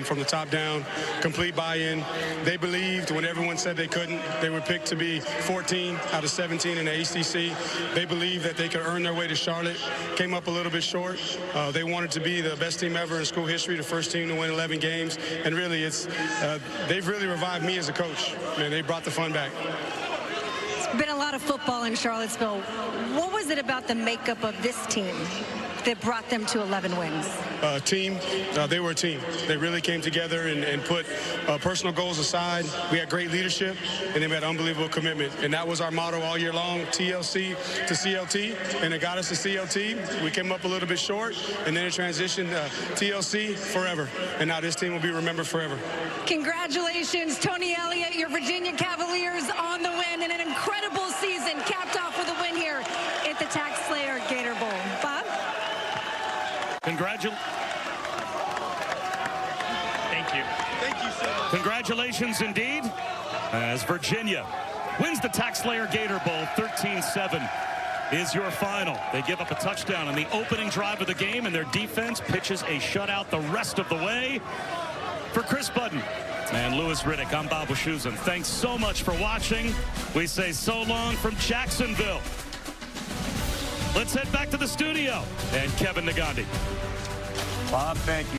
from the top down, complete buy-in. They believed when everyone said they couldn't. They were picked to be 14 out of 17 in the ACC. They believed that they could earn their way to Charlotte. Came up a little bit short. They wanted to be the best team ever in school history, the first team to win 11 games. And really, they've really revived me as a coach. Man, they brought the fun back. It's been a lot of football in Charlottesville. What was it about the makeup of this team that brought them to 11 wins? They were a team. They really came together and put personal goals aside. We had great leadership, and then we had unbelievable commitment. And that was our motto all year long, TLC to CLT, and it got us to CLT. We came up a little bit short, and then it transitioned TLC forever. And now this team will be remembered forever. Congratulations, Tony Elliott, your Virginia Cavaliers on the win, and an incredible season capped off with a win here at the Tax Slayer Gator Bowl. Bob? Thank you. Thank you so much. Congratulations indeed, as Virginia wins the Tax Slayer Gator Bowl. 13-7 is your final. They give up a touchdown on the opening drive of the game, and their defense pitches a shutout the rest of the way. For Chris Budden and Louis Riddick, I'm Bob Wischusen. Thanks so much for watching. We say so long from Jacksonville. Let's head back to the studio and Kevin Nagandi. Bob, thank you.